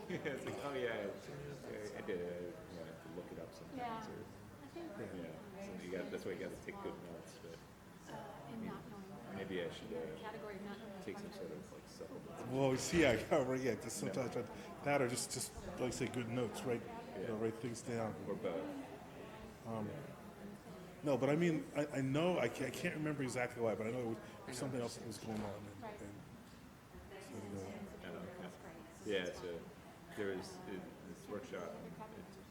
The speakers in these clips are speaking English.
It's like, oh yeah, I did it. You have to look it up sometimes. Yeah. Or, I think so that's why you got to take good notes. But in not knowing maybe I should category of not knowing take some sort of like supplements. Well, you see, I cover, yeah, just sometimes that or just like say good notes, right? You know, write things down. Or both. No, but I mean, I know, I can't remember exactly why, but I know it was something else that was going on. Yeah, so there was this workshop.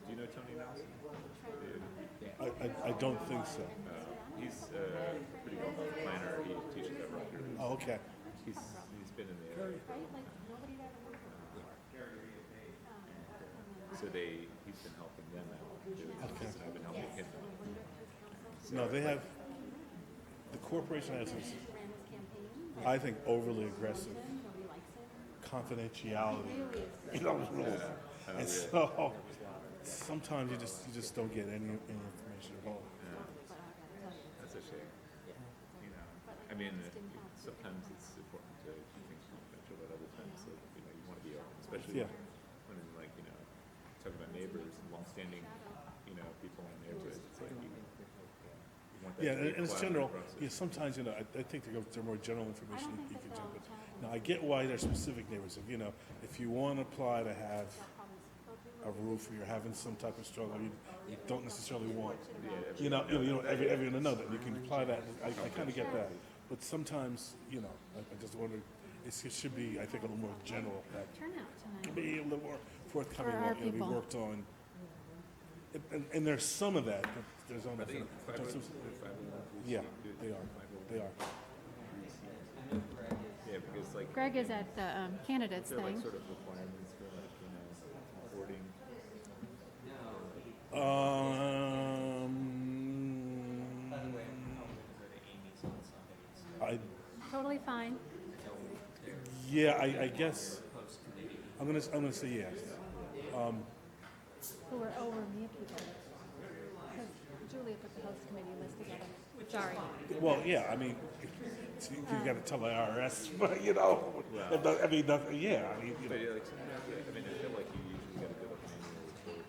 Do you know Tony Nelson? I don't think so. He's a pretty well-known planner. He teaches at Rutgers. Oh, okay. He's been in the area. So he's been helping them out. Okay. And I've been helping him out. So, No, they have, the corporation has this, I think, overly aggressive confidentiality, rules. And so sometimes you just don't get any information at all. That's a shame. I mean, sometimes it's important to keep things confidential, but other times, like, you want to be open, especially when, like, talking about neighbors and long-standing, people in neighborhoods. It's like you want that Yeah, to be a and it's collaborative general. process. Yeah, sometimes I think they're more general information you can jump with. Now I get why they're specific neighbors. If you want to apply to have a roof or you're having some type of struggle, you don't necessarily want everyone to know that. You can apply that. I kind of get that, but sometimes I just wonder. It should be, I think, a little more general. That turnout tonight. be a little more forthcoming. For our What we people. worked on, and there's some of that. But there's only yeah, they are. They are. Yeah, because like Greg is at the candidates there are like thing. sort of requirements for like reporting. I Totally fine. yeah, I guess I'm gonna say yes. Who were over me people. Because Julia put the host committee list together. Sorry. Well, yeah, I mean, you got to tell the IRS, but I mean, nothing, yeah, I mean, But like sometimes, I mean, I feel like you usually got to go like an annual report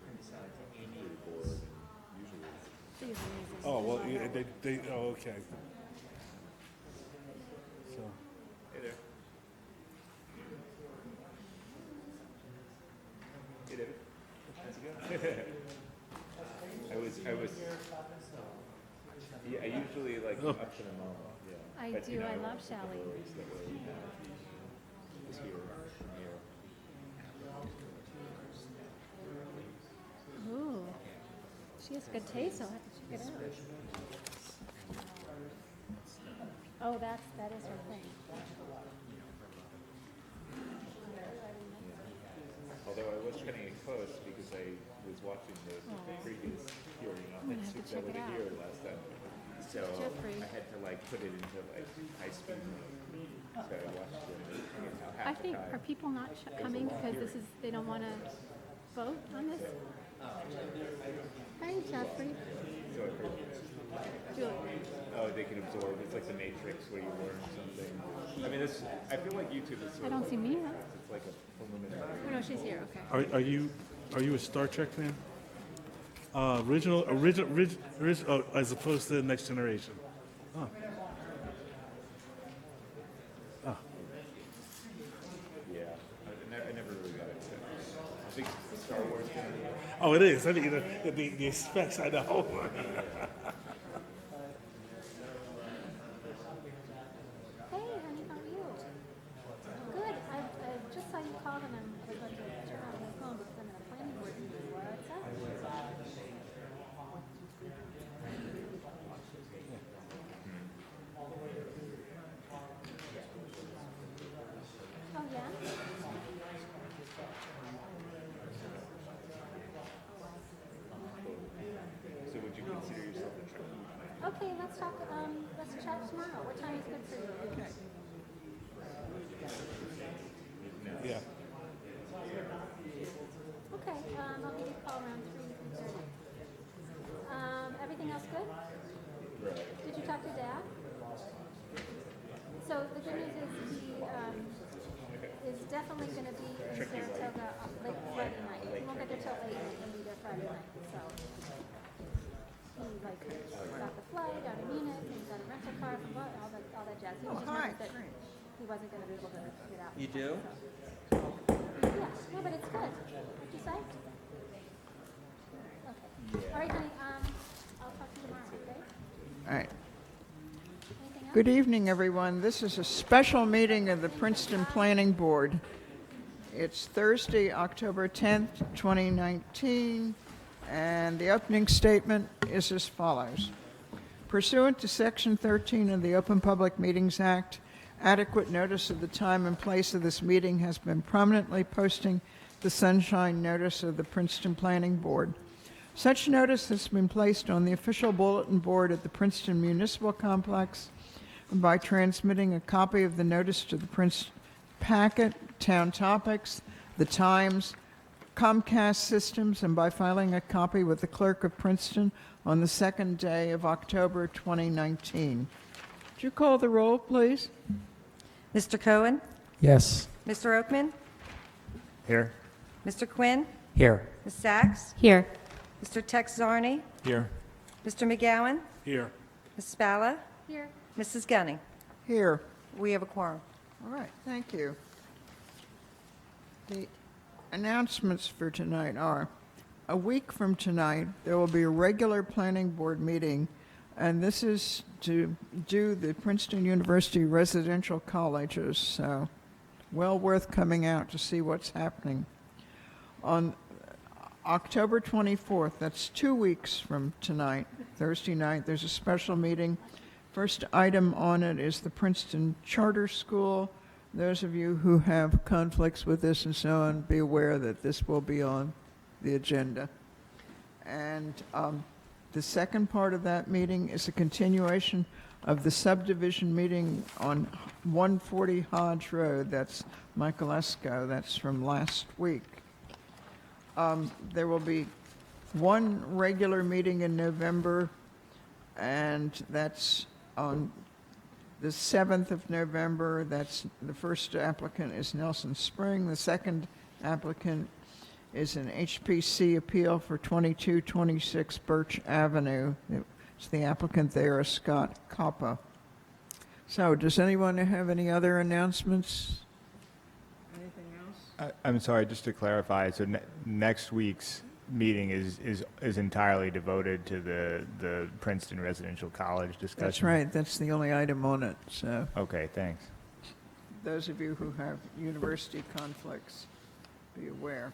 and stuff for the board, and usually. She's amazing. oh well, yeah, they okay. So Hey there. Hey David. How's it going? I was. Yeah, I usually like up to the moment. Yeah. I But, do. I love Shally. That way, he's here from here. Ooh. She has good taste. I'll have to check it out. Oh, that is her thing. Although I was trying to get close because I was watching the previous hearing on that have to suits check over it out. here last time. So Jeffrey. I had to like put it into like high speed mode. So I watched it half I the think, time. are people not coming because they don't want to vote on this? Hi, Jeffrey. So I've heard, Julie. oh, they can absorb. It's like the Matrix where you learn something. I mean, I feel like YouTube is sort I don't of see Mia. it's like a preliminary. Oh, no, she's here. Okay. are you a Star Trek fan? Original, as opposed to Next Generation. Oh. Oh. Yeah, I never really got into it. I think Star Wars fan. Oh, it is. I mean, the specs, I know. Hey, honey, how are you? Good. I just saw you called and I was going to turn on my phone because I'm in a planning board meeting. What's up? Oh, yeah? So would you consider yourself a Trekkie? Okay, let's chat tomorrow. What time is good for you? Okay. Yeah. Okay, I'll give you a call around 3:30. Everything else good? Right. Did you talk to Dad? So the good news is is definitely going to be in Saratoga late Friday night. He won't get there till 8 and be there Friday night. So he got the flight out of Munich and he got a rental car from all that jazz. He was just nervous that he wasn't going to be able to get out. You do? So. Yeah, no, but it's good. What you say? Okay. Yeah. All right, honey. I'll talk to you tomorrow. Okay. All right. Anything else? Good evening, everyone. This is a special meeting of the Princeton Planning Board. It's Thursday, October 10th, 2019, and the opening statement is as follows. Pursuant to Section 13 of the Open Public Meetings Act, adequate notice of the time and place of this meeting has been prominently posting the sunshine notice of the Princeton Planning Board. Such notice has been placed on the official bulletin board at the Princeton Municipal Complex by transmitting a copy of the notice to the Princeton Packet, Town Topics, the Times, Comcast Systems, and by filing a copy with the Clerk of Princeton on the second day of October 2019. Would you call the roll, please? Mr. Cohen? Yes. Mr. Oakman? Here. Mr. Quinn? Here. Ms. Sachs? Here. Mr. Texarney? Here. Mr. McGowan? Here. Ms. Spalla? Here. Mrs. Gunning? Here. We have a quorum. All right, thank you. The announcements for tonight are, a week from tonight, there will be a regular planning board meeting, and this is to do the Princeton University residential colleges, so well worth coming out to see what's happening. On October 24th, that's 2 weeks from tonight, Thursday night, there's a special meeting. First item on it is the Princeton Charter School. Those of you who have conflicts with this and so on, be aware that this will be on the agenda. And the second part of that meeting is a continuation of the subdivision meeting on 140 Hodge Road. That's Michael Esco. That's from last week. There will be one regular meeting in November, and that's on the 7th of November. That's the first applicant is Nelson Spring. The second applicant is an HPC appeal for 2226 Birch Avenue. It's the applicant there is Scott Coppa. So does anyone have any other announcements? Anything else? I'm sorry, just to clarify, so next week's meeting is entirely devoted to the Princeton Residential College discussion? That's right. That's the only item on it. So Okay, thanks. those of you who have university conflicts, be aware.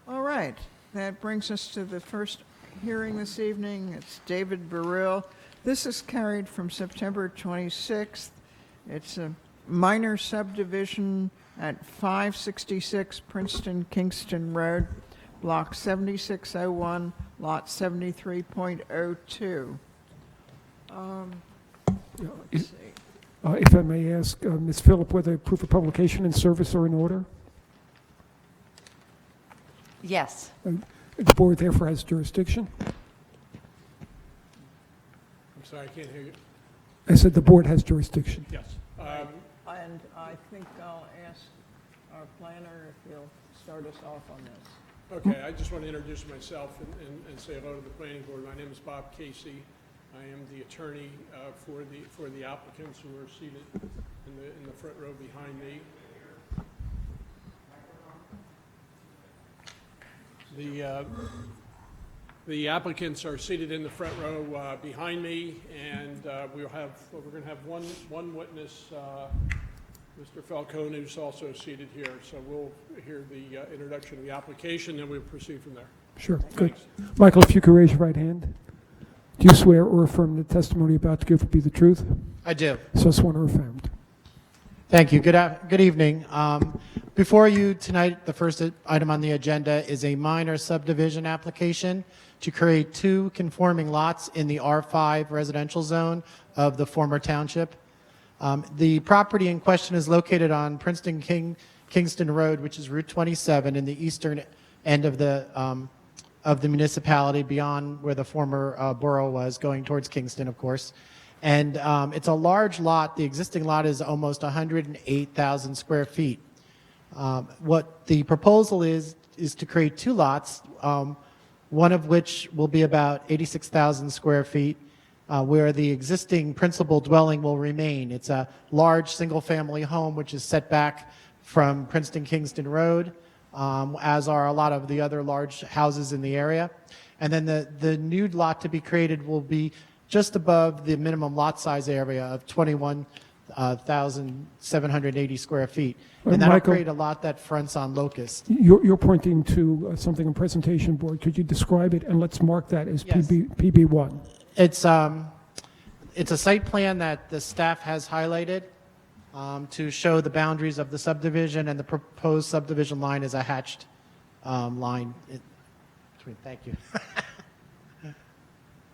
All right. That brings us to the first hearing this evening. It's David Burrill. This is carried from September 26th. It's a minor subdivision at 566 Princeton Kingston Road, Block 7601, Lot 73.02. Let's see. If I may ask, Ms. Phillip, whether proof of publication and service are in order? Yes. The board therefore has jurisdiction. I'm sorry, I can't hear you. I said the board has jurisdiction. Yes. And I think I'll ask our planner if he'll start us off on this. Okay, I just want to introduce myself and say hello to the planning board. My name is Bob Casey. I am the attorney for the applicants who are seated in the front row behind me. The applicants are seated in the front row behind me, and we're going to have one witness, Mr. Falcone, who's also seated here. So we'll hear the introduction of the application, and we'll proceed from there. Sure. Good. Michael, if you could raise your right hand. Do you swear or affirm the testimony you're about to give will be the truth? I do. So sworn or affirmed. Thank you. Good evening. Before you tonight, the first item on the agenda is a minor subdivision application to create 2 conforming lots in the R5 residential zone of the former township. The property in question is located on Princeton Kingston Road, which is Route 27 in the eastern end of the municipality, beyond where the former borough was, going towards Kingston, of course. And it's a large lot. The existing lot is almost 108,000 square feet. What the proposal is to create two lots, one of which will be about 86,000 square feet, where the existing principal dwelling will remain. It's a large single-family home which is set back from Princeton-Kingston Road, as are a lot of the other large houses in the area. And then the new lot to be created will be just above the minimum lot size area of 21,780 square feet. And that'll Michael, create a lot that fronts on Locust. You're pointing to something on presentation board. Could you describe it, and let's mark that as Yes. PB1. It's a site plan that the staff has highlighted to show the boundaries of the subdivision, and the proposed subdivision line is a hatched line. Thank you.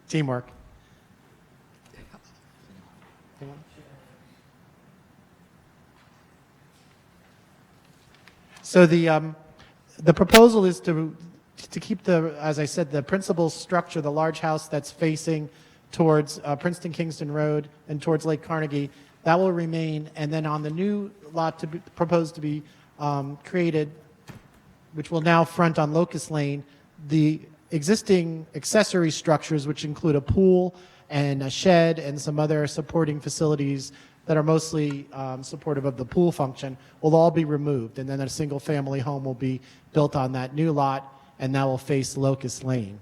Teamwork. So the proposal is to keep as I said, the principal structure, the large house that's facing towards Princeton Kingston Road and towards Lake Carnegie, that will remain. And then on the new lot proposed to be created, which will now front on Locust Lane, the existing accessory structures, which include a pool and a shed and some other supporting facilities that are mostly supportive of the pool function, will all be removed. And then a single-family home will be built on that new lot, and that will face Locust Lane.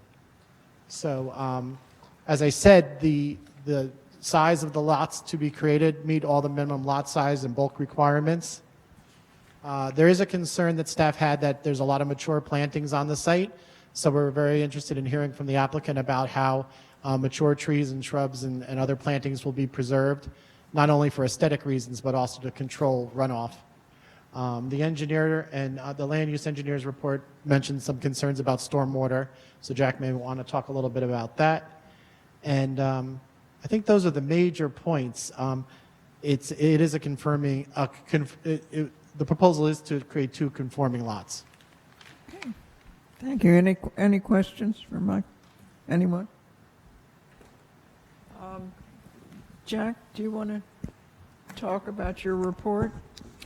So as I said, the size of the lots to be created meet all the minimum lot size and bulk requirements. There is a concern that staff had that there's a lot of mature plantings on the site, so we're very interested in hearing from the applicant about how mature trees and shrubs and other plantings will be preserved, not only for aesthetic reasons, but also to control runoff. The engineer and the land use engineer's report mentioned some concerns about stormwater, so Jack may want to talk a little bit about that. And I think those are the major points. It is a confirming, the proposal is to create two conforming lots. Okay. Thank you. Any questions for Mike? Anyone? Jack, do you want to talk about your report?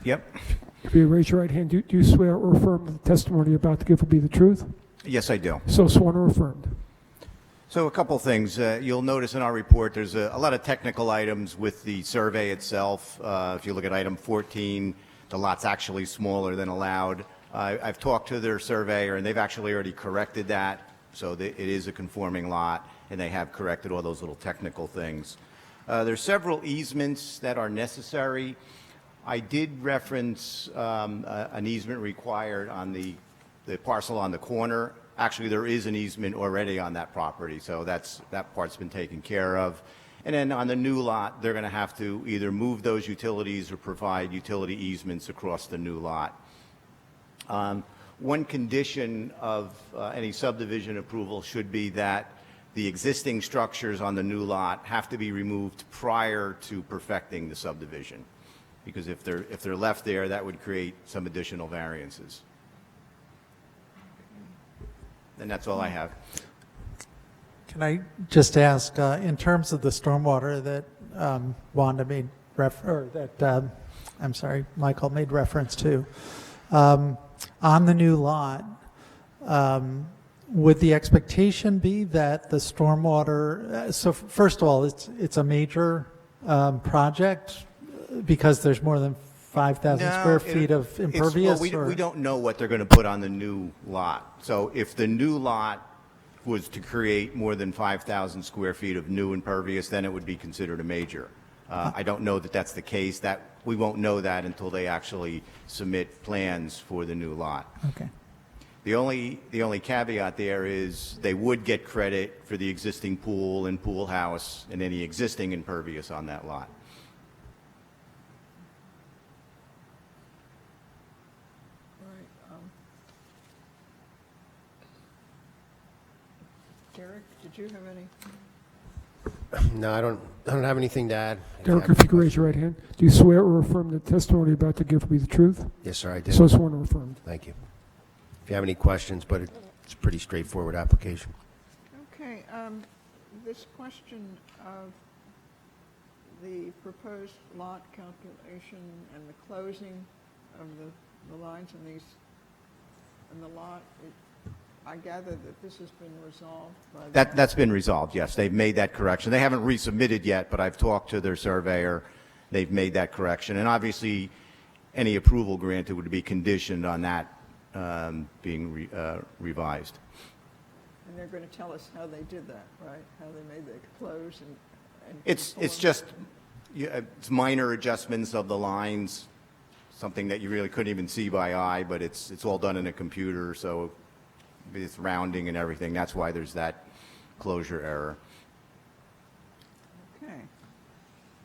Yep. If you raise your right hand, do you swear or affirm that the testimony you're about to give will be the truth? Yes, I do. So sworn or affirmed. So a couple things. You'll notice in our report there's a lot of technical items with the survey itself. If you look at item 14, the lot's actually smaller than allowed. I've talked to their surveyor, and they've actually already corrected that. So it is a conforming lot, and they have corrected all those little technical things. There's several easements that are necessary. I did reference an easement required on the parcel on the corner. Actually, there is an easement already on that property, so that part's been taken care of. And then on the new lot, they're going to have to either move those utilities or provide utility easements across the new lot. One condition of any subdivision approval should be that the existing structures on the new lot have to be removed prior to perfecting the subdivision, because if they're left there, that would create some additional variances. And that's all I have. Can I just ask, in terms of the stormwater that Wanda made Michael made reference to, on the new lot, would the expectation be that the stormwater, so first of all, it's a major project because there's more than 5,000 square feet of impervious? We don't know what they're going to put on the new lot. So if the new lot was to create more than 5,000 square feet of new impervious, then it would be considered a major. I don't know that that's the case. We won't know that until they actually submit plans for the new lot. Okay. The only caveat there is they would get credit for the existing pool and pool house and any existing impervious on that lot. Derek, did you have any? No, I don't have anything to add. Derek, if you could raise your right hand. Do you swear or affirm the testimony you're about to give will be the truth? Yes, sir, I do. So sworn or affirmed. Thank you. If you have any questions, but it's a pretty straightforward application. Okay, this question of the proposed lot calculation and the closing of the lines in these, in the lot, I gather that this has been resolved by the... That's been resolved, yes. They've made that correction. They haven't resubmitted yet, but I've talked to their surveyor. They've made that correction. And obviously, any approval granted would be conditioned on that being revised. And they're going to tell us how they did that, right? How they made the close and It's just, it's minor adjustments of the lines, something that you really couldn't even see by eye, but it's all done in a computer, so it's rounding and everything. That's why there's that closure error. Okay.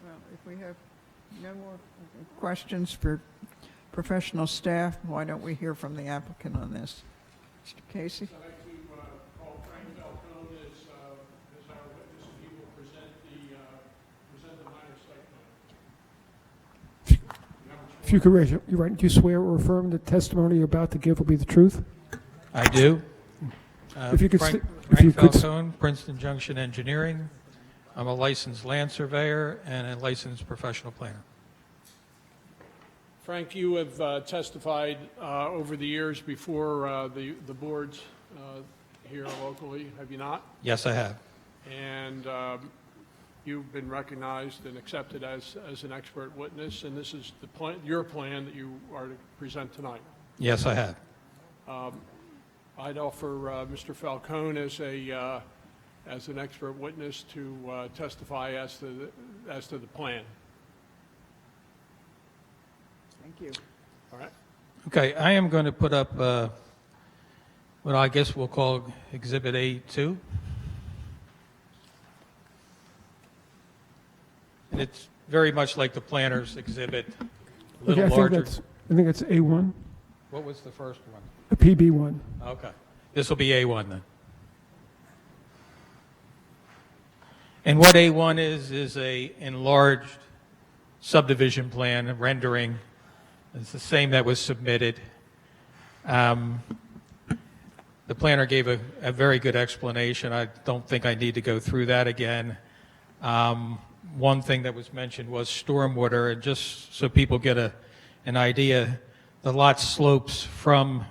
Well, if we have no more questions for professional staff, why don't we hear from the applicant on this? Mr. Casey? I'd like to call Frank Falcone as our witness, and he will present the minor site plan. If you could raise your right, do you swear or affirm the testimony you're about to give will be the truth? I do. If you could Frank if you could Falcone, Princeton Junction Engineering. I'm a licensed land surveyor and a licensed professional planner. Frank, you have testified over the years before the boards here locally, have you not? Yes, I have. And you've been recognized and accepted as an expert witness, and this is the plan, your plan that you are to present tonight. Yes, I have. I'd offer Mr. Falcone as an expert witness to testify as to the plan. Thank you. All right. Okay, I am going to put up what I guess we'll call Exhibit A2. And it's very much like the planner's exhibit, a little larger. I think that's A1, What was the first one? a PB1. Okay. This will be A1 then. And what A1 is a enlarged subdivision plan, a rendering. It's the same that was submitted. The planner gave a very good explanation. I don't think I need to go through that again. One thing that was mentioned was stormwater, and just so people get an idea, the lot slopes from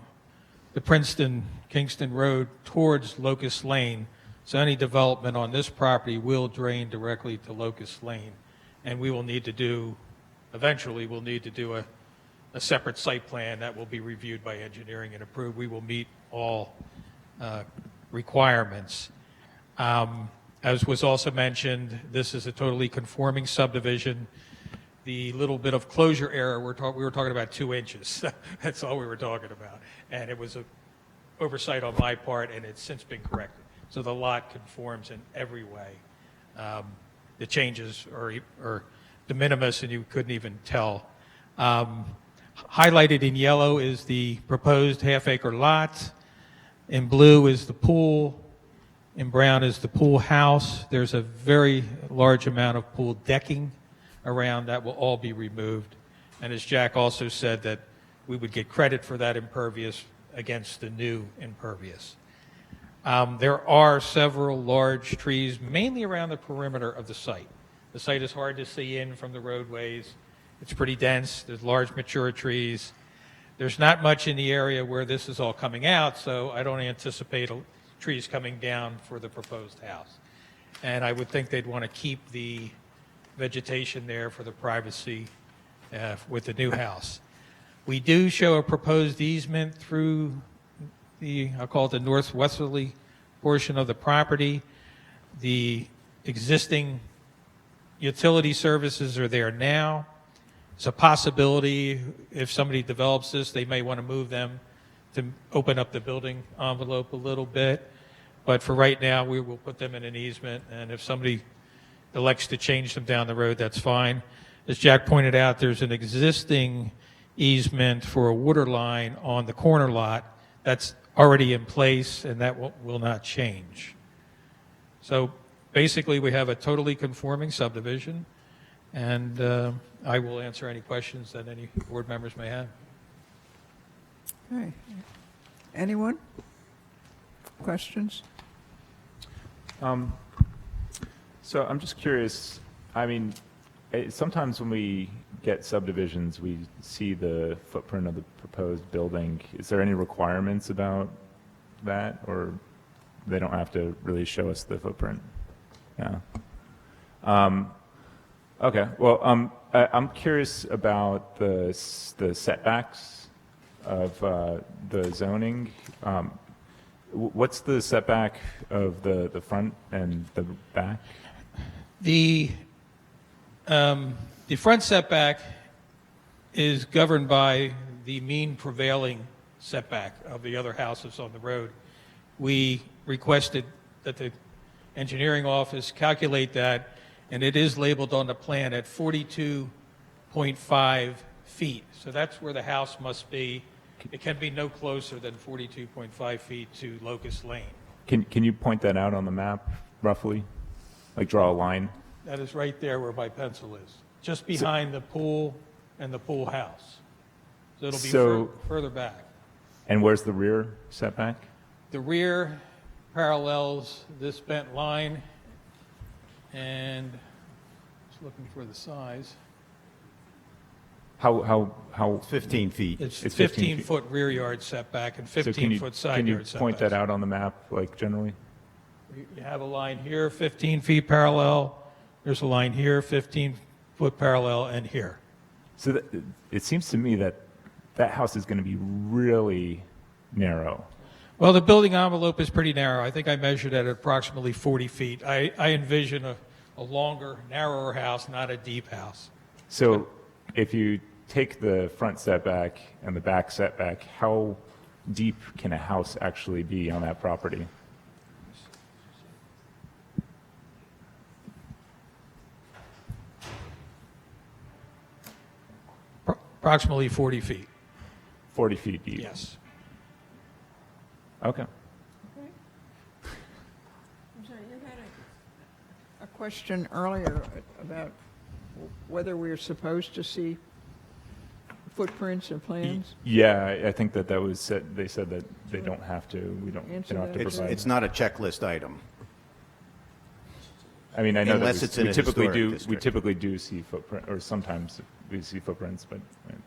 the Princeton-Kingston Road towards Locust Lane. So any development on this property will drain directly to Locust Lane. And we will need to do, eventually we'll need to do a separate site plan that will be reviewed by engineering and approved. We will meet all requirements. As was also mentioned, this is a totally conforming subdivision. The little bit of closure error, we were talking about 2 inches. That's all we were talking about. And it was an oversight on my part, and it's since been corrected. So the lot conforms in every way. The changes are de minimis, and you couldn't even tell. Highlighted in yellow is the proposed half-acre lot. In blue is the pool. In brown is the pool house. There's a very large amount of pool decking around that will all be removed. And as Jack also said, that we would get credit for that impervious against the new impervious. There are several large trees, mainly around the perimeter of the site. The site is hard to see in from the roadways. It's pretty dense. There's large mature trees. There's not much in the area where this is all coming out, so I don't anticipate trees coming down for the proposed house. And I would think they'd want to keep the vegetation there for the privacy with the new house. We do show a proposed easement through I'll call it the northwesterly portion of the property. The existing utility services are there now. It's a possibility if somebody develops this, they may want to move them to open up the building envelope a little bit. But for right now, we will put them in an easement, and if somebody elects to change them down the road, that's fine. As Jack pointed out, there's an existing easement for a water line on the corner lot that's already in place, and that will not change. So basically, we have a totally conforming subdivision, and I will answer any questions that any board members may have. Okay. Anyone? Questions? So I'm just curious, I mean, Sometimes when we get subdivisions, we see the footprint of the proposed building. Is there any requirements about that, or they don't have to really show us the footprint? Yeah. Okay. Well, I'm curious about the setbacks of the zoning. What's the setback of the front and the back? The front setback is governed by the mean prevailing setback of the other houses on the road. We requested that the engineering office calculate that, and it is labeled on the plan at 42.5 feet. So that's where the house must be. It can be no closer than 42.5 feet to Locust Lane. Can you point that out on the map, roughly? Like draw a line? That is right there where my pencil is, just behind the pool and the pool house. So it'll be further back. And where's the rear setback? The rear parallels this bent line, and just looking for the size. How? 15 feet. It's 15 15-foot rear yard setback and 15-foot side yard setback. Can you point that out on the map, like generally? You have a line here, 15 feet parallel. There's a line here, 15-foot parallel, and here. So it seems to me that house is going to be really narrow. Well, the building envelope is pretty narrow. I think I measured at approximately 40 feet. I envision a longer, narrower house, not a deep house. So if you take the front setback and the back setback, how deep can a house actually be on that property? Approximately 40 feet. 40 feet deep? Yes. Okay. I'm sorry, you had a question earlier about whether we're supposed to see footprints or plans? Yeah, I think that was said. They said that they don't have to. They don't have to provide. It's not a checklist item. I mean, I know Unless that it's in a typically historic do. district. We typically do see footprint, or sometimes we see footprints, but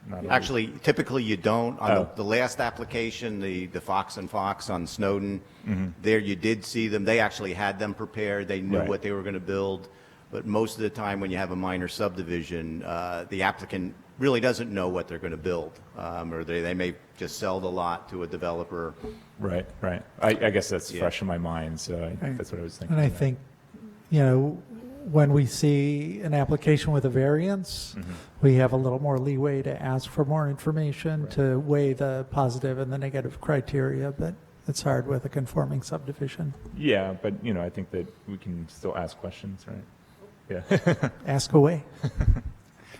not always. Actually, typically you don't. On Oh. the last application, the Fox and Fox on Snowden, Mm-hmm. there you did see them. They actually had them prepared. They knew Right. what they were going to build. But most of the time when you have a minor subdivision, the applicant really doesn't know what they're going to build. Or they may just sell the lot to a developer. Right, right. I guess that's fresh in my mind, so that's what I was thinking. And I think, when we see an application with a variance, we have a little more leeway to ask for more information to weigh the positive and the negative criteria, but it's hard with a conforming subdivision. Yeah, but I think that we can still ask questions, right? Yeah. Ask away.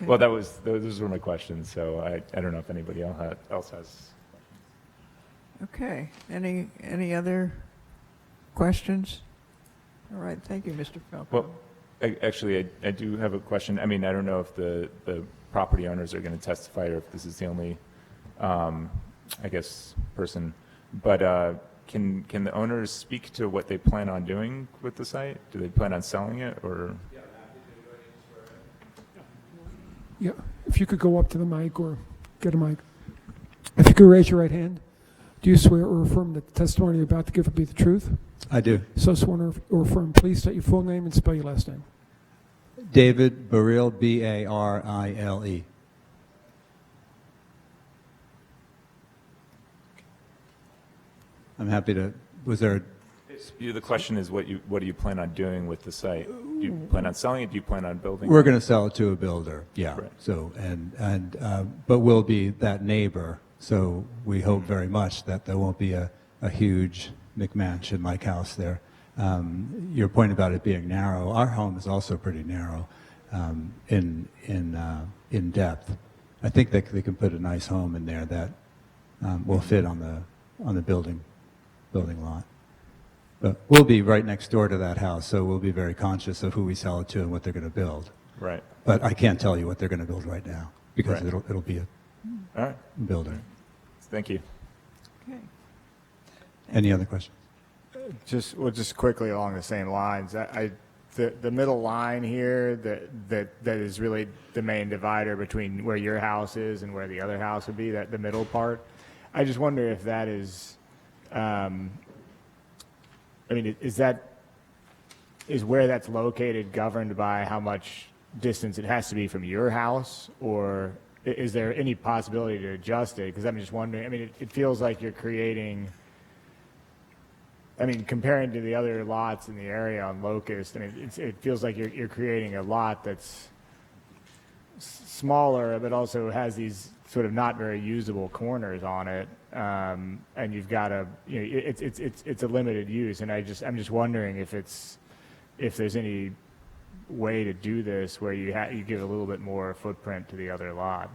Well, those were my questions, so I don't know if anybody else has. Okay. Any other questions? All right. Thank you, Mr. Falcone. Well, actually, I do have a question. I mean, I don't know if the property owners are going to testify or if this is the only, I guess, person. But can the owners speak to what they plan on doing with the site? Do they plan on selling it, or? Yeah, if you could go up to the mic or get a mic. If you could raise your right hand. Do you swear or affirm that the testimony you're about to give will be the truth? I do. So sworn or affirm. Please state your full name and spell your last name. David Barile, B-A-R-I-L-E. I'm happy to, The question is, what do you plan on doing with the site? Do you plan on selling it? Do you plan on building we're it? going to sell it to a builder, yeah. Right. So, but we'll be that neighbor, so we hope very much that there won't be a huge McMansion-like house there. Your point about it being narrow, our home is also pretty narrow in depth. I think they can put a nice home in there that will fit on the building lot. But we'll be right next door to that house, so we'll be very conscious of who we sell it to and what they're going to build. Right. But I can't tell you what they're going to build right now because Right. it'll be a All right. builder. Thank you. Okay. Any other questions? Just quickly along the same lines, I the middle line here that is really the main divider between where your house is and where the other house would be, that the middle part. I just wonder if that is, I mean, is where that's located governed by how much distance it has to be from your house, or is there any possibility to adjust it? Because I'm just wondering, I mean, it feels like you're creating, I mean, comparing to the other lots in the area on Locust, I mean, it feels like you're creating a lot that's smaller, but also has these sort of not very usable corners on it, and you've got a, you know, it's a limited use, and I'm just wondering if there's any way to do this where you give a little bit more footprint to the other lot.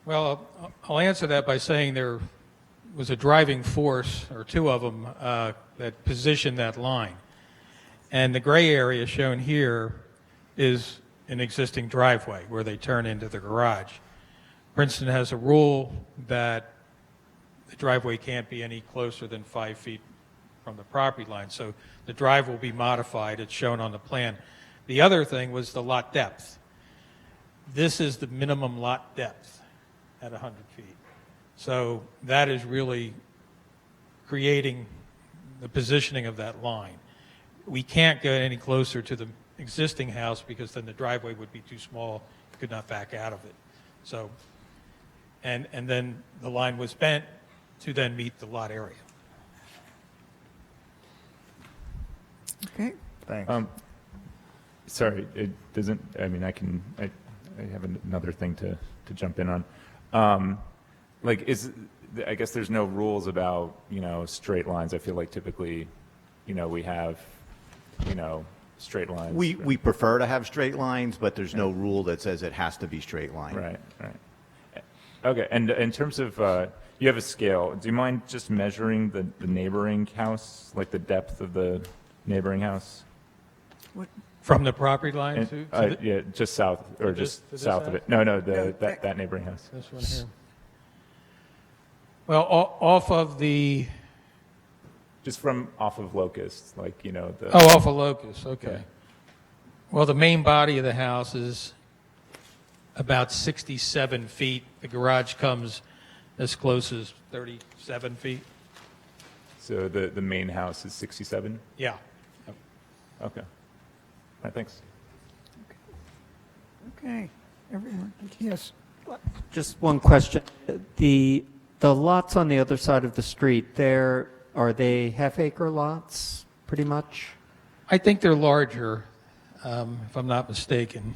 Well, I'll answer that by saying there was a driving force, or two of them, that positioned that line. And the gray area shown here is an existing driveway where they turn into the garage. Princeton has a rule that the driveway can't be any closer than 5 feet from the property line, so the drive will be modified. It's shown on the plan. The other thing was the lot depth. This is the minimum lot depth at 100 feet. So that is really creating the positioning of that line. We can't go any closer to the existing house because then the driveway would be too small. You could not back out of it. So, and then the line was bent to then meet the lot area. Okay. Thanks. Sorry, it doesn't, I mean, I have another thing to jump in on. Like, I guess there's no rules about, you know, straight lines. I feel like typically, you know, we have, you know, straight lines. We prefer to have straight lines, but there's no rule that says it has to be straight line. Right. Okay, and in terms of, you have a scale. Do you mind just measuring the neighboring house, like the depth of the neighboring house? What? From the property line to the, yeah, just south, or just south of it. No, that neighboring house. This one here. Well, off of the... Just from off of Locust, like, you know, the... Oh, off of Locust, okay. Yeah. Well, the main body of the house is about 67 feet. The garage comes as close as 37 feet. So the main house is 67? Yeah. Okay. All right, thanks. Okay. Everyone, yes. Just one question. The lots on the other side of the street, are they half-acre lots, pretty much? I think they're larger, if I'm not mistaken.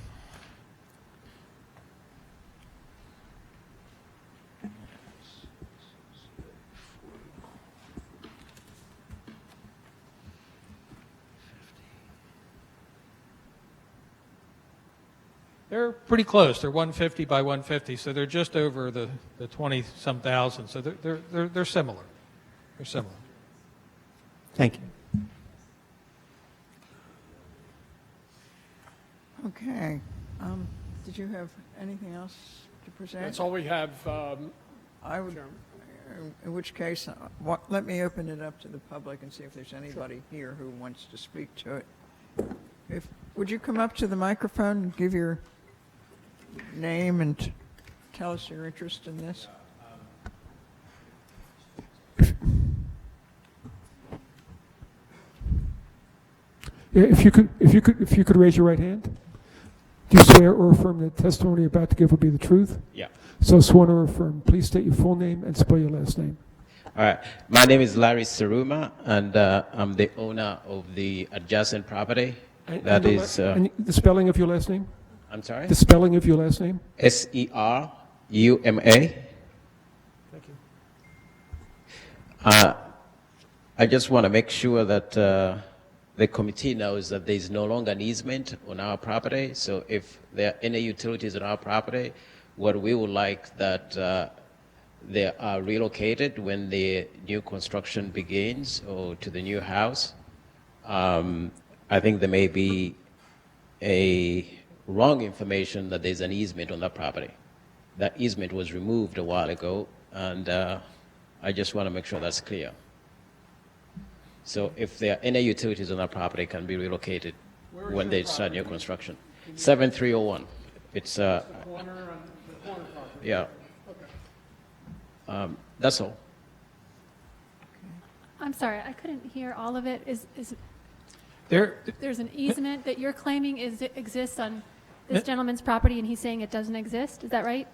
They're pretty close. They're 150 by 150, so they're just over the 20-some thousand. So they're similar. They're similar. Thank you. Okay. Did you have anything else to present? That's all we have, I would, in which case, let me open it up to the public and see if there's anybody here who wants to speak to it. Would you come up to the microphone and give your name and tell us your interest in this? Yeah, if you could raise your right hand. Do you swear or affirm that the testimony you're about to give will be the truth? Yeah. So sworn or affirm. Please state your full name and spell your last name. All right. My name is Larry Serma, and I'm the owner of the adjacent property. And And the spelling of your last name? I'm sorry? The spelling of your last name? Seruma. Thank you. I just want to make sure that the committee knows that there is no longer an easement on our property. So if there are any utilities on our property, what we would like that they are relocated when the new construction begins or to the new house. I think there may be a wrong information that there's an easement on that property. That easement was removed a while ago, and I just want to make sure that's clear. So if there are any utilities on that property, can be relocated when they start new construction. 7301. It's, Corner on the corner property. yeah. That's all. I'm sorry, I couldn't hear all of it. There, There's an easement that you're claiming exists on this gentleman's property, and he's saying it doesn't exist? Is that right?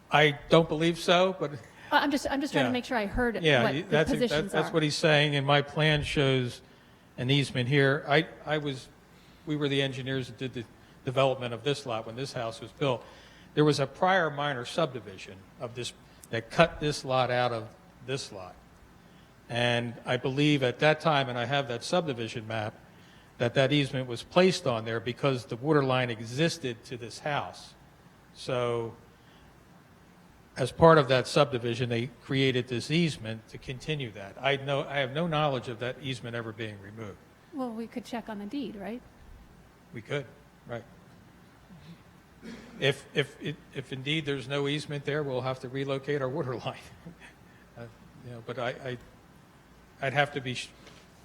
I don't believe so, but I'm just trying Yeah. to make sure I heard what the that's positions that's are. what he's saying, and my plan shows an easement here. We were the engineers that did the development of this lot when this house was built. There was a prior minor subdivision of this that cut this lot out of this lot. And I believe at that time, and I have that subdivision map, that easement was placed on there because the water line existed to this house. So as part of that subdivision, they created this easement to continue that. I have no knowledge of that easement ever being removed. Well, we could check on the deed, right? We could, right. If indeed there's no easement there, we'll have to relocate our water line. But I'd have to be,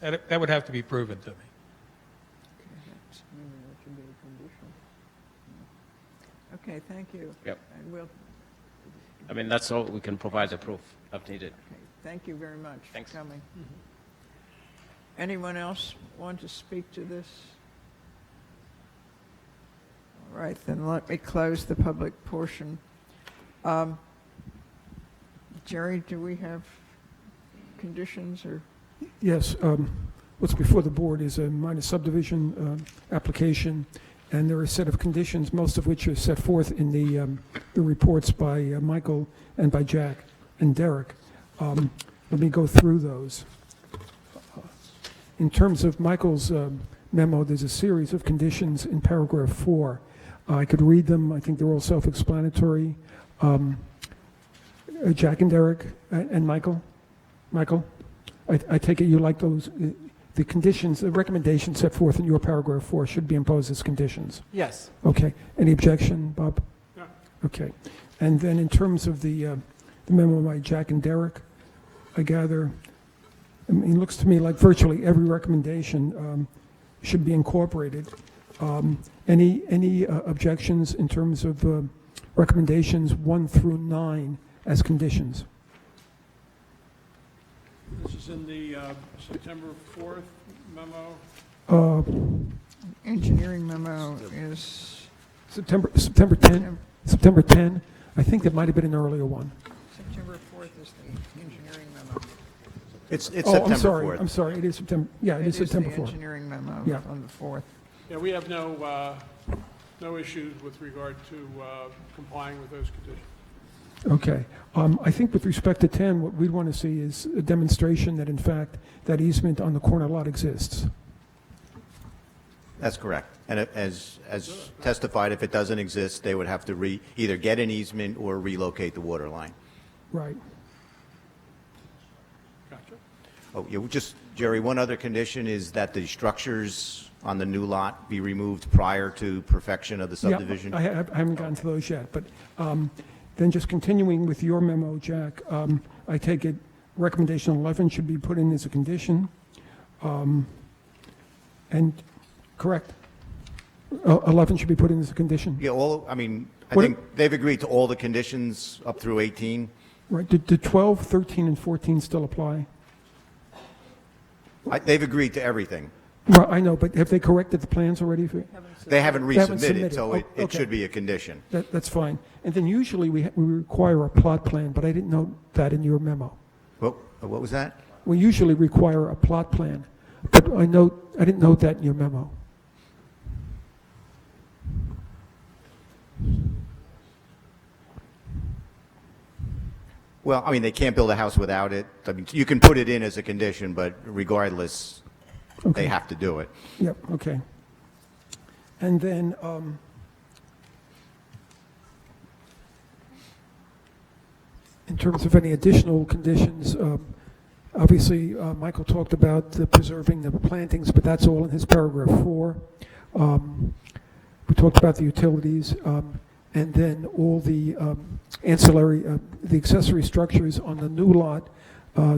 that would have to be proven to me. Okay, thank you. Yep. And we'll, I mean, that's all we can provide the proof if needed. okay, thank you very much Thanks. for coming. Anyone else want to speak to this? All right, then let me close the public portion. Jerry, do we have conditions or? Yes, what's before the board is a minor subdivision application, and there are a set of conditions, most of which are set forth in the reports by Michael and by Jack and Derek. Let me go through those. In terms of Michael's memo, there's a series of conditions in paragraph 4. I could read them. I think they're all self-explanatory. Jack and Derek and Michael? Michael? I take it you like those, the conditions, the recommendations set forth in your paragraph 4 should be imposed as conditions? Yes. Okay. Any objection, Bob? No. Okay. And then in terms of the memo by Jack and Derek, I gather, I mean, it looks to me like virtually every recommendation should be incorporated. Any objections in terms of recommendations 1 through 9 as conditions? This is in the September 4th memo. Engineering memo is September 10. September 10. I think that might have been an earlier one. September 4th is the engineering memo. It's Oh, September I'm sorry. 4th. I'm sorry. It is September. Yeah, it is September the 4th. engineering memo Yeah. on the 4th. Yeah, we have no issues with regard to complying with those conditions. Okay. I think with respect to 10, what we'd want to see is a demonstration that, in fact, that easement on the corner lot exists. That's correct. And as testified, if it doesn't exist, they would have to either get an easement or relocate the water line. Right. Gotcha. Oh, yeah, just, Jerry, one other condition is that the structures on the new lot be removed prior to perfection of the subdivision. Yeah, I haven't gotten to those yet, but then just continuing with your memo, Jack, I take it recommendation 11 should be put in as a condition. And, correct? 11 should be put in as a condition? Yeah, I think they've agreed to all the conditions up through 18. Right. Did 12, 13, and 14 still apply? They've agreed to everything. Well, I know, but have they corrected the plans already? They haven't They haven't resubmitted, submitted. so it Okay. should be a condition. That's fine. And then usually we require a plot plan, but I didn't note that in your memo. What was that? We usually require a plot plan, but I didn't note that in your memo. Well, I mean, they can't build a house without it. I mean, you can put it in as a condition, but regardless, Okay. they have to do it. Yep, okay. And then, in terms of any additional conditions, obviously, Michael talked about preserving the plantings, but that's all in his paragraph 4. We talked about the utilities, and then all the ancillary, the accessory structures on the new lot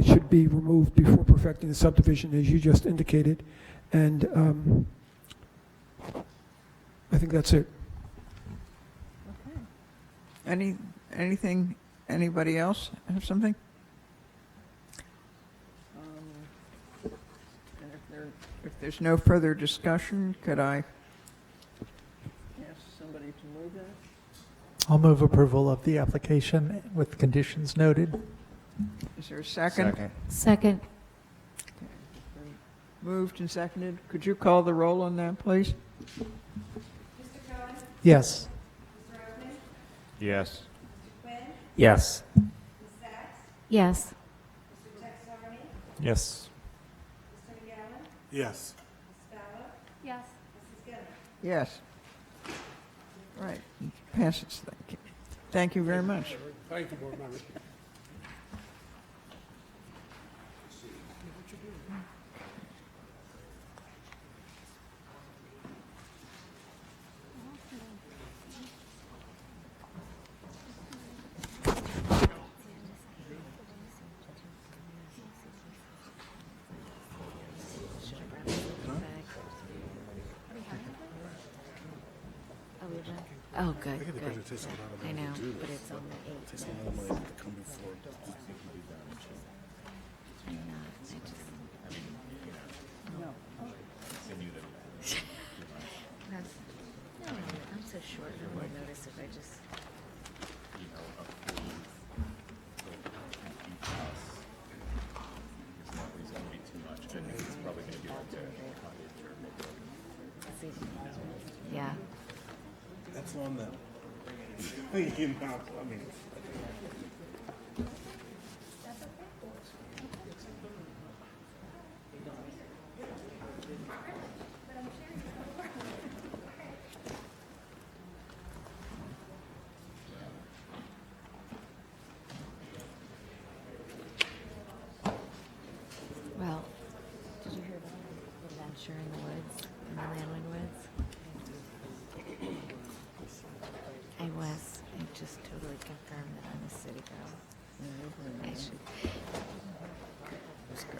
should be removed before perfecting the subdivision, as you just indicated. And I think that's it. Anything, anybody else have something? And if there's no further discussion, could I ask somebody to move that? I'll move approval of the application with conditions noted. Is there a second? Second. Moved and seconded. Could you call the roll on that, please? Yes. Yes. Yes. Yes. Yes. Yes. Yes. Yes. Right. Passes. Thank you. Thank you very much. Thank you, board members. Oh, good, I get the good. impression it takes a lot of I money know, to do but this. it's on the It 8th. takes a lot of money to come before this thing can be done. I'm not, I just. No. No, I'm so short, I won't notice if I just. Yeah. That's on them. You know, I mean. Well, did you hear about the adventure in the woods, in the Landwin Woods? I was. I just totally confirmed that I'm a city girl. I should. Let's go.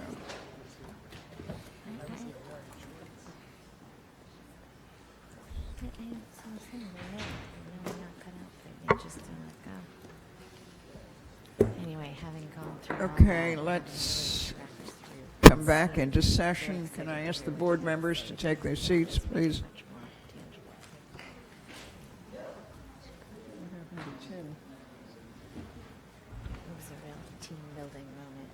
Anyway, having gone through. Okay, let's come back into session. Can I ask the board members to take their seats, please? It was a real team building moment.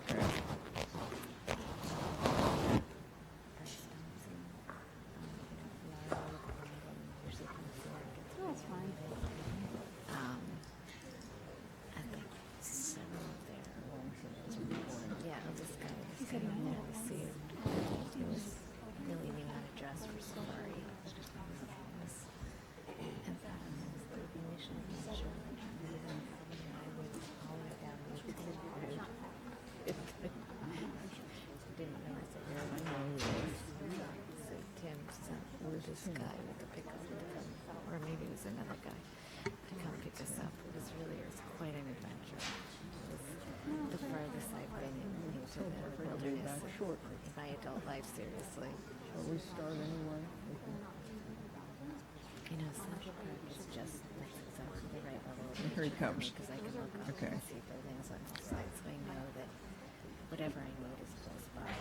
Okay. That's fine. I think several of their, yeah, this guy there received. He was really being unaddressed for safari. And that was the initial measure. I went all the way down to the didn't notice that there was no news. So Tim sent this guy with the pickup to come, or maybe it was another guy, to come pick us up. It was quite an adventure. It was the farthest I've been into the wilderness in my adult life, seriously. Shall we start anyway? You know, Central Park is just like exactly the right level of Here he comes. because I can look up Okay. and see buildings on all sides, so I know that whatever I need is close by.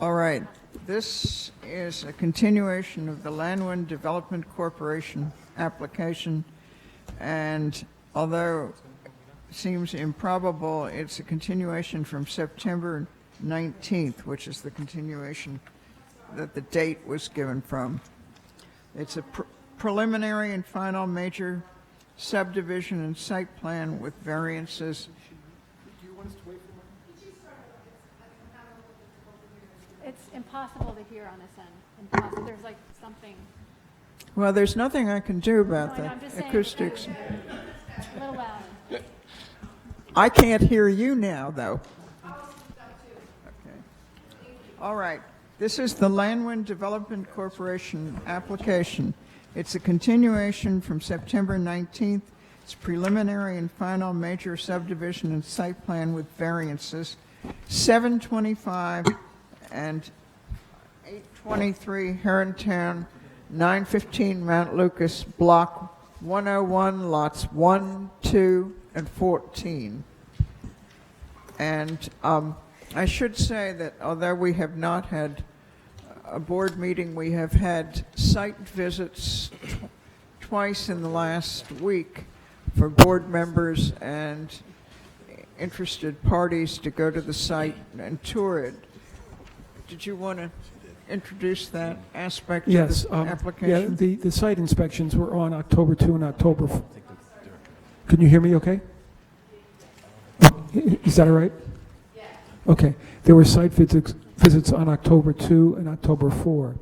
All right, this is a continuation of the Landwin Development Corporation application, and although it seems improbable, it's a continuation from September 19th, which is the continuation that the date was given from. It's a preliminary and final major subdivision and site plan with variances. It's impossible to hear on this end. Impossible. There's like something. Well, there's nothing I can do about No, I know, the I'm just saying, acoustics. a little louder. I can't hear you now, though. Okay. All right. This is the Landwind Development Corporation application. It's a continuation from September 19th. It's preliminary and final major subdivision and site plan with variances. 725 and 823 Herrontown, 915 Mount Lucas, Block 101, lots 1, 2, and 14. And I should say that although we have not had a board meeting, we have had site visits twice in the last week for board members and interested parties to go to the site and tour it. Did you want to introduce that aspect Yes. of the application? Yeah, the site inspections were on October 2 and October. Can you hear me okay? Is that all right? Yeah. Okay. There were site visits on October 2 and October 4.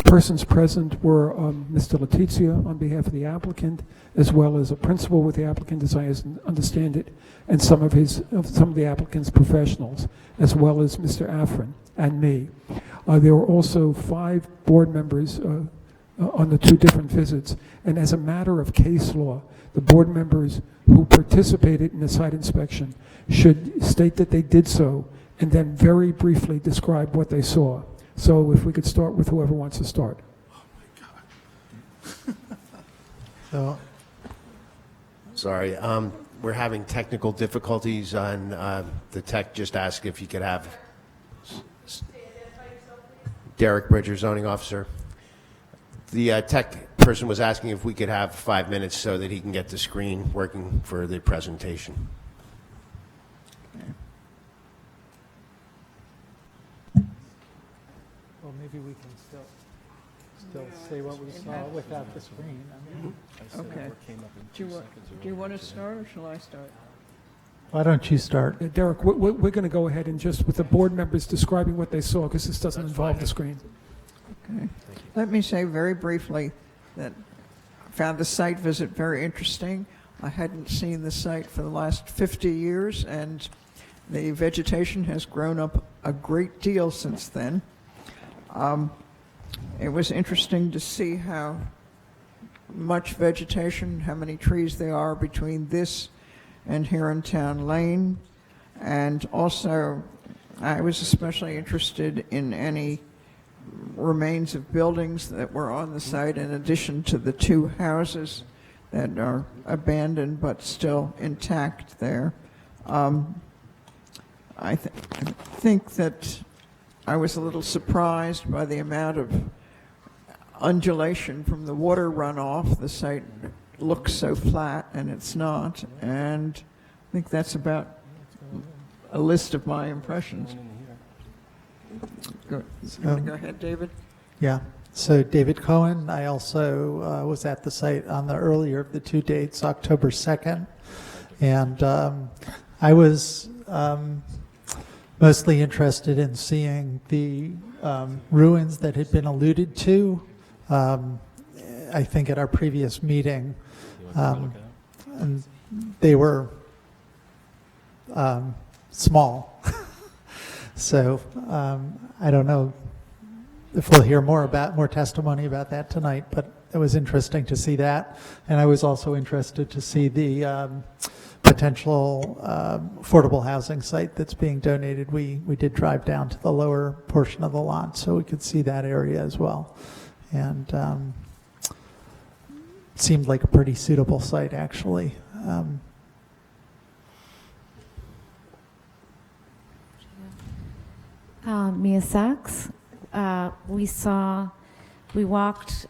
Persons present were Mr. Letizia on behalf of the applicant, as well as a principal with the applicant, as I understand it, and some of the applicant's professionals, as well as Mr. Affern and me. There were also 5 board members on the 2 different visits, and as a matter of case law, the board members who participated in the site inspection should state that they did so, and then very briefly describe what they saw. So if we could start with whoever wants to start. So, sorry, we're having technical difficulties on, the tech just asked if you could have Derek Bridger, zoning officer. The tech person was asking if we could have 5 minutes so that he can get the screen working for the presentation. Well, maybe we can still say what we saw without the screen. Okay. Do you want to start, or shall I start? Why don't you start? Derek, we're going to go ahead and just with the board members describing what they saw, because this doesn't involve the screen. Okay. Let me say very briefly that I found the site visit very interesting. I hadn't seen the site for the last 50 years, and the vegetation has grown up a great deal since then. It was interesting to see how much vegetation, how many trees there are between this and Herrontown Lane. And also, I was especially interested in any remains of buildings that were on the site, in addition to the 2 houses that are abandoned but still intact there. I think that I was a little surprised by the amount of undulation from the water runoff. The site looks so flat, and it's not. And I think that's about a list of my impressions. Go ahead, David. Yeah. So David Cohen, I also was at the site on the earlier of the 2 dates, October 2nd. And I was mostly interested in seeing the ruins that had been alluded to, I think, at our previous meeting. And they were small. So I don't know if we'll hear more testimony about that tonight, but it was interesting to see that. And I was also interested to see the potential affordable housing site that's being donated. We did drive down to the lower portion of the lot, so we could see that area as well. And seemed like a pretty suitable site, actually. Mia Sachs. We walked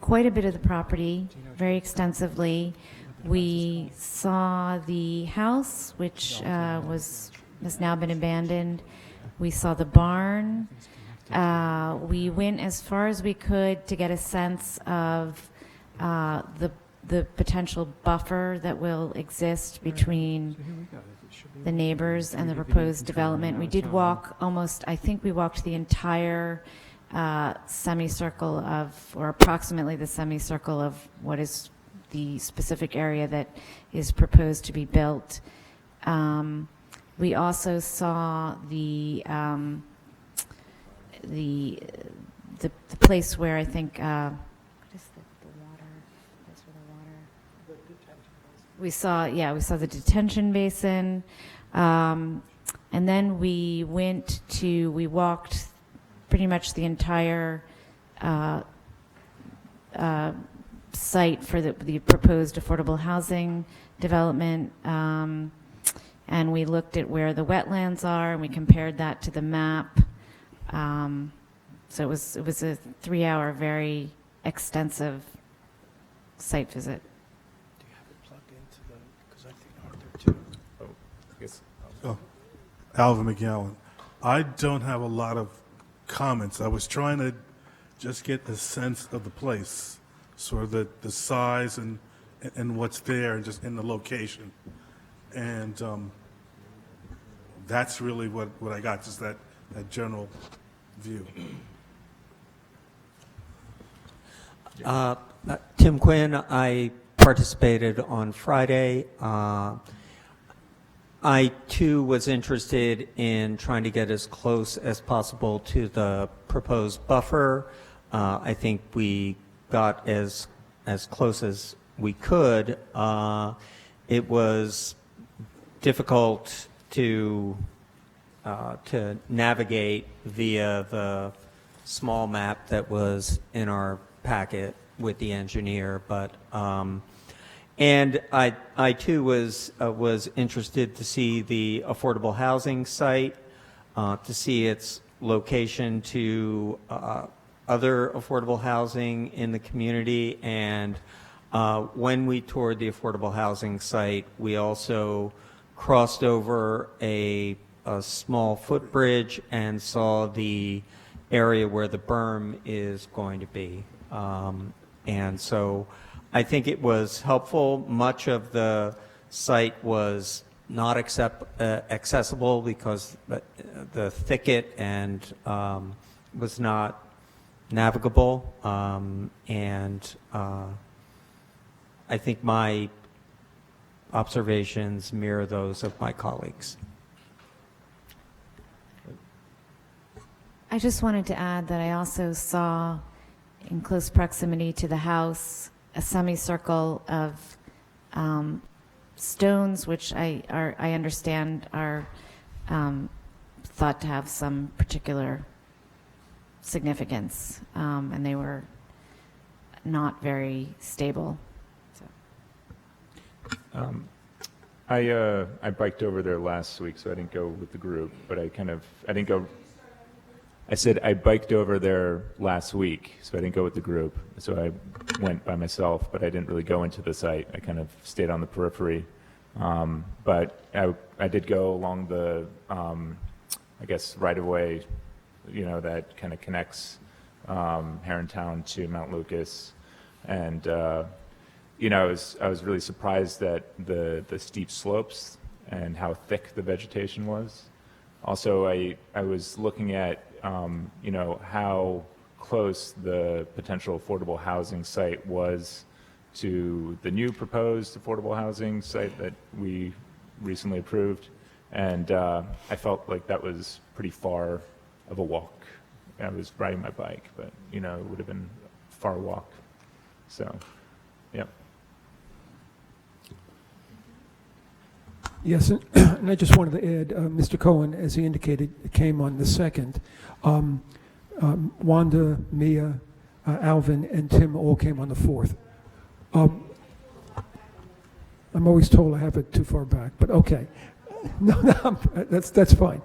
quite a bit of the property, very extensively. We saw the house, which has now been abandoned. We saw the barn. We went as far as we could to get a sense of the potential buffer that will exist between the neighbors and the proposed development. We did walk I think we walked the entire semicircle of, or approximately the semicircle of what is the specific area that is proposed to be built. We also saw the the place where I think what is the water? Place where the water. We saw the detention basin, and then we walked pretty much the entire site for the proposed affordable housing development, and we looked at where the wetlands are, and we compared that to the map. So it was a 3-hour, very extensive site visit. Do you have it plugged into the, because I think Arthur too. Oh, I guess. Oh, Alvin McGowan. I don't have a lot of comments. I was trying to just get a sense of the place, sort of the size and what's there, and just in the location. And that's really what I got, just that general view. Tim Quinn, I participated on Friday. I, too, was interested in trying to get as close as possible to the proposed buffer. I think we got as close as we could. It was difficult to navigate via the small map that was in our packet with the engineer, but and I too was interested to see the affordable housing site, to see its location to other affordable housing in the community. And when we toured the affordable housing site, we also crossed over a small footbridge and saw the area where the berm is going to be. And so I think it was helpful. Much of the site was not accessible because the thicket and was not navigable. And I think my observations mirror those of my colleagues. I just wanted to add that I also saw, in close proximity to the house, a semicircle of stones, which I understand are thought to have some particular significance, and they were not very stable. So. I biked over there last week, so I didn't go with the group, but I didn't go. I said I biked over there last week, so I didn't go with the group. So I went by myself, but I didn't really go into the site. I kind of stayed on the periphery. But I did go along the, I guess, right-of-way, that kind of connects Herrontown to Mount Lucas. And, I was really surprised at the steep slopes and how thick the vegetation was. Also, I was looking at how close the potential affordable housing site was to the new proposed affordable housing site that we recently approved. And I felt like that was pretty far of a walk. I was riding my bike, but, it would have been a far walk. So, yeah. Yes, and I just wanted to add, Mr. Cohen, as he indicated, came on the 2nd. Wanda, Mia, Alvin, and Tim all came on the 4th. I'm always told I have it too far back, but okay. No, that's fine.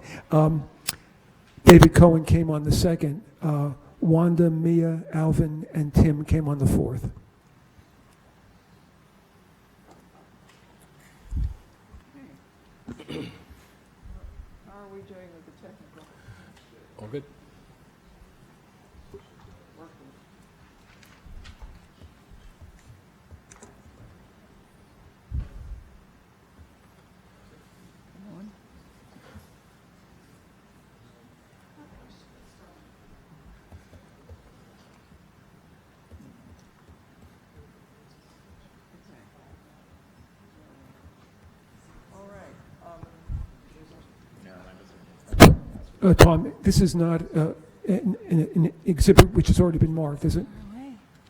David Cohen came on the 2nd. Wanda, Mia, Alvin, and Tim came on the 4th. How are we doing with the technical? All good? Tom, this is not an exhibit which has already been marked, is it?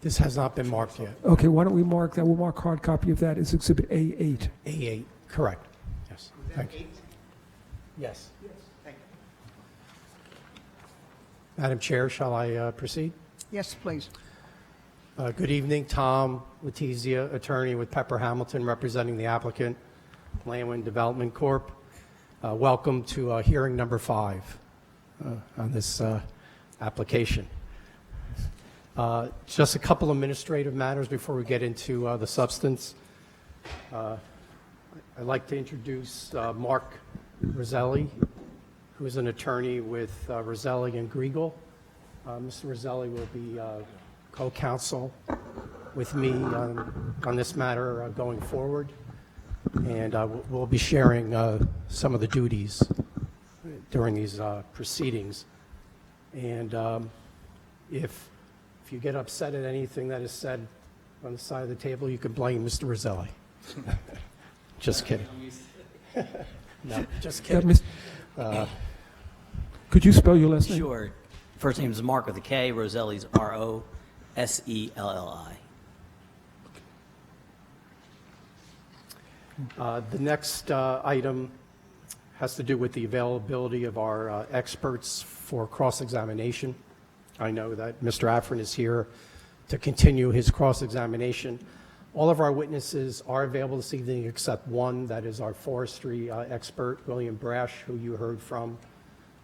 This has not been marked yet. Okay, why don't we mark that? We'll mark hard copy of that as Exhibit A8. A8, correct. Yes, thank you. Yes. Madam Chair, shall I proceed? Yes, please. Good evening, Tom Letizia, attorney with Pepper Hamilton, representing the applicant, Landwind Development Corp. Welcome to hearing number 5 on this application. Just a couple administrative matters before we get into the substance. I'd like to introduce Mark Roselli, who is an attorney with Roselli and Griegel. Mr. Roselli will be co-counsel with me on this matter going forward, and we'll be sharing some of the duties during these proceedings. And if you get upset at anything that is said on the side of the table, you can blame Mr. Roselli. Just kidding. No, just kidding. Could you spell your last name? Sure. First name is Mark with a K. Roselli's Roselli. The next item has to do with the availability of our experts for cross-examination. I know that Mr. Affern is here to continue his cross-examination. All of our witnesses are available this evening except one, that is our forestry expert, William Brash, who you heard from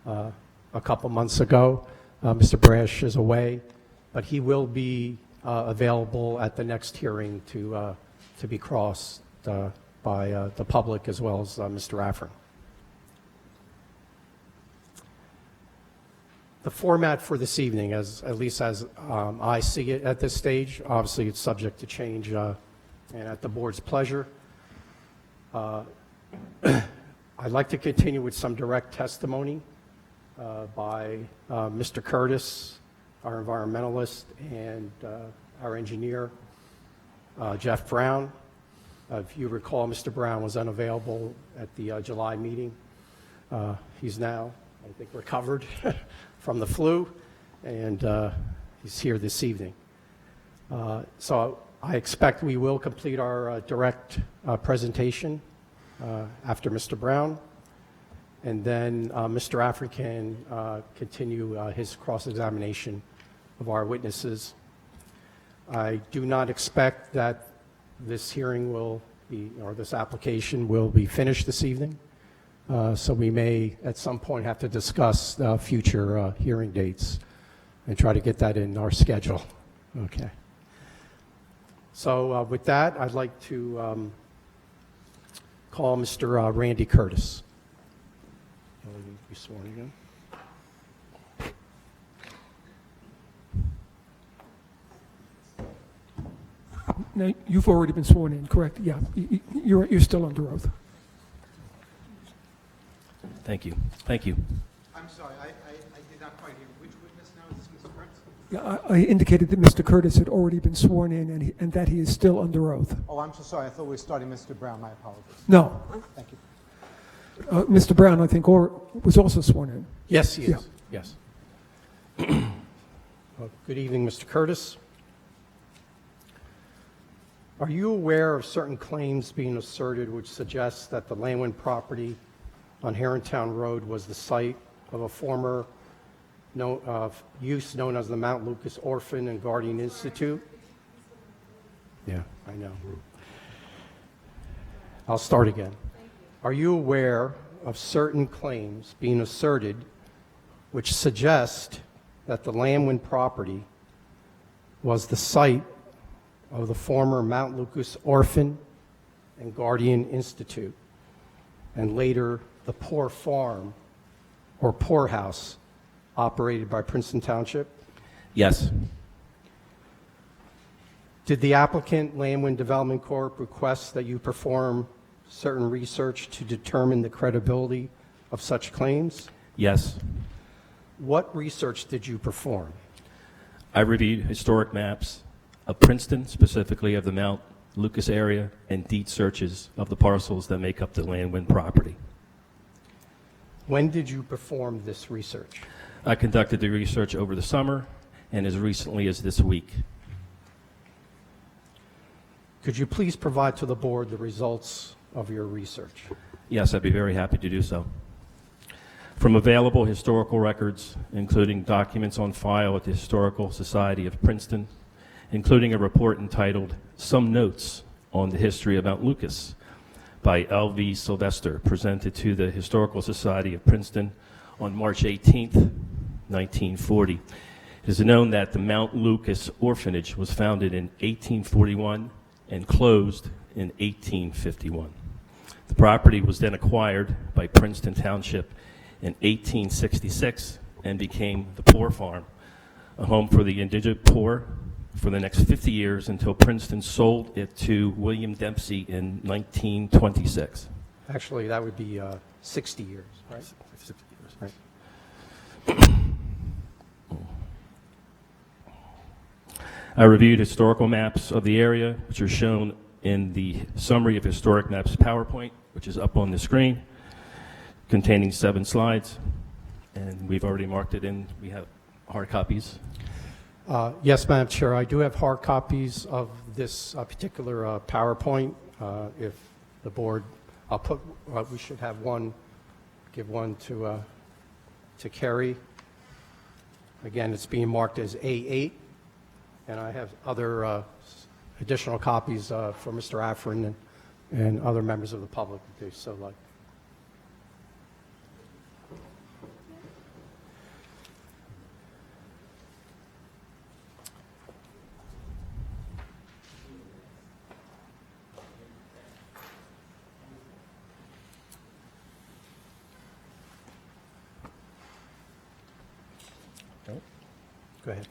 a couple months ago. Mr. Brash is away, but he will be available at the next hearing to be crossed by the public as well as Mr. Affern. The format for this evening, at least as I see it at this stage, obviously it's subject to change and at the board's pleasure. I'd like to continue with some direct testimony by Mr. Curtis, our environmentalist, and our engineer, Jeff Brown. If you recall, Mr. Brown was unavailable at the July meeting. He's now, I think, recovered from the flu, and he's here this evening. So I expect we will complete our direct presentation after Mr. Brown, and then Mr. Affern can continue his cross-examination of our witnesses. I do not expect that this hearing will be, or this application will be finished this evening. So we may at some point have to discuss future hearing dates and try to get that in our schedule. Okay. So with that, I'd like to call Mr. Randy Curtis. Will you be sworn again? Now, you've already been sworn in, correct? Yeah, you're still under oath. Thank you. Thank you. I'm sorry, I did not quite hear. Which witness now? Is this Mr. Prince? Yeah, I indicated that Mr. Curtis had already been sworn in and that he is still under oath. Oh, I'm so sorry. I thought we were starting Mr. Brown. My apologies. No. Thank you. Mr. Brown, I think, was also sworn in. Yes, he is. Yeah. Yes. Well, good evening, Mr. Curtis. Are you aware of certain claims being asserted which suggest that the Landwind property on Herrontown Road was the site of a former use known as the Mount Lucas Orphan and Guardian Institute? Yeah, I know. I'll start again. Are you aware of certain claims being asserted which suggest that the Landwind property was the site of the former Mount Lucas Orphan and Guardian Institute, and later the Poor Farm or Poorhouse operated by Princeton Township? Yes. Did the applicant, Landwind Development Corp., request that you perform certain research to determine the credibility of such claims? Yes. What research did you perform? I reviewed historic maps of Princeton, specifically of the Mount Lucas area, and deed searches of the parcels that make up the Landwind property. When did you perform this research? I conducted the research over the summer and as recently as this week. Could you please provide to the board the results of your research? Yes, I'd be very happy to do so. From available historical records, including documents on file at the Historical Society of Princeton, including a report entitled Some Notes on the History of Mount Lucas by L.V. Sylvester, presented to the Historical Society of Princeton on March 18th, 1940. It is known that the Mount Lucas Orphanage was founded in 1841 and closed in 1851. The property was then acquired by Princeton Township in 1866 and became the Poor Farm, a home for the indigent poor for the next 50 years until Princeton sold it to William Dempsey in 1926. Actually, that would be 60 years, right? 60 years. Right. I reviewed historical maps of the area, which are shown in the Summary of Historic Maps PowerPoint, which is up on the screen, containing 7 slides, and we've already marked it in. We have hard copies. Yes, Madam Chair, I do have hard copies of this particular PowerPoint. If the board, we should have one, give one to Kerry. Again, it's being marked as A8, and I have other additional copies for Mr. Affern and other members of the public if they so like. Go ahead.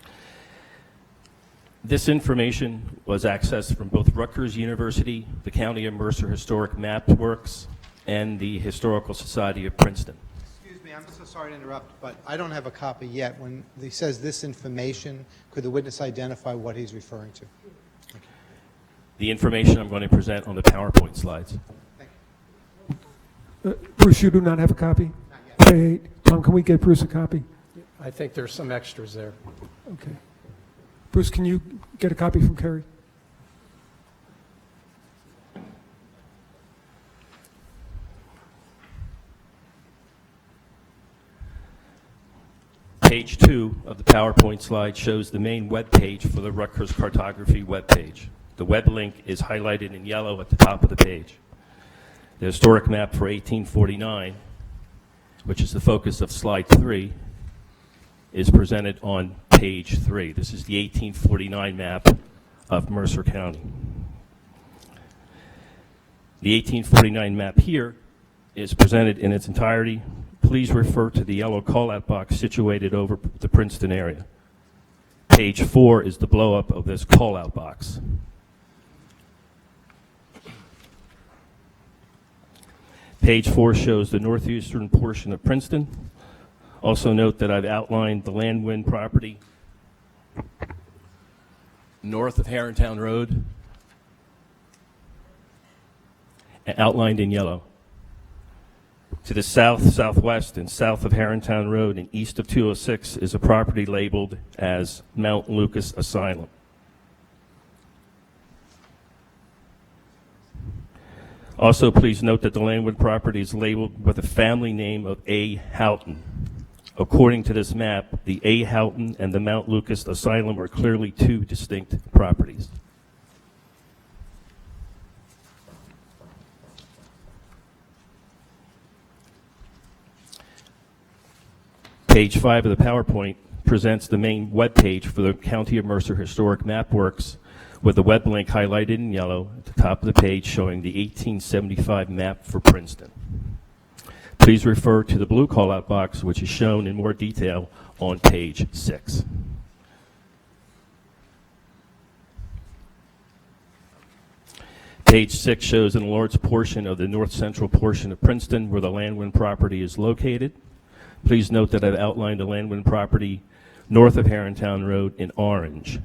This information was accessed from both Rutgers University, the County of Mercer Historic Map Works, and the Historical Society of Princeton. Excuse me, I'm so sorry to interrupt, but I don't have a copy yet. When he says this information, could the witness identify what he's referring to? The information I'm going to present on the PowerPoint slides. Bruce, you do not have a copy? Not yet. Tom, can we get Bruce a copy? I think there's some extras there. Okay. Bruce, can you get a copy from Kerry? Page 2 of the PowerPoint slide shows the main web page for the Rutgers Cartography web page. The web link is highlighted in yellow at the top of the page. The historic map for 1849, which is the focus of slide 3, is presented on page 3. This is the 1849 map of Mercer County. The 1849 map here is presented in its entirety. Please refer to the yellow call-out box situated over the Princeton area. Page 4 is the blow-up of this call-out box. Page 4 shows the northeastern portion of Princeton. Also note that I've outlined the Landwind property north of Harrontown Road, outlined in yellow. To the south, southwest, and south of Harrontown Road and east of 206 is a property labeled as Mount Lucas Asylum. Also, please note that the Landwood property is labeled with the family name of A. Houghton. According to this map, the A. Houghton and the Mount Lucas Asylum are clearly 2 distinct properties. Page 5 of the PowerPoint presents the main web page for the County of Mercer Historic Map Works, with the web link highlighted in yellow at the top of the page showing the 1875 map for Princeton. Please refer to the blue call-out box, which is shown in more detail on page 6. Page 6 shows an enlarged portion of the north central portion of Princeton where the Landwind property is located. Please note that I've outlined the Landwind property north of Harrontown Road in orange.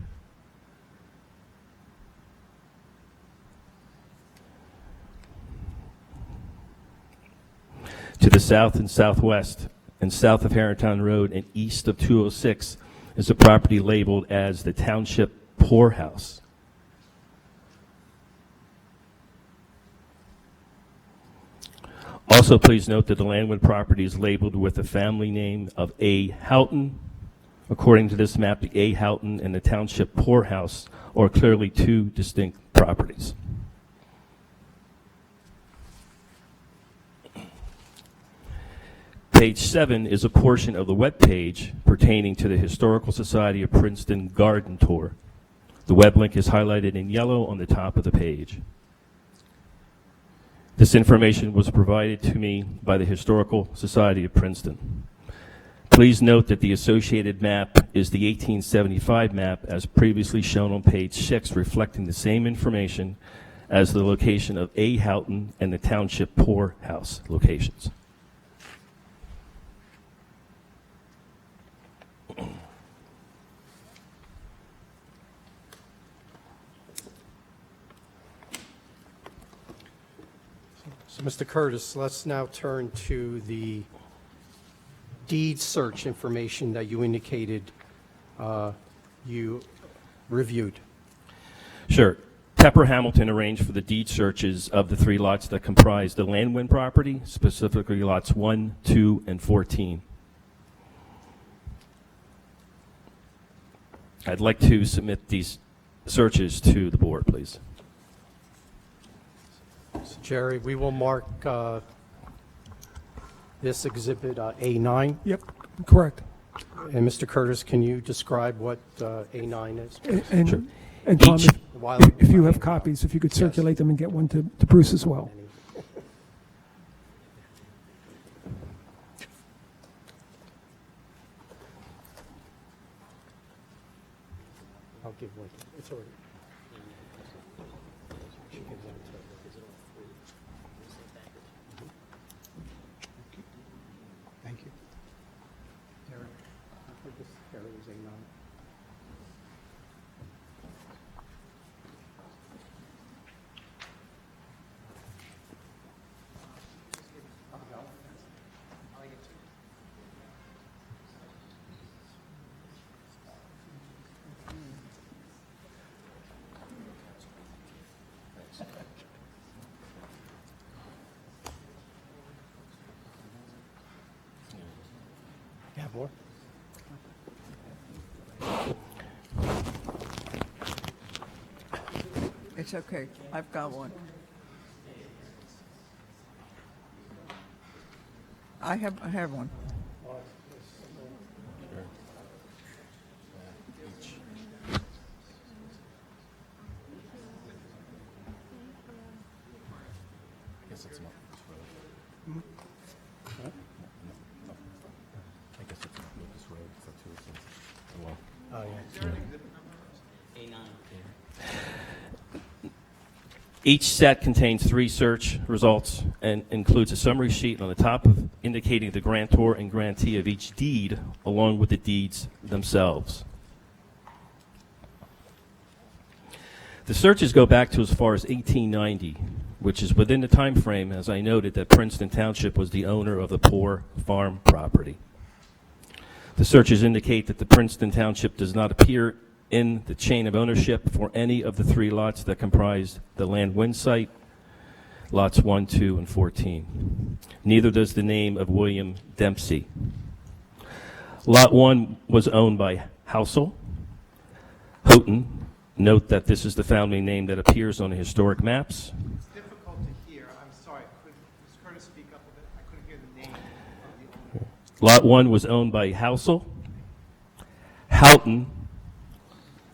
To the south and southwest and south of Harrington Road and east of 206 is a property labeled as the Township Poorhouse. Also, please note that the Landwood property is labeled with the family name of A. Houghton. According to this map, the A. Houghton and the Township Poorhouse are clearly two distinct properties. Page 7 is a portion of the web page pertaining to the Historical Society of Princeton Garden Tour. The web link is highlighted in yellow on the top of the page. This information was provided to me by the Historical Society of Princeton. Please note that the associated map is the 1875 map as previously shown on page 6, reflecting the same information as the location of A. Houghton and the Township Poorhouse locations. So, Mr. Curtis, let's now turn to the deed search information that you indicated you reviewed. Sure. Tepper Hamilton arranged for the deed searches of the 3 lots that comprise the Landwin property, specifically lots 1, 2, and 14. I'd like to submit these searches to the board, please. So, Jerry, we will mark this exhibit A9. Yep, correct. And Mr. Curtis, can you describe what A9 is? And, Sure. and Tom, While- if you have copies, if you could circulate them and get one to Bruce as well. I'll give one. It's already. She gives them to- Thank you. Derek, I think this Derek was A9. You have more? It's okay. I've got one. I have one. Oh, yeah. Each set contains 3 search results and includes a summary sheet on the top of indicating the grantor and grantee of each deed, along with the deeds themselves. The searches go back to as far as 1890, which is within the time frame, as I noted, that Princeton Township was the owner of the Poor Farm property. The searches indicate that the Princeton Township does not appear in the chain of ownership for any of the 3 lots that comprise the Landwin site, lots 1, 2, and 14. Neither does the name of William Dempsey. Lot 1 was owned by Housel. Houghton, note that this is the family name that appears on the historic maps. It's difficult to hear. I'm sorry. Could Mr. Curtis speak up a bit? I couldn't hear the name of the owner. Lot 1 was owned by Housel. Houghton,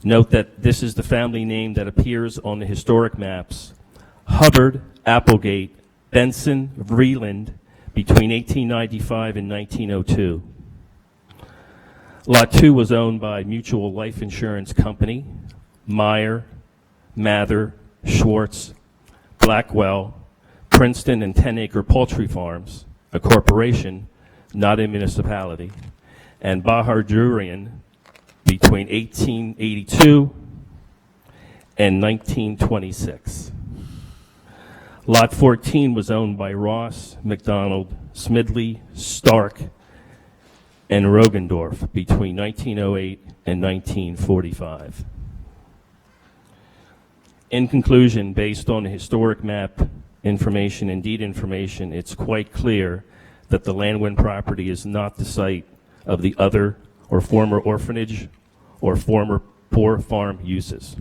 note that this is the family name that appears on the historic maps. Hubbard, Applegate, Benson, Vreeland, between 1895 and 1902. Lot 2 was owned by Mutual Life Insurance Company, Meyer, Mather, Schwartz, Blackwell, Princeton, and 10 Acre Poultry Farms, a corporation, not a municipality, and Bahar Jurian between 1882 and 1926. Lot 14 was owned by Ross, McDonald, Smidley, Stark, and Rogendorf between 1908 and 1945. In conclusion, based on the historic map information and deed information, it's quite clear that the Landwin property is not the site of the other or former orphanage or former poor farm uses.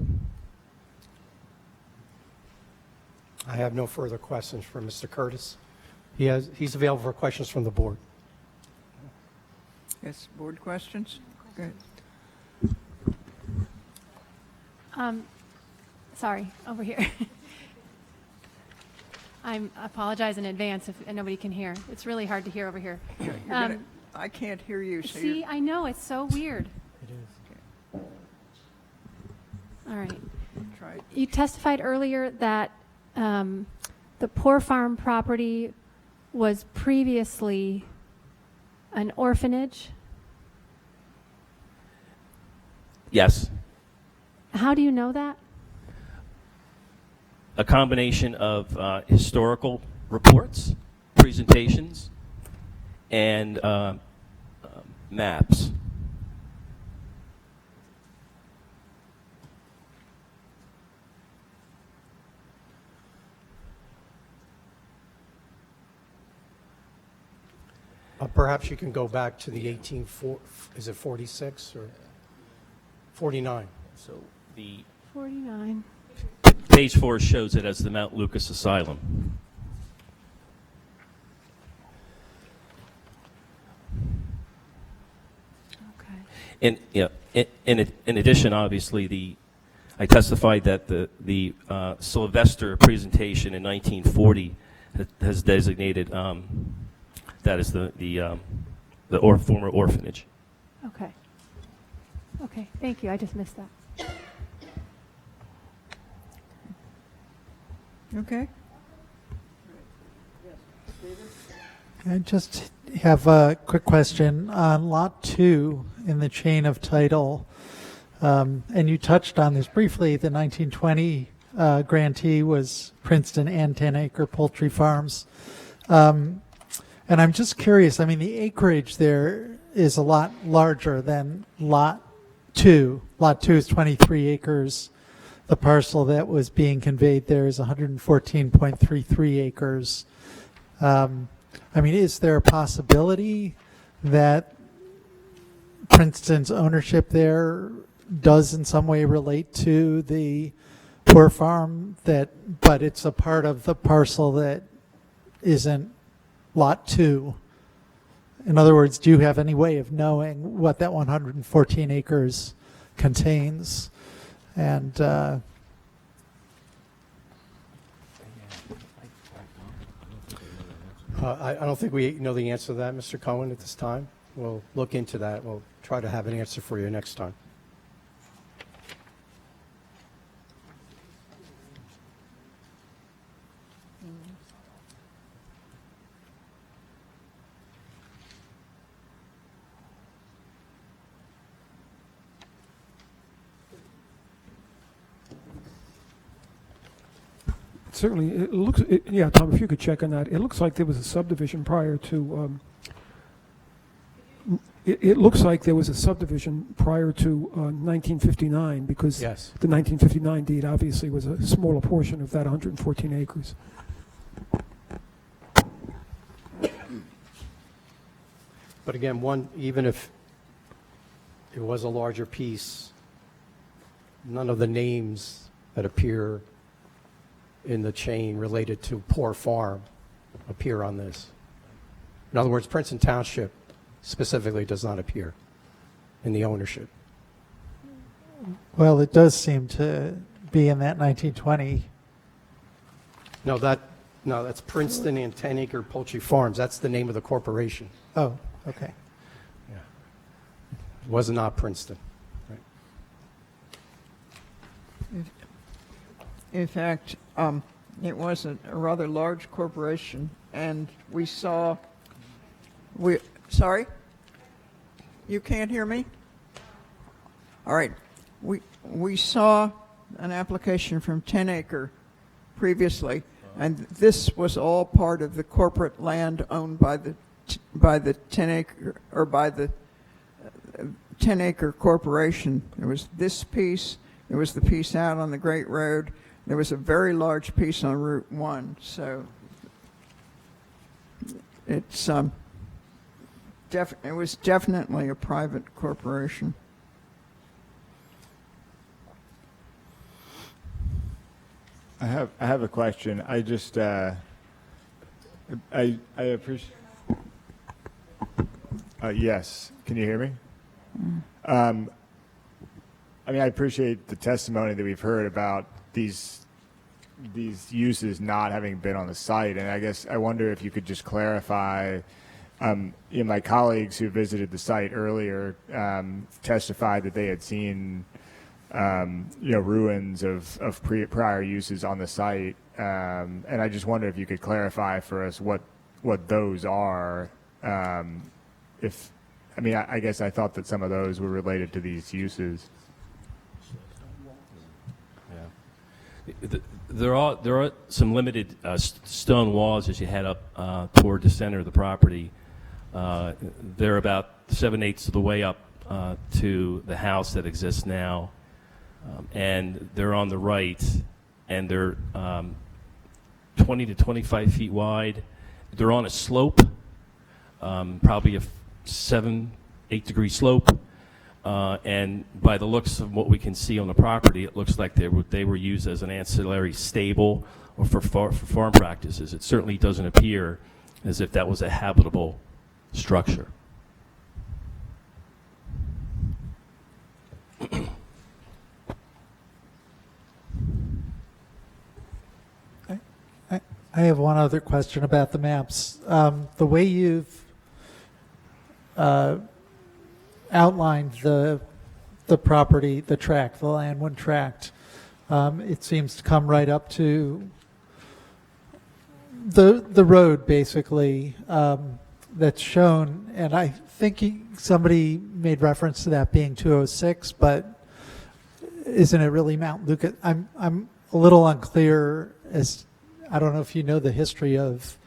I have no further questions for Mr. Curtis. He's available for questions from the board. Yes, board questions? Good. Sorry, over here. I apologize in advance if nobody can hear. It's really hard to hear over here. I can't hear you. So See, I know, it's so weird. It is. All right. Try it. You testified earlier that the Poor Farm property was previously an orphanage. Yes. How do you know that? A combination of historical reports, presentations, and maps. Perhaps you can go back to the 46 or 49? So the 49. page 4 shows it as the Mount Lucas Asylum. Okay. In addition, obviously, I testified that the Sylvester presentation in 1940 has designated that as the former orphanage. Okay. Okay, thank you. I just missed that. Okay. I just have a quick question on Lot 2 in the chain of title. And you touched on this briefly. The 1920 grantee was Princeton and 10-acre poultry farms. And I'm just curious, I mean, the acreage there is a lot larger than Lot 2. Lot 2 is 23 acres. The parcel that was being conveyed there is 114.33 acres. I mean, is there a possibility that Princeton's ownership there does in some way relate to the Poor Farm, but it's a part of the parcel that isn't Lot 2? In other words, do you have any way of knowing what that 114 acres contains? And I don't think we know the answer to that, Mr. Cohen, at this time. We'll look into that. We'll try to have an answer for you next time. Certainly, it looks, yeah, Tom, if you could check on that. It looks like there was a subdivision prior to, it looks like there was a subdivision prior to 1959, because Yes. the 1959 deed obviously was a smaller portion of that 114 acres. But again, even if it was a larger piece, none of the names that appear in the chain related to Poor Farm appear on this. In other words, Princeton Township specifically does not appear in the ownership. well, it does seem to be in that 1920. No, that's Princeton and 10-acre Poultry Farms. That's the name of the corporation. Oh, okay. It was not Princeton. In fact, it was a rather large corporation, and sorry? You can't hear me? All right. We saw an application from 10 Acre previously, And this was all part of the corporate land owned by the 10-acre or by the 10-acre corporation. There was this piece, there was the piece out on the Great Road, there was a very large piece on Route 1. So it's it was definitely a private corporation. I have a question. I just I appreciate. Yes, can you hear me? I mean, I appreciate the testimony that we've heard about these uses not having been on the site, and I guess I wonder if you could just clarify. My colleagues who visited the site earlier testified that they had seen ruins of prior uses on the site, and I just wonder if you could clarify for us what those are. I guess I thought that some of those were related to these uses. Yeah. There are some limited stone walls as you head up toward the center of the property. They're about 7/8 of the way up to the house that exists now, and they're on the right, and they're 20 to 25 feet wide. They're on a slope, probably a 7-8 degree slope, and by the looks of what we can see on the property, it looks like they were used as an ancillary stable or for farm practices. It certainly doesn't appear as if that was a habitable structure. I have one other question about the maps. The way you've outlined the property, the tract, the Landwin tract, it seems to come right up to the road, basically, that's shown. And I think somebody made reference to that being 206, but isn't it really Mount Lucas? I'm a little unclear as I don't know if you know the history of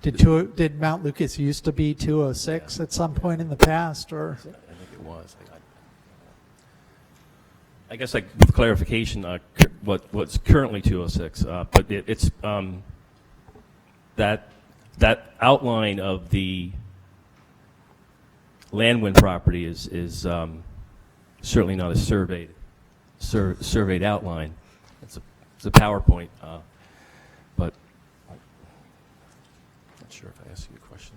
did Mount Lucas used to be 206 at some point in the past, or? I think it was. I guess with clarification, what's currently 206, but it's that outline of the Landwin property is certainly not a surveyed outline. It's a PowerPoint. But I'm not sure if I asked you a question.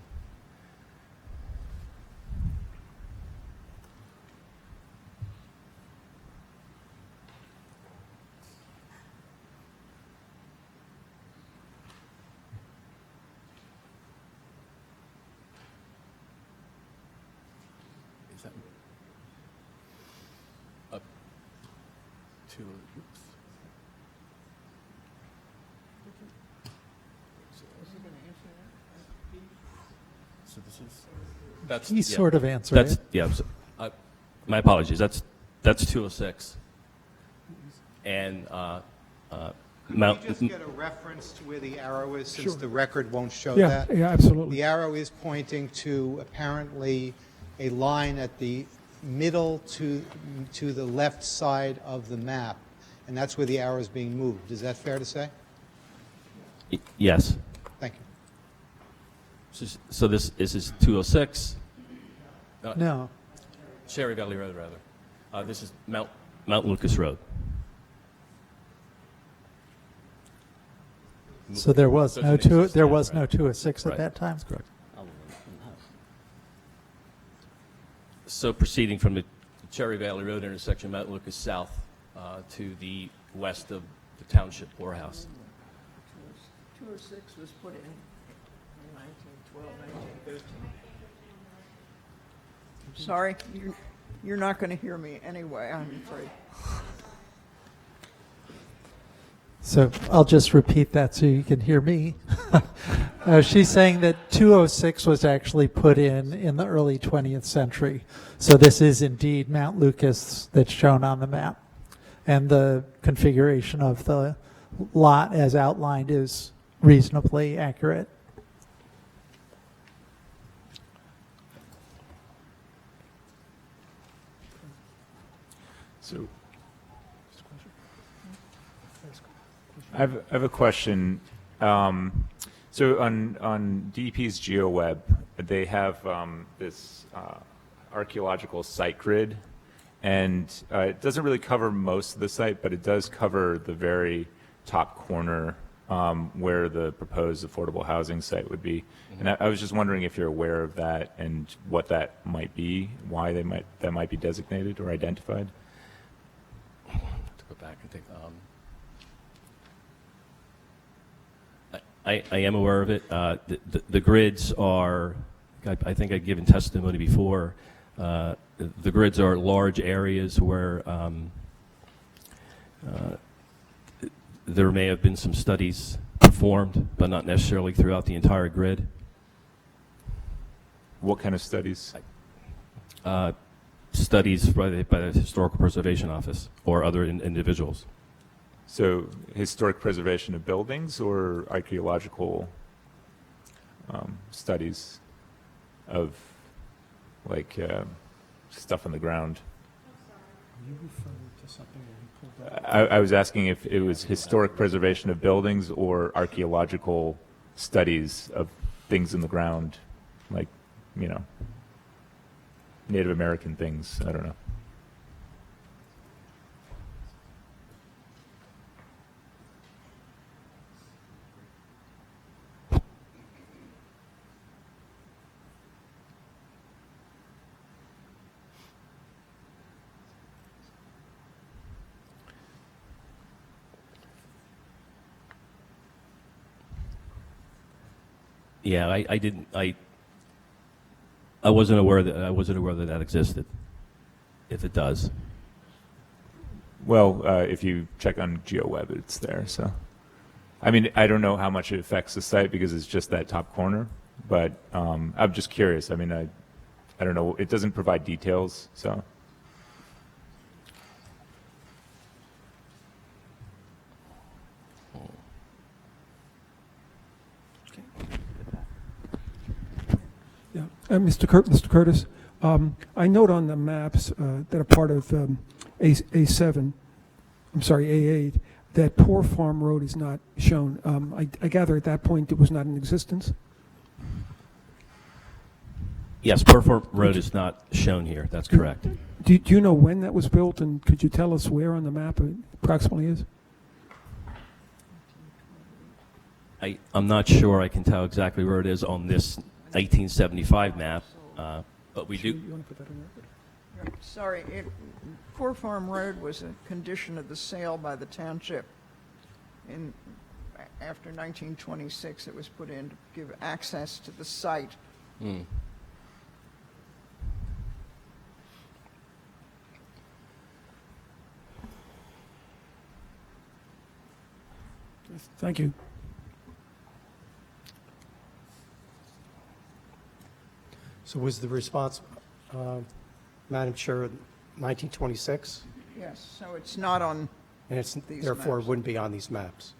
Is that up to? Oops. So this is He sort of answered it. Yeah. My apologies. That's 206. And Could we just get a reference to where the arrow is, since the record won't show Yeah, that? yeah, absolutely. The arrow is pointing to apparently a line at the middle to the left side of the map, and that's where the arrow is being moved. Is that fair to say? Yes. Thank you. So this is 206. No. Cherry Valley Road, rather. This is Mount Lucas Road. So there was no 206 at Right. that time. That's correct. So proceeding from the Cherry Valley Road intersection, Mount Lucas South, to the west of the township poorhouse. 206 was put in 1912, 1913. Sorry, you're not going to hear me anyway, I'm afraid. So I'll just repeat that so you can hear me. She's saying that 206 was actually put in the early 20th century. So this is indeed Mount Lucas that's shown on the map. And the configuration of the lot as outlined is reasonably accurate. So, I have a question. So on DEP's GeoWeb, they have this archaeological site grid, and it doesn't really cover most of the site, but it does cover the very top corner where the proposed affordable housing site would be. And I was just wondering if you're aware of that and what that might be, why that might be designated or identified. To go back and think. I am aware of it. The grids are, I think I've given testimony before, the grids are large areas where there may have been some studies performed, but not necessarily throughout the entire grid. What kind of studies? Studies by the Historical Preservation Office or other individuals. So historic preservation of buildings or archaeological studies of like stuff on the ground? Are you referring to something that you pulled up? I was asking if it was historic preservation of buildings or archaeological studies of things in the ground, like, you know, Native American things. I don't know. Yeah, I didn't. I wasn't aware that existed. If it does. Well, if you check on GeoWeb, it's there. So, I mean, I don't know how much it affects the site because it's just that top corner. But I'm just curious. I mean, I don't know. It doesn't provide details, so. Yeah, Mr. Curtis, I note on the maps that are part of A7, I'm sorry, A8, that Poor Farm Road is not shown. I gather at that point it was not in existence? Yes, Poor Farm Road is not shown here. That's correct. Do you know when that was built, and could you tell us where on the map it approximately is? I'm not sure I can tell exactly where it is on this 1975 map, but we do. You want to put that on record? Sorry, Poor Farm Road was a condition of the sale by the township. After 1926, it was put in to give access to the site. Thank you. So was the response, Madam Chair, 1926? Yes, so it's not on And it's these therefore maps. wouldn't be on these maps.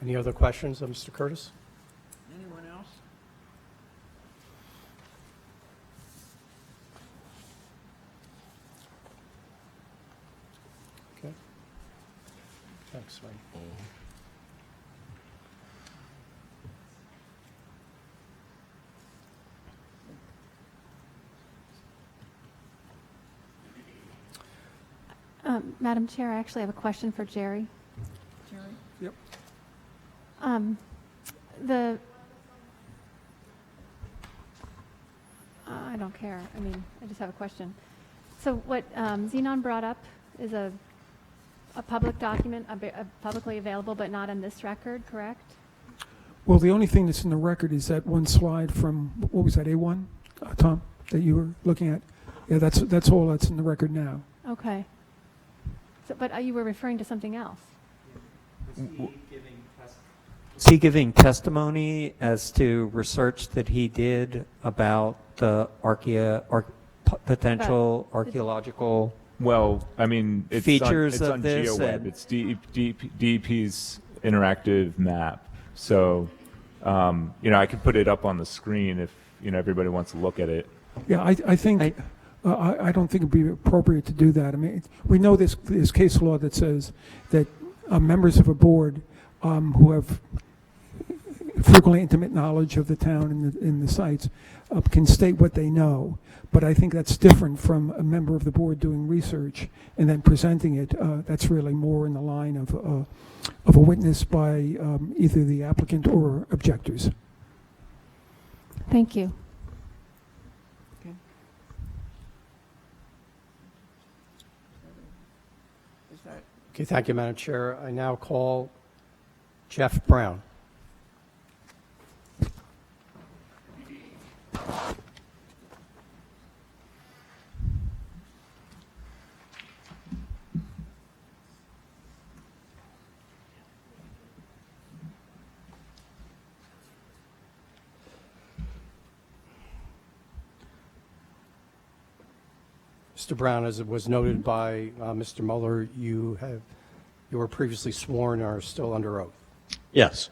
Any other questions of Mr. Curtis? Anyone else? Okay. Thanks, Wayne. Madam Chair, I actually have a question for Jerry. Jerry? Yep. I don't care. I mean, I just have a question. So what Zenon brought up is a public document, publicly available, but not in this record, correct? Well, the only thing that's in the record is that one slide from, what was that, A1, Tom, that you were looking at? Yeah, that's all that's in the record now. Okay. So, but you were referring to something else. he giving testimony as to research that he did about the potential archaeological Well, I mean, it's features on of this? GeoWeb. And It's DEP's interactive map. So, I could put it up on the screen if, everybody wants to look at it. Yeah, I think, I don't think it'd be appropriate to do that. I mean, we know this case law that says that members of a board who have frequently intimate knowledge of the town and in the sites can state what they know. But I think that's different from a member of the board doing research and then presenting it. That's really more in the line of a witness by either the applicant or objectors. Thank you. Okay, thank you, Madam Chair. I now call Jeff Brown. Mr. Brown, as it was noted by Mr. Mueller, you were previously sworn and are still under oath. Yes.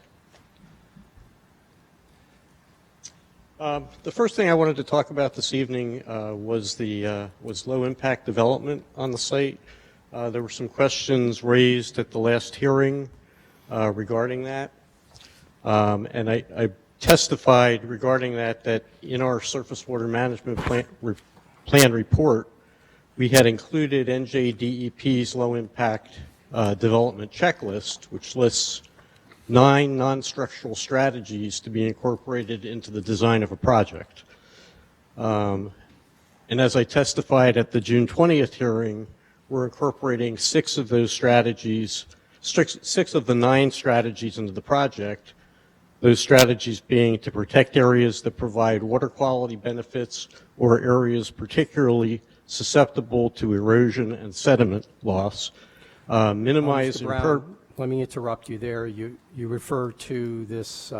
The first thing I wanted to talk about this evening was low impact development on the site. There were some questions raised at the last hearing regarding that, and I testified regarding that in our surface water management plan report, we had included NJDEP's low impact development checklist, which lists 9 non-structural strategies to be incorporated into the design of a project. And as I testified at the June 20th hearing, we're incorporating 6 of those strategies, 6 of the 9 strategies into the project, those strategies being to protect areas that provide water quality benefits or areas particularly susceptible to erosion and sediment loss, minimize Mr. Brown, let me interrupt you there. You refer to this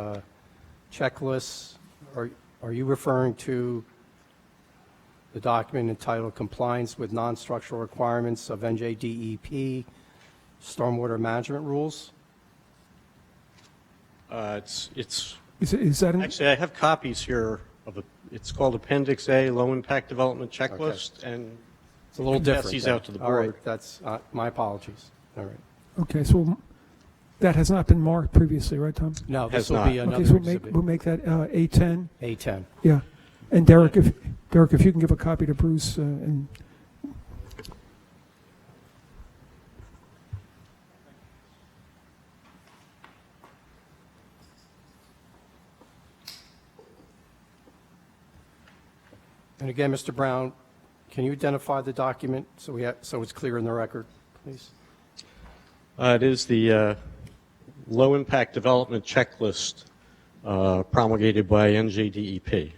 checklist. Are you referring to the document entitled Compliance with Non-Structural Requirements of NJDEP Stormwater Management Rules? Is that actually, I have copies here of it's called Appendix A, Low Impact Development Checklist, Okay. and It's a little pass different. these then. out to the All board. right, that's my apologies. All right. Okay, so that has not been marked previously, right, Tom? No, Has this will not. be another Okay, so exhibit. we'll make that A10. A10. Yeah. And Derek, if you can give a copy to Bruce and And again, Mr. Brown, can you identify the document so it's clear in the record, please? It is the Low Impact Development Checklist promulgated by NJDEP.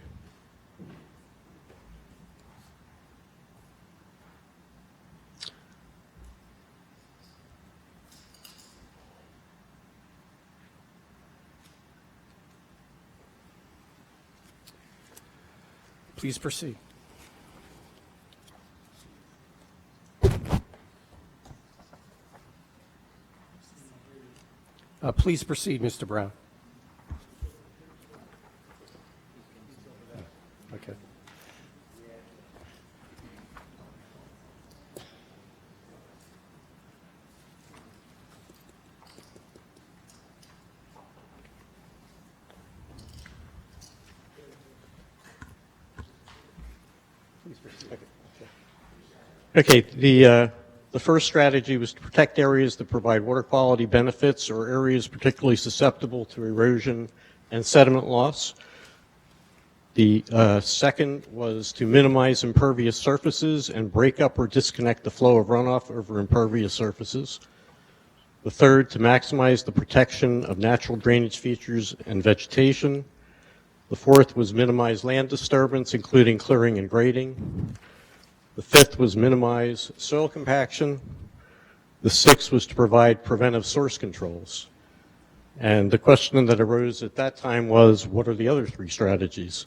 Please proceed. Please proceed, Mr. Brown. Okay. Okay, the first strategy was to protect areas that provide water quality benefits or areas particularly susceptible to erosion and sediment loss. The second was to minimize impervious surfaces and break up or disconnect the flow of runoff over impervious surfaces. The third, to maximize the protection of natural drainage features and vegetation. The fourth was minimize land disturbance, including clearing and grading. The fifth was minimize soil compaction. The sixth was to provide preventive source controls. And the question that arose at that time was, what are the other three strategies?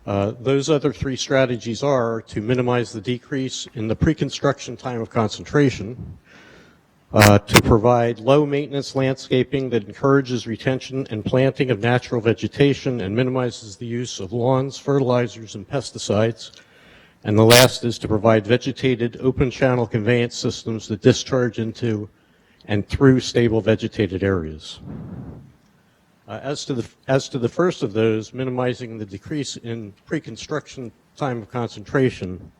Those other three strategies are to minimize the decrease in the pre-construction time of concentration, to provide low-maintenance landscaping that encourages retention and planting of natural vegetation and minimizes the use of lawns, fertilizers, and pesticides. And the last is to provide vegetated open channel conveyance systems that discharge into and through stable vegetated areas. As to the first of those, minimizing the decrease in pre-construction time of concentration,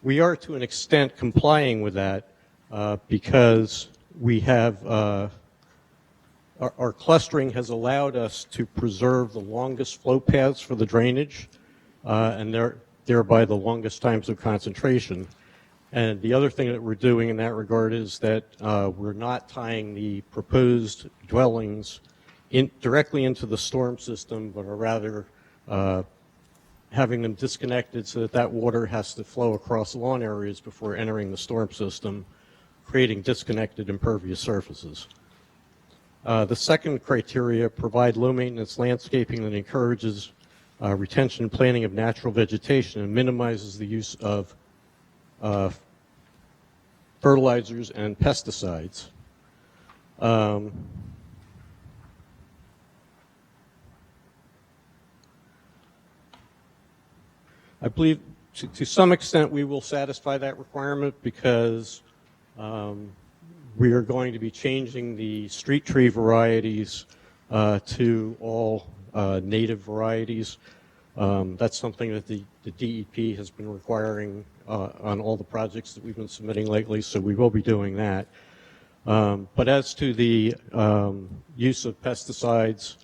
we are to an extent complying with that because we have our clustering has allowed us to preserve the longest flow paths for the drainage and thereby the longest times of concentration. And the other thing that we're doing in that regard is that we're not tying the proposed dwellings directly into the storm system, but are rather having them disconnected so that water has to flow across lawn areas before entering the storm system, creating disconnected impervious surfaces. The second criteria, provide low-maintenance landscaping that encourages retention and planting of natural vegetation and minimizes the use of fertilizers and pesticides. I believe to some extent we will satisfy that requirement because we are going to be changing the street tree varieties to all native varieties. That's something that the DEP has been requiring on all the projects that we've been submitting lately, so we will be doing that. But as to the use of pesticides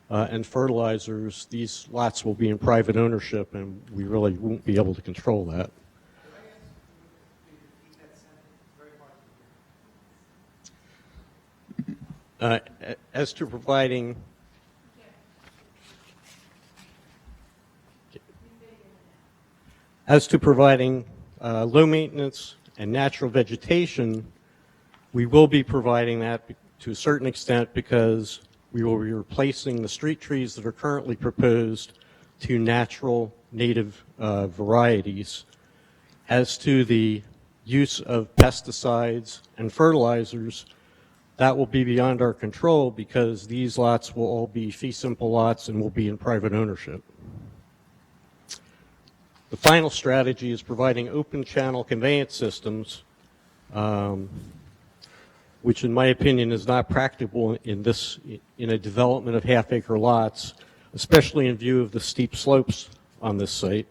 and fertilizers, these lots will be in private ownership, and we really won't be able to control that. As to providing low maintenance and natural vegetation, we will be providing that to a certain extent because we will be replacing the street trees that are currently proposed to natural native varieties. As to the use of pesticides and fertilizers, that will be beyond our control because these lots will all be fee simple lots and will be in private ownership. The final strategy is providing open channel conveyance systems, which in my opinion is not practicable in a development of half-acre lots, especially in view of the steep slopes on this site.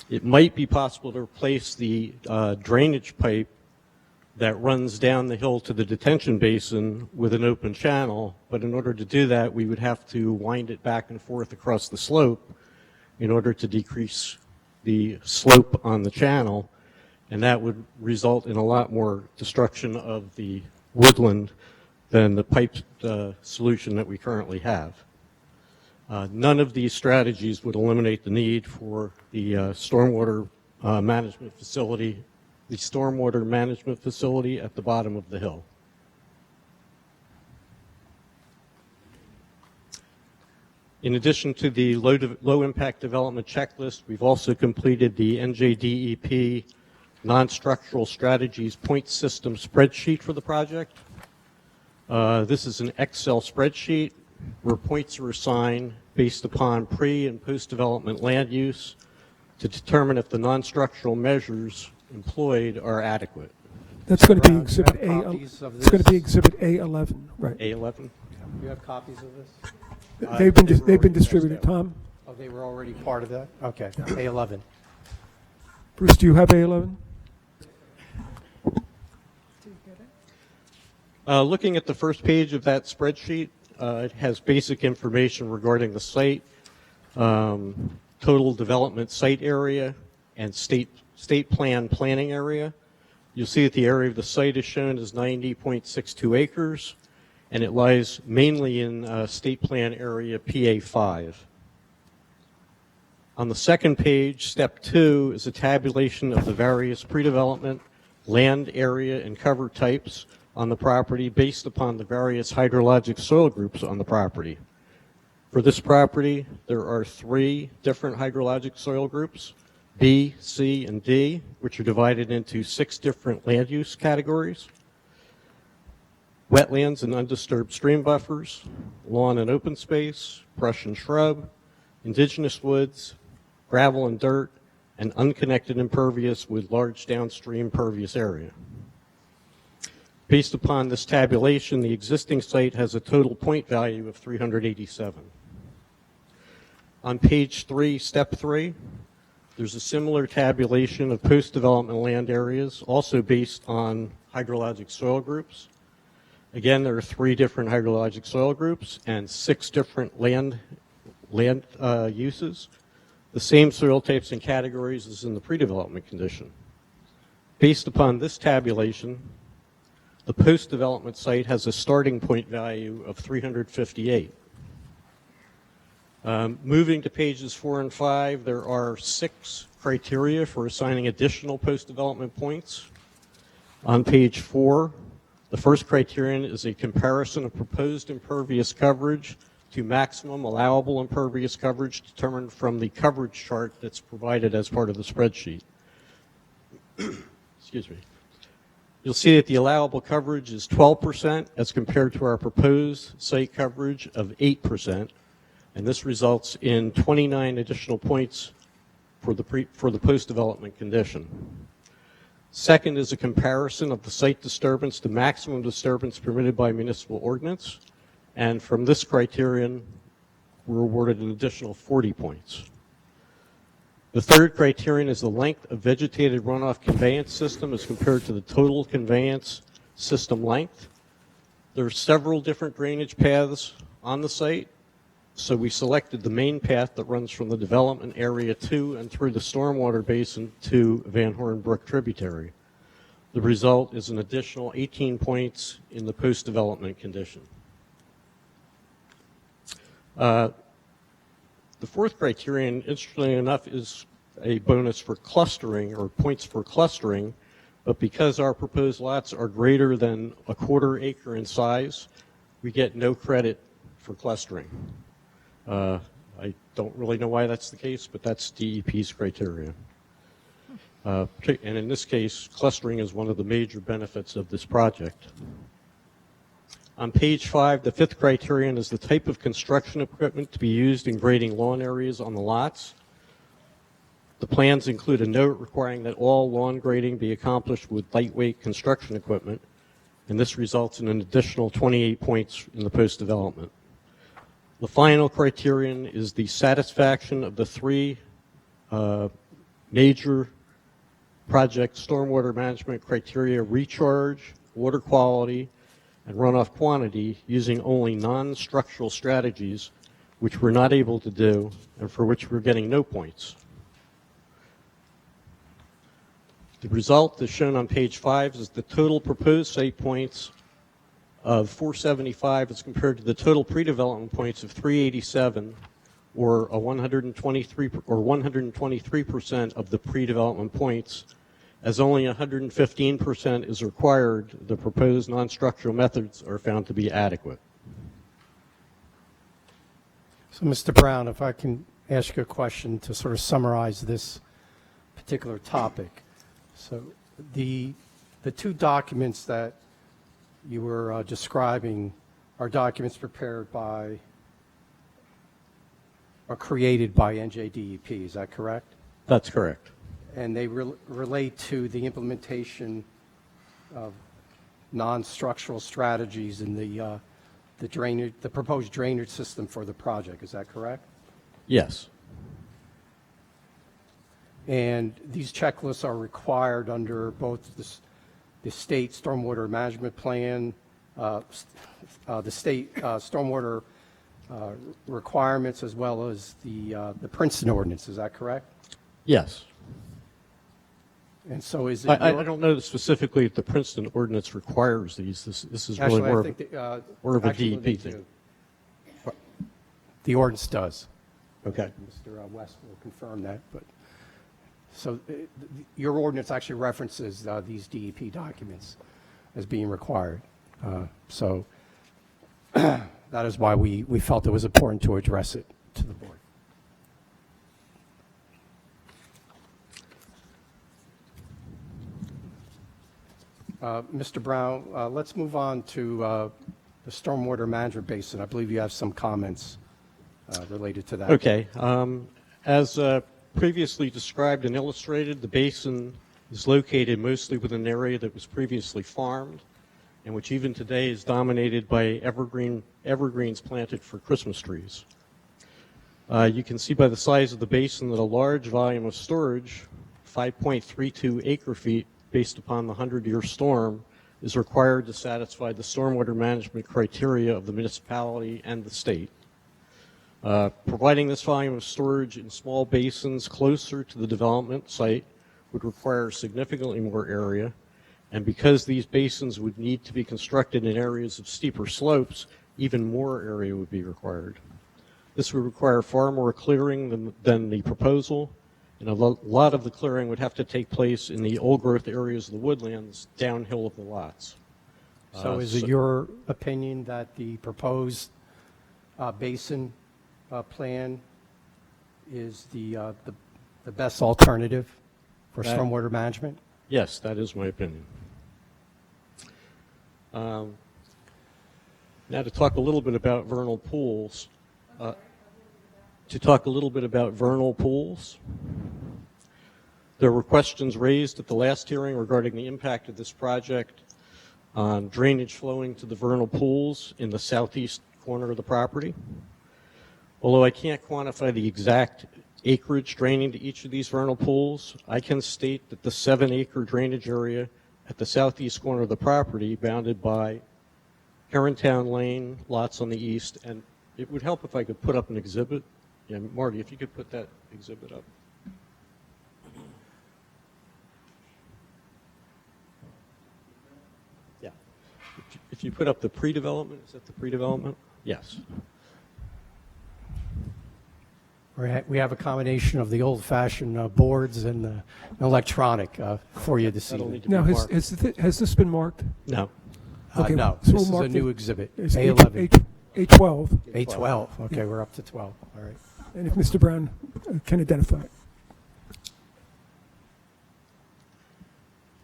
It might be possible to replace the drainage pipe that runs down the hill to the detention basin with an open channel, but in order to do that, we would have to wind it back and forth across the slope in order to decrease the slope on the channel, and that would result in a lot more destruction of the woodland than the piped solution that we currently have. None of these strategies would eliminate the need for the stormwater management facility at the bottom of the hill. In addition to the low impact development checklist, we've also completed the NJDEP non-structural strategies point system spreadsheet for the project. This is an Excel spreadsheet where points are assigned based upon pre and post-development land use to determine if the non-structural measures employed are adequate. That's going to be Exhibit A. It's going to be Exhibit A11, right? A11. You have copies of this? They've been distributed, Tom. Oh, they were already part of that? Okay, A11. Bruce, do you have A11? Looking at the first page of that spreadsheet, it has basic information regarding the site, total development site area, and state plan planning area. You'll see that the area of the site is shown as 90.62 acres, and it lies mainly in state plan area PA5. On the second page, step 2 is a tabulation of the various pre-development land area and cover types on the property based upon the various hydrologic soil groups on the property. For this property, there are 3 different hydrologic soil groups, B, C, and D, which are divided into 6 different land use categories: wetlands and undisturbed stream buffers, lawn and open space, brush and shrub, indigenous woods, gravel and dirt, and unconnected impervious with large downstream pervious area. Based upon this tabulation, the existing site has a total point value of 387. On page 3, step 3, there's a similar tabulation of post-development land areas, also based on hydrologic soil groups. Again, there are 3 different hydrologic soil groups and 6 different land uses. The same soil types and categories as in the pre-development condition. Based upon this tabulation, the post-development site has a starting point value of 358. Moving to pages 4 and 5, there are 6 criteria for assigning additional post-development points. On page 4, the first criterion is a comparison of proposed impervious coverage to maximum allowable impervious coverage determined from the coverage chart that's provided as part of the spreadsheet. Excuse me. You'll see that the allowable coverage is 12% as compared to our proposed site coverage of 8%, and this results in 29 additional points for the post-development condition. Second is a comparison of the site disturbance to maximum disturbance permitted by municipal ordinance, and from this criterion, we're awarded an additional 40 points. The third criterion is the length of vegetated runoff conveyance system as compared to the total conveyance system length. There are several different drainage paths on the site, so we selected the main path that runs from the development area to and through the stormwater basin to Van Horn Brook tributary. The result is an additional 18 points in the post-development condition. The fourth criterion, interestingly enough, is a bonus for clustering, or points for clustering, but because our proposed lots are greater than a quarter acre in size, we get no credit for clustering. I don't really know why that's the case, but that's DEP's criteria. And in this case, clustering is one of the major benefits of this project. On page 5, the fifth criterion is the type of construction equipment to be used in grading lawn areas on the lots. The plans include a note requiring that all lawn grading be accomplished with lightweight construction equipment, and this results in an additional 28 points in the post-development. The final criterion is the satisfaction of the 3 major project stormwater management criteria: recharge, water quality, and runoff quantity, using only non-structural strategies, which we're not able to do and for which we're getting no points. The result is shown on page 5 is the total proposed site points of 475 as compared to the total pre-development points of 387, or a 123% of the pre-development points. As only 115% is required, the proposed non-structural methods are found to be adequate. So, Mr. Brown, if I can ask you a question to sort of summarize this particular topic. So the 2 documents that you were describing are documents prepared by or created by NJDEP, is that correct? That's correct. And they relate to the implementation of non-structural strategies in the proposed drainage system for the project. Is that correct? Yes. And these checklists are required under both the state stormwater management plan, the state stormwater requirements, as well as the Princeton ordinance. Is that correct? Yes. And so is it? I don't know specifically if the Princeton ordinance requires these. This is really more of a DEP thing. The ordinance does. Okay. Mr. West will confirm that. But so your ordinance actually references these DEP documents as being required. So that is why we felt it was important to address it to the board. Mr. Brown, let's move on to the stormwater management basin. I believe you have some comments related to that. Okay. As previously described and illustrated, the basin is located mostly within an area that was previously farmed and which even today is dominated by evergreens planted for Christmas trees. You can see by the size of the basin that a large volume of storage, 5.32 acre feet based upon the 100-year storm, is required to satisfy the stormwater management criteria of the municipality and the state. Providing this volume of storage in small basins closer to the development site would require significantly more area, and because these basins would need to be constructed in areas of steeper slopes, even more area would be required. This would require far more clearing than the proposal, and a lot of the clearing would have to take place in the old growth areas of the woodlands downhill of the lots. So is it your opinion that the proposed basin plan is the best alternative for stormwater management? Yes, that is my opinion. Now to talk a little bit about vernal pools. There were questions raised at the last hearing regarding the impact of this project on drainage flowing to the vernal pools in the southeast corner of the property. Although I can't quantify the exact acreage draining to each of these vernal pools, I can state that the 7-acre drainage area at the southeast corner of the property, bounded by Herrontown Lane, lots on the east, and it would help if I could put up an exhibit. Yeah, Marty, if you could put that exhibit up. Yeah. If you put up the pre-development, is that the pre-development? Yes. We have a combination of the old-fashioned boards and the electronic for you this evening. Now, has this been marked? No. Okay, No, so this we'll is a mark new the- exhibit, it's A11. A12. A12, okay, we're up to 12, all right. And if Mr. Brown can identify it.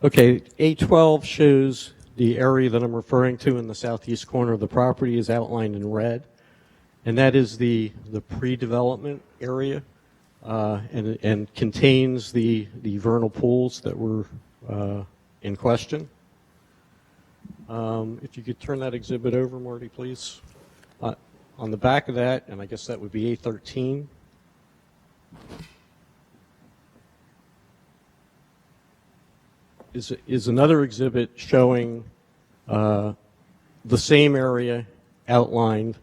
Okay, A12 shows the area that I'm referring to in the southeast corner of the property is outlined in red, and that is the pre-development area, and contains the vernal pools that were in question. If you could turn that exhibit over, Marty, please. On the back of that, and I guess that would be A13, is another exhibit showing the same area outlined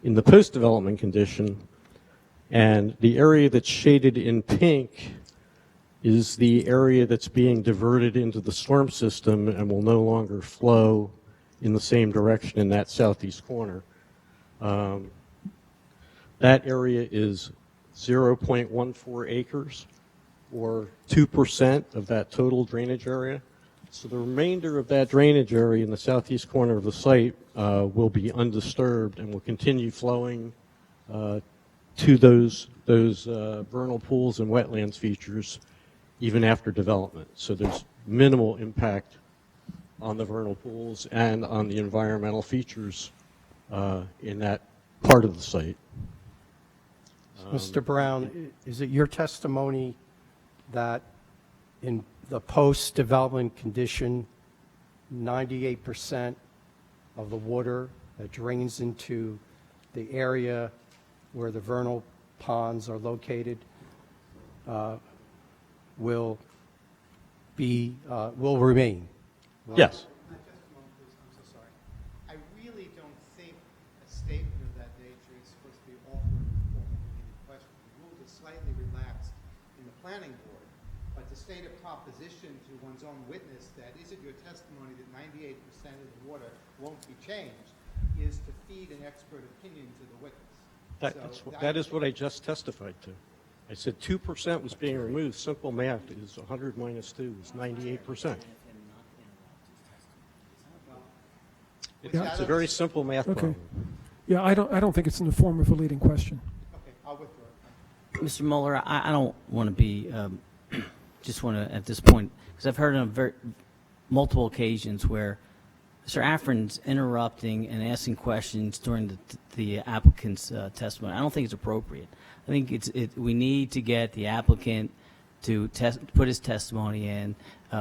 in the post-development condition, and the area that's shaded in pink is the area that's being diverted into the storm system and will no longer flow in the same direction in that southeast corner. That area is 0.14 acres, or 2% of that total drainage area. So the remainder of that drainage area in the southeast corner of the site will be undisturbed and will continue flowing to those vernal pools and wetlands features even after development. So there's minimal impact on the vernal pools and on the environmental features in that part of the site. Mr. Brown, is it your testimony that in the post-development condition, 98% of the water that drains into the area where the vernal ponds are located will remain? Yes. I really don't think a statement of that nature is supposed to be offered before making any question. The rules are slightly relaxed in the planning board, but to state a proposition to one's own witness that is it your testimony that 98% of the water won't be changed is to feed an expert opinion to the witness. That is what I just testified to. I said 2% was being removed. Simple math is 100 minus 2 is 98%. Yeah. It's a very simple math Okay. problem. Yeah, I don't think it's in the form of a leading question. Okay, I'll withdraw. Mr. Mueller, I don't want to be, just want to, at this point, because I've heard on multiple occasions where Mr. Affern's interrupting and asking questions during the applicant's testimony. I don't think it's appropriate. I think we need to get the applicant to put his testimony in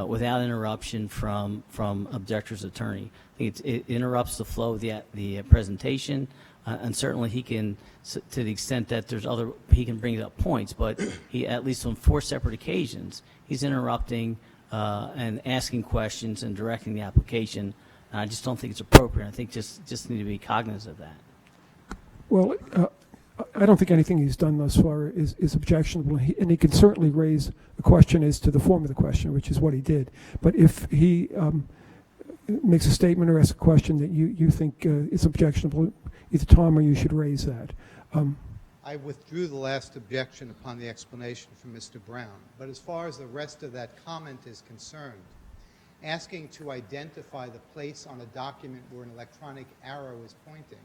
without interruption from objector's attorney. I think it interrupts the flow of the presentation, and certainly he can, to the extent that he can bring up points, but he, at least on 4 separate occasions, he's interrupting and asking questions and directing the application. And I just don't think it's appropriate. I think just need to be cognizant of that. Well, I don't think anything he's done thus far is objectionable, and he can certainly raise a question as to the form of the question, which is what he did. But if he makes a statement or asks a question that you think is objectionable, either Tom or you should raise that. I withdrew the last objection upon the explanation from Mr. Brown. But as far as the rest of that comment is concerned, asking to identify the place on a document where an electronic arrow is pointing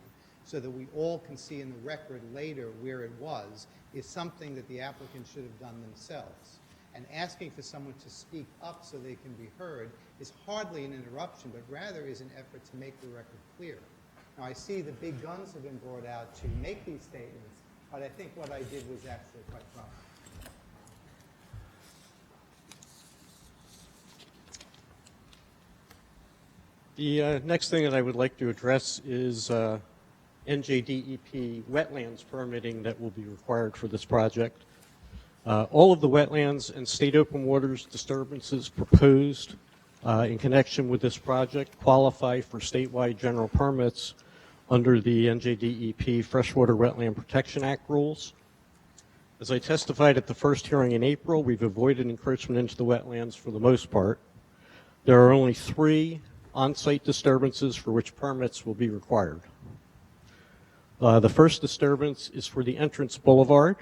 so that we all can see in the record later where it was is something that the applicant should have done themselves. And asking for someone to speak up so they can be heard is hardly an interruption, but rather is an effort to make the record clear. Now, I see the big guns have been brought out to make these statements, but I think what I did was actually quite proper. The next thing that I would like to address is NJDEP wetlands permitting that will be required for this project. All of the wetlands and state open waters disturbances proposed in connection with this project qualify for statewide general permits under the NJDEP Freshwater Wetland Protection Act rules. As I testified at the first hearing in April, we've avoided encroachment into the wetlands for the most part. There are only 3 on-site disturbances for which permits will be required. The first disturbance is for the entrance boulevard.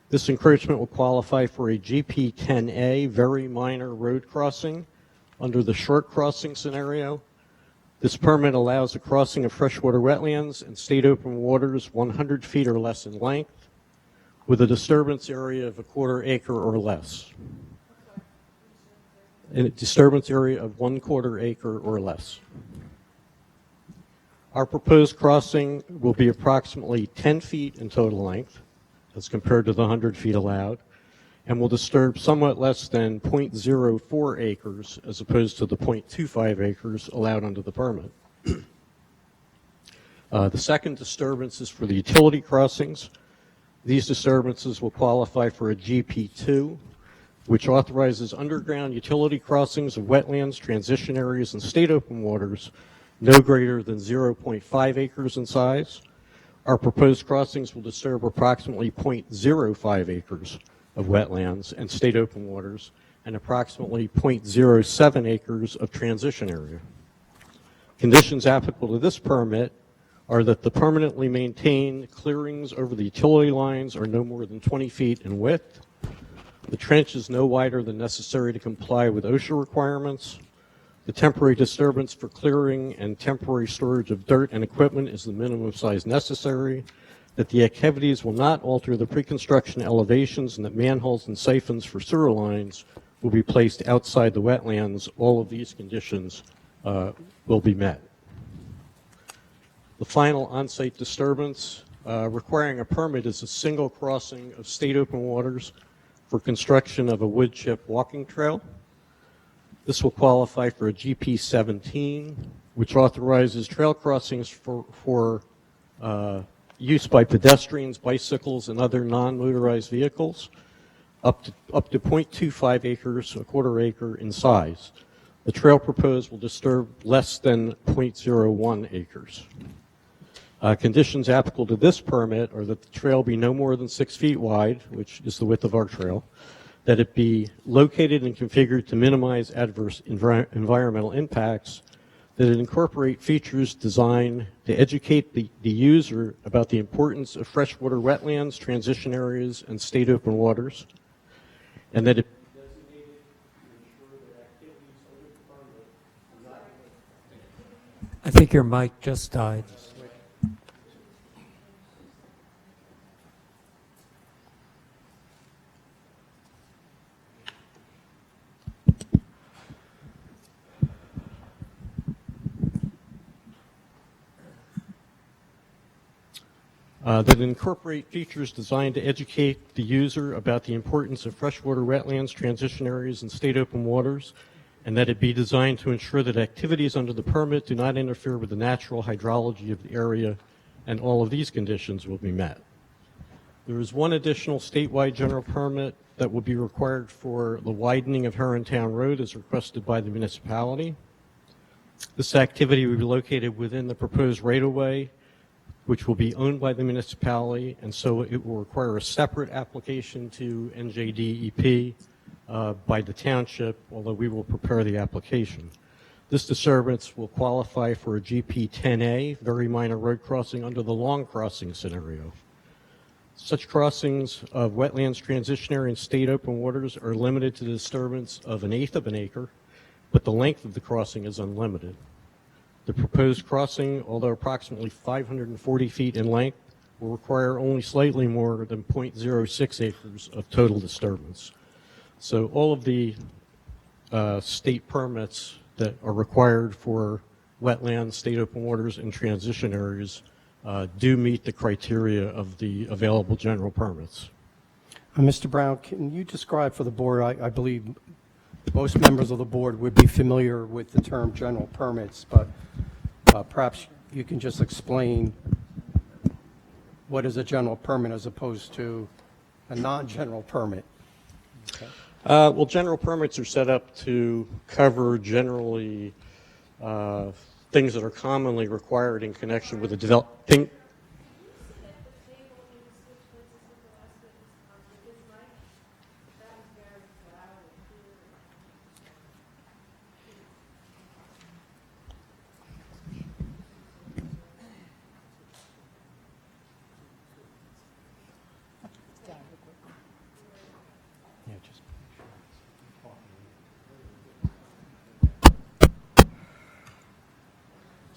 This encroachment will qualify for a GP10A, very minor road crossing, under the short crossing scenario. This permit allows the crossing of freshwater wetlands and state open waters 100 feet or less in length, with a disturbance area of a 1/4 acre or less. And a disturbance area of 1/4 acre or less. Our proposed crossing will be approximately 10 feet in total length, as compared to the 100 feet allowed, and will disturb somewhat less than 0.04 acres, as opposed to the 0.25 acres allowed under the permit. The second disturbance is for the utility crossings. These disturbances will qualify for a GP2, which authorizes underground utility crossings of wetlands, transition areas, and state open waters no greater than 0.5 acres in size. Our proposed crossings will disturb approximately 0.05 acres of wetlands and state open waters and approximately 0.07 acres of transition area. Conditions applicable to this permit are that the permanently maintained clearings over the utility lines are no more than 20 feet in width. The trench is no wider than necessary to comply with OSHA requirements. The temporary disturbance for clearing and temporary storage of dirt and equipment is the minimum size necessary. That the activities will not alter the pre-construction elevations, and that manholes and siphons for sewer lines will be placed outside the wetlands. All of these conditions will be met. The final on-site disturbance requiring a permit is a single crossing of state open waters for construction of a wood chip walking trail. This will qualify for a GP17, which authorizes trail crossings for use by pedestrians, bicycles, and other non-motorized vehicles, up to 0.25 acres, a 1/4 acre in size. The trail proposed will disturb less than 0.01 acres. Conditions applicable to this permit are that the trail be no more than 6 feet wide, which is the width of our trail, that it be located and configured to minimize adverse environmental impacts, that it incorporate features designed to educate the user about the importance of freshwater wetlands, transition areas, and state open waters, and that it I think your mic just died. That incorporate features designed to educate the user about the importance of freshwater wetlands, transition areas, and state open waters, and that it be designed to ensure that activities under the permit do not interfere with the natural hydrology of the area, and all of these conditions will be met. There is one additional statewide general permit that will be required for the widening of Herrontown Road as requested by the municipality. This activity will be located within the proposed right-of-way, which will be owned by the municipality, and so it will require a separate application to NJDEP by the township, although we will prepare the application. This disturbance will qualify for a GP 10A, very minor road crossing, under the long crossing scenario. Such crossings of wetlands, transition area, and state open waters are limited to the disturbance of 1/8 of an acre, but the length of the crossing is unlimited. The proposed crossing, although approximately 540 feet in length, will require only slightly more than 0.06 acres of total disturbance. So all of the state permits that are required for wetlands, state open waters, and transition areas do meet the criteria of the available general permits. Mr. Brown, can you describe for the board, I believe most members of the board would be familiar with the term general permits, but perhaps you can just explain what is a general permit as opposed to a non-general permit. Okay. Well, general permits are set up to cover generally things that are commonly required in connection with the development.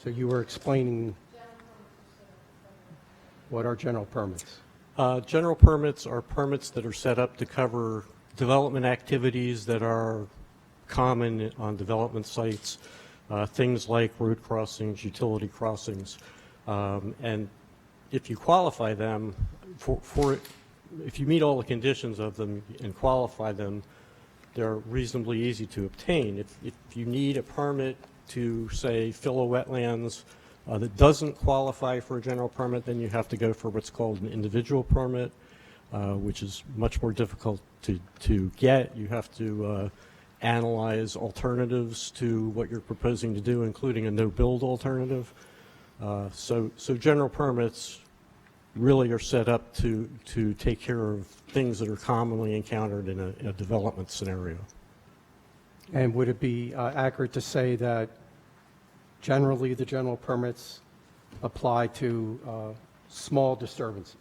So you were explaining what are general permits? General permits are permits that are set up to cover development activities that are common on development sites, things like road crossings, utility crossings, and if you qualify them if you meet all the conditions of them and qualify them, they're reasonably easy to obtain. If you need a permit to, say, fill a wetlands that doesn't qualify for a general permit, then you have to go for what's called an individual permit, which is much more difficult to get. You have to analyze alternatives to what you're proposing to do, including a no-build alternative. So general permits really are set up to take care of things that are commonly encountered in a development scenario. And would it be accurate to say that generally the general permits apply to small disturbances?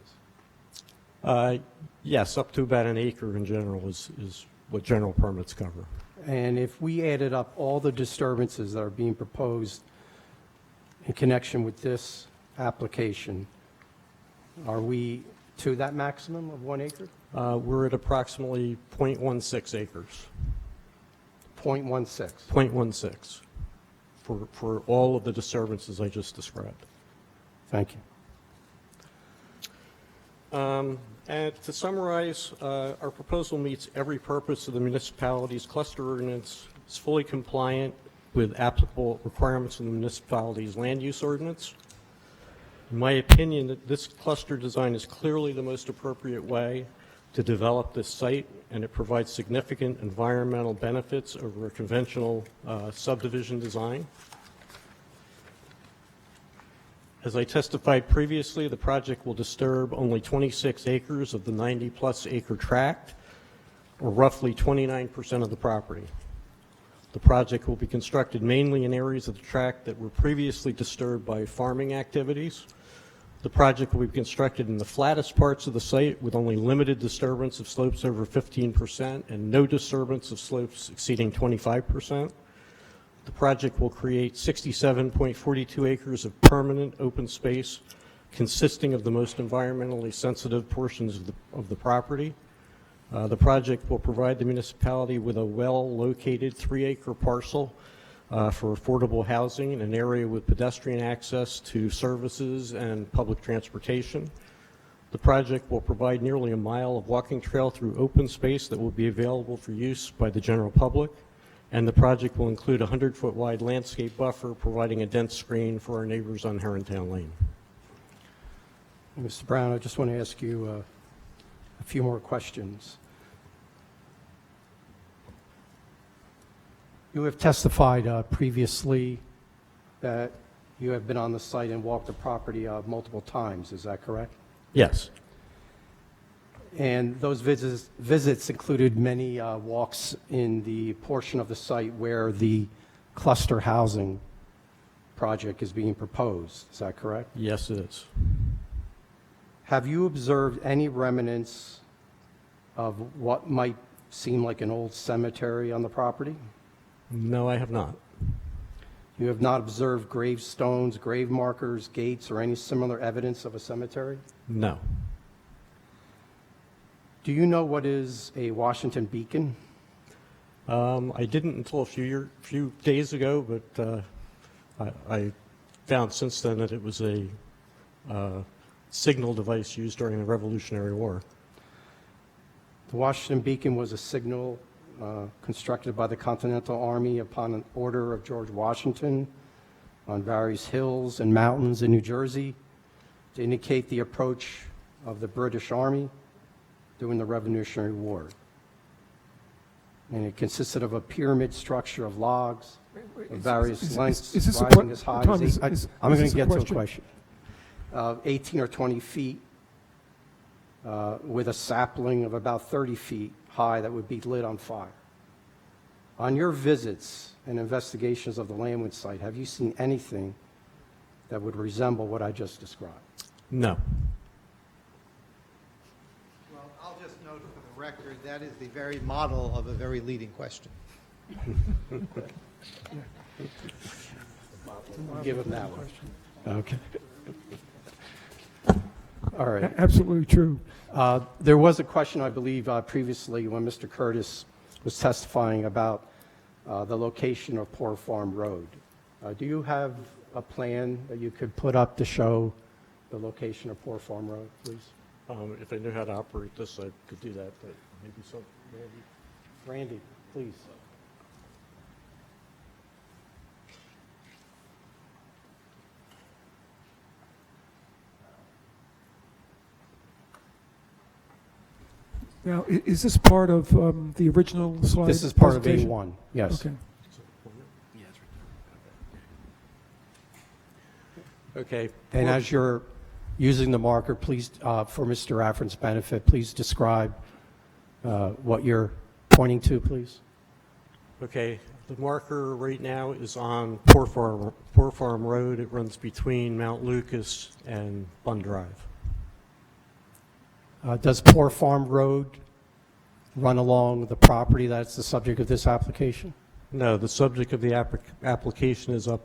Yes, up to about an acre in general is what general permits cover. And if we added up all the disturbances that are being proposed in connection with this application, are we to that maximum of 1 acre? We're at approximately 0.16 acres. 0.16? 0.16 for all of the disturbances I just described. Thank you. And to summarize, our proposal meets every purpose of the municipality's cluster ordinance. It's fully compliant with applicable requirements in the municipality's land use ordinance. In my opinion, that this cluster design is clearly the most appropriate way to develop this site, and it provides significant environmental benefits over a conventional subdivision design. As I testified previously, the project will disturb only 26 acres of the 90-plus acre tract, or roughly 29% of the property. The project will be constructed mainly in areas of the tract that were previously disturbed by farming activities. The project will be constructed in the flattest parts of the site with only limited disturbance of slopes over 15% and no disturbance of slopes exceeding 25%. The project will create 67.42 acres of permanent open space consisting of the most environmentally sensitive portions of the property. The project will provide the municipality with a well-located 3-acre parcel for affordable housing in an area with pedestrian access to services and public transportation. The project will provide nearly a mile of walking trail through open space that will be available for use by the general public. And the project will include a 100-foot wide landscape buffer, providing a dense screen for our neighbors on Herrontown Lane. Mr. Brown, I just want to ask you a few more questions. You have testified previously that you have been on the site and walked the property multiple times. Is that correct? Yes. And those visits included many walks in the portion of the site where the cluster housing project is being proposed. Is that correct? Yes, it is. Have you observed any remnants of what might seem like an old cemetery on the property? No, I have not. You have not observed gravestones, grave markers, gates, or any similar evidence of a cemetery? No. Do you know what is a Washington beacon? I didn't until a few days ago, but I found since then that it was a signal device used during the Revolutionary War. The Washington beacon was a signal constructed by the Continental Army upon an order of George Washington on various hills and mountains in New Jersey to indicate the approach of the British Army during the Revolutionary War. And it consisted of a pyramid structure of logs of various lengths, rising as high as I'm going to get to a question. 18 or 20 feet with a sapling of about 30 feet high that would be lit on fire. On your visits and investigations of the Landwood site, have you seen anything that would resemble what I just described? No. Well, I'll just note for the record, that is the very model of a very leading question. Give him that one. Okay. All right. Absolutely true. There was a question, I believe, previously when Mr. Curtis was testifying about the location of Poor Farm Road. Do you have a plan that you could put up to show the location of Poor Farm Road, please? If I knew how to operate this, I could do that, but maybe so. Randy, please. Now, is this part of the original slide? This is part of presentation? A1, yes. Okay. Okay. And as you're using the marker, please, for Mr. Affern's benefit, please describe what you're pointing to, please. Okay. The marker right now is on Poor Farm Road. It runs between Mount Lucas and Bund Drive. Does Poor Farm Road run along the property that's the subject of this application? No, the subject of the application is up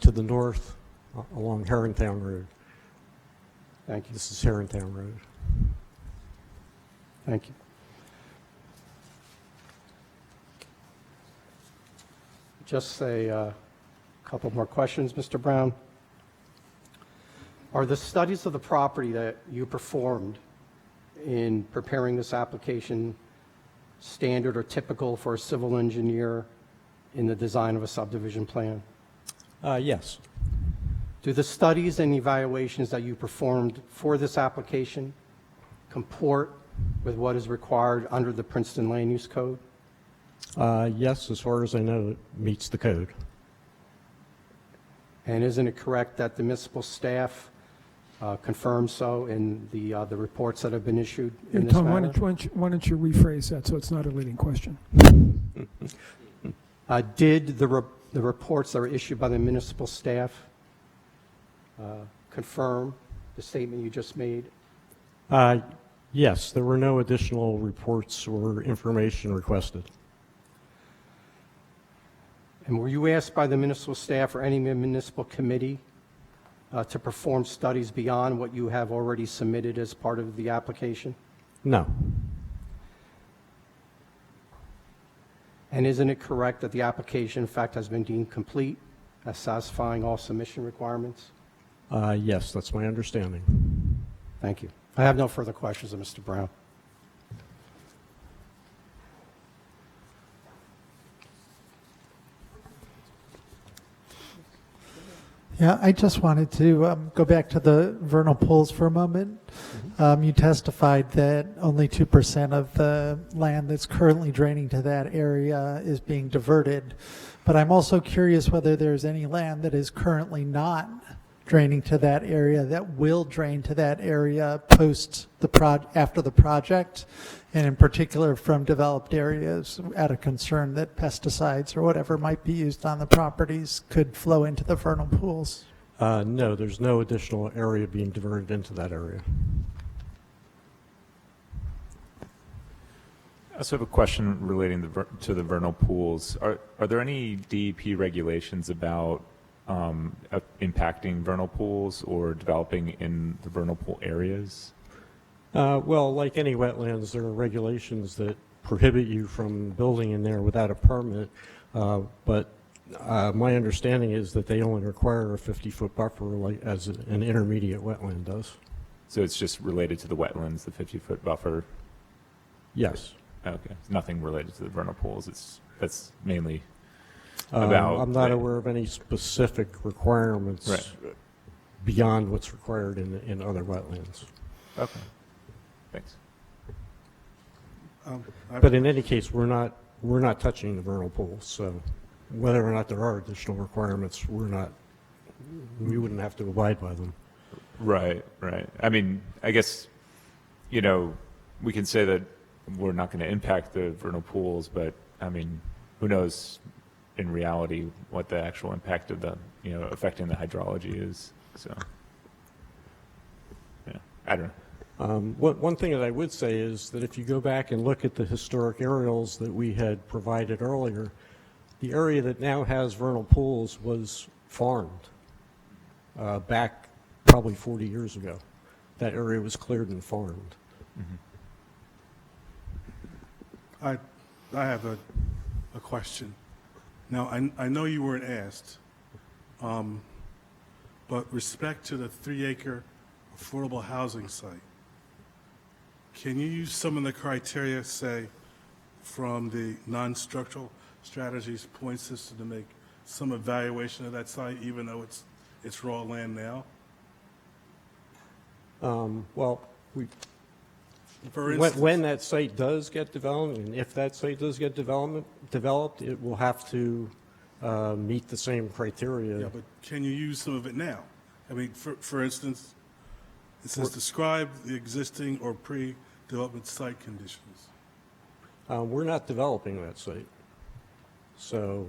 to the north along Herrontown Road. Thank you. This is Herrontown Road. Thank you. Just a couple more questions, Mr. Brown. Are the studies of the property that you performed in preparing this application standard or typical for a civil engineer in the design of a subdivision plan? Yes. Do the studies and evaluations that you performed for this application comport with what is required under the Princeton Land Use Code? Yes, as far as I know, it meets the code. And isn't it correct that the municipal staff confirms so in the reports that have been issued in this Tom, matter? why don't you rephrase that so it's not a leading question? Did the reports that were issued by the municipal staff confirm the statement you just made? Yes, there were no additional reports or information requested. And were you asked by the municipal staff or any municipal committee to perform studies beyond what you have already submitted as part of the application? No. And isn't it correct that the application, in fact, has been deemed complete as satisfying all submission requirements? Yes, that's my understanding. Thank you. I have no further questions of Mr. Brown. Yeah, I just wanted to go back to the vernal pools for a moment. You testified that only 2% of the land that's currently draining to that area is being diverted. But I'm also curious whether there's any land that is currently not draining to that area that will drain to that area after the project, and in particular from developed areas, out of concern that pesticides or whatever might be used on the properties could flow into the vernal pools. No, there's no additional area being diverted into that area. I also have a question relating to the vernal pools. Are there any DEP regulations about impacting vernal pools or developing in the vernal pool areas? Well, like any wetlands, there are regulations that prohibit you from building in there without a permit, but my understanding is that they only require a 50-foot buffer like as an intermediate wetland does. So it's just related to the wetlands, the 50-foot buffer? Yes. Okay. Nothing related to the vernal pools. That's mainly about... I'm not aware of any specific requirements beyond what's required in other wetlands. Okay. Thanks. But in any case, we're not touching the vernal pools, so whether or not there are additional requirements, we wouldn't have to abide by them. Right. I mean, I guess, we can say that we're not going to impact the vernal pools, but I mean, who knows in reality what the actual impact of the, affecting the hydrology is. So, yeah, I don't know. One thing that I would say is that if you go back and look at the historic aerials that we had provided earlier, the area that now has vernal pools was farmed back probably 40 years ago. That area was cleared and farmed. Mm-hmm. I have a question. Now, I know you weren't asked, but respect to the 3-acre affordable housing site, can you use some of the criteria, say, from the non-structural strategies point system to make some evaluation of that site, even though it's raw land now? Well, when that site does get developed, and if that site does get developed, it will have to meet the same criteria. Yeah, but can you use some of it now? I mean, for instance, it says describe the existing or pre-development site conditions. We're not developing that site, so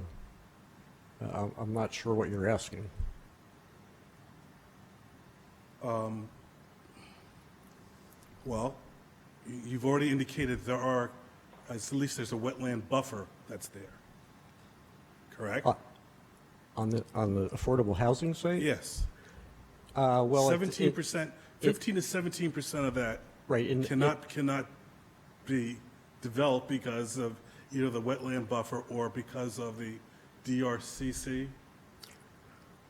I'm not sure what you're asking. Well, you've already indicated at least there's a wetland buffer that's there, correct? On the affordable housing site? Yes. Well, 17%, 15 to 17% of that cannot be developed because of either the wetland buffer or because of the DRCC.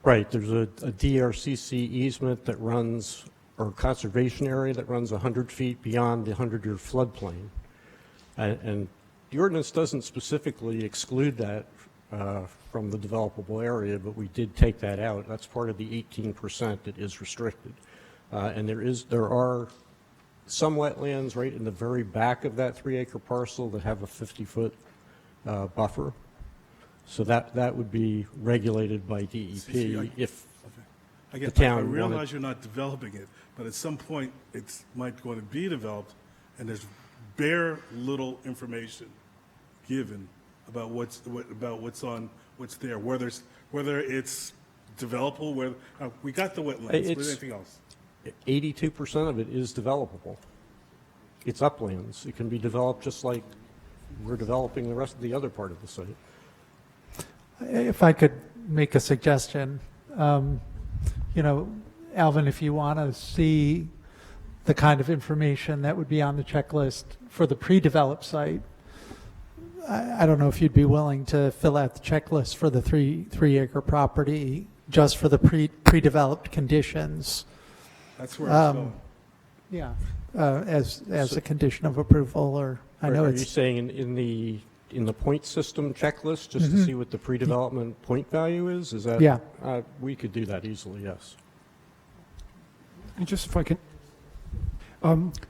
Right. There's a DRCC easement that runs, or conservation area that runs 100 feet beyond the 100-year floodplain. And the ordinance doesn't specifically exclude that from the developable area, but we did take that out. That's part of the 18% that is restricted. And there are some wetlands right in the very back of that 3-acre parcel that have a 50-foot buffer. So that would be regulated by DEP if the town I realize you're not developing it, but at some point it might going to be developed, and there's bare little information given about what's there, whether it's developable. We got the wetlands. But anything else? 82% of it is developable. It's uplands. It can be developed just like we're developing the rest of the other part of the site. If I could make a suggestion, you know, Alvin, if you want to see the kind of information that would be on the checklist for the pre-developed site, I don't know if you'd be willing to fill out the checklist for the three-acre property just for the pre-developed conditions. That's where it's going. Yeah, as a condition of approval, or I know Are it's. you saying in the point system checklist, just to see what the pre-development point value is? Is that? Yeah. We could do that easily, yes. And just if I can,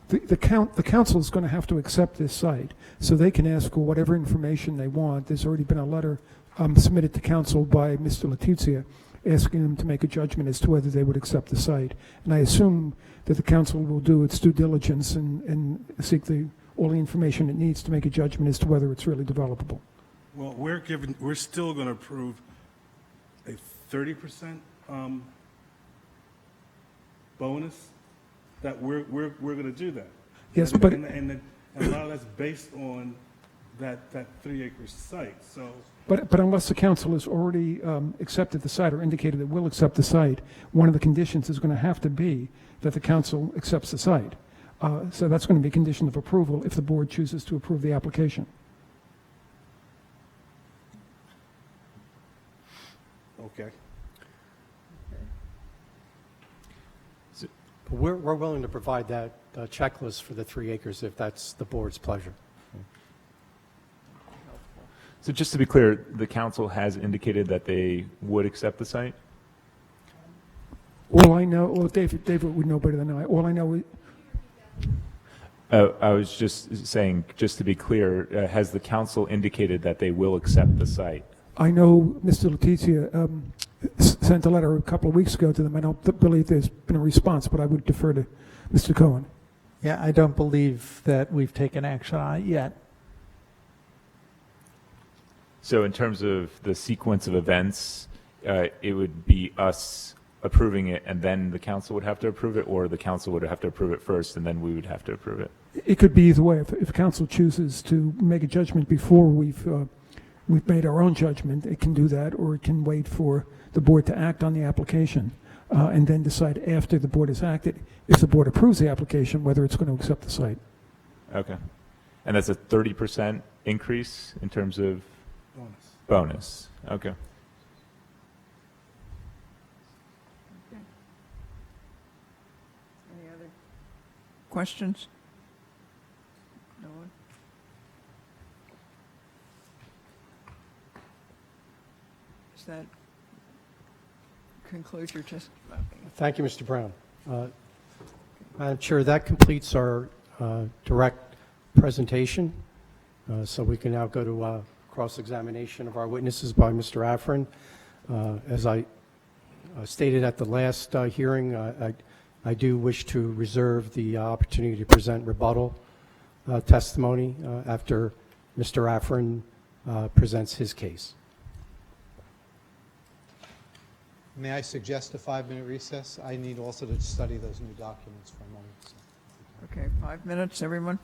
the council is going to have to accept this site, so they can ask for whatever information they want. There's already been a letter submitted to council by Mr. Letizia asking them to make a judgment as to whether they would accept the site. And I assume that the council will do its due diligence and seek all the information it needs to make a judgment as to whether it's really developable. Well, we're still going to approve a 30% bonus. That we're going to do that. Yes, and, but and a lot of that's based on that 3-acre site. So. But unless the council has already accepted the site or indicated it will accept the site, one of the conditions is going to have to be that the council accepts the site. So that's going to be a condition of approval if the board chooses to approve the application. Okay. We're willing to provide that checklist for the 3 acres if that's the board's pleasure. So just to be clear, the council has indicated that they would accept the site? All I know, well, David would know better than I. All I know is, I was just saying, just to be clear, has the council indicated that they will accept the site? I know Mr. Letizia sent a letter a couple of weeks ago to them. I don't believe there's been a response, but I would defer to Mr. Cohen. Yeah, I don't believe that we've taken action on it yet. So in terms of the sequence of events, it would be us approving it and then the council would have to approve it, or the council would have to approve it first and then we would have to approve it? It could be either way. If council chooses to make a judgment before we've made our own judgment, it can do that, or it can wait for the board to act on the application and then decide after the board has acted, if the board approves the application, whether it's going to accept the site. Okay. And that's a 30% increase in terms of bonus. Okay. Any other questions? No one? Does that conclude your testimony? Thank you, Mr. Brown. Madam Chair, that completes our direct presentation. So we can now go to cross-examination of our witnesses by Mr. Affern. As I stated at the last hearing, I do wish to reserve the opportunity to present rebuttal testimony after Mr. Affern presents his case. May I suggest a 5-minute recess? I need also to study those new documents for a moment. So. Okay, 5 minutes, everyone.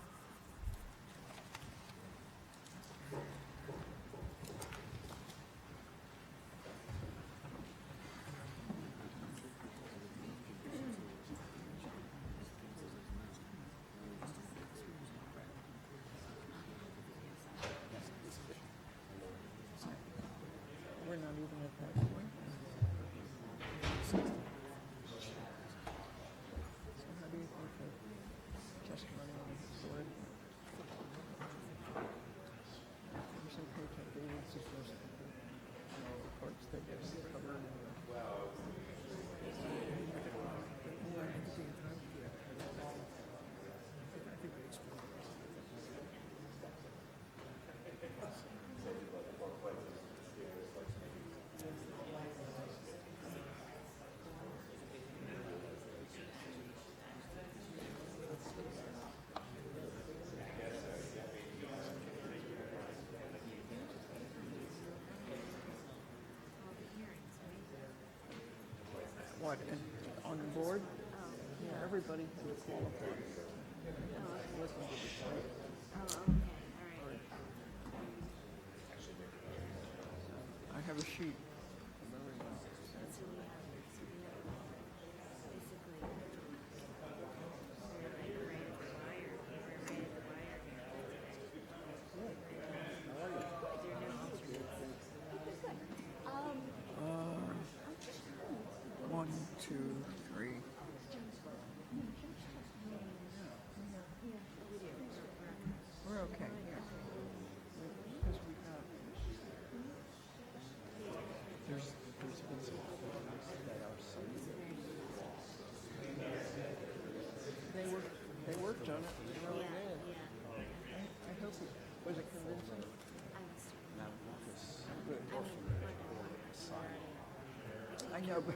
We're not even at that point. So how do you think the testimony will be stored? Some protect agency first. Reports that get covered. What, on the board? Yeah, everybody has qualified. Listen to the site. I have a sheet. One, two, three. We're okay. Because we got. There's been some problems that are They worked on it. They really did. I hope it was it convincing. Good. I know, but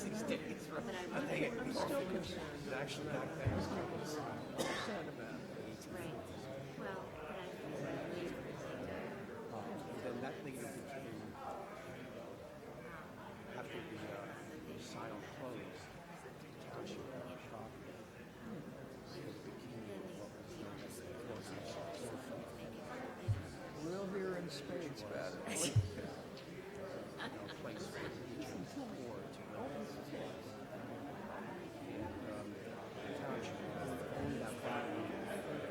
these days, right? I think I'm still concerned. actually back then was Sad about it. then that leader became after the silo closed, township shop. It became what was known as the closing shop. We'll hear in spades about it. Place for the war to go. And the township owned that property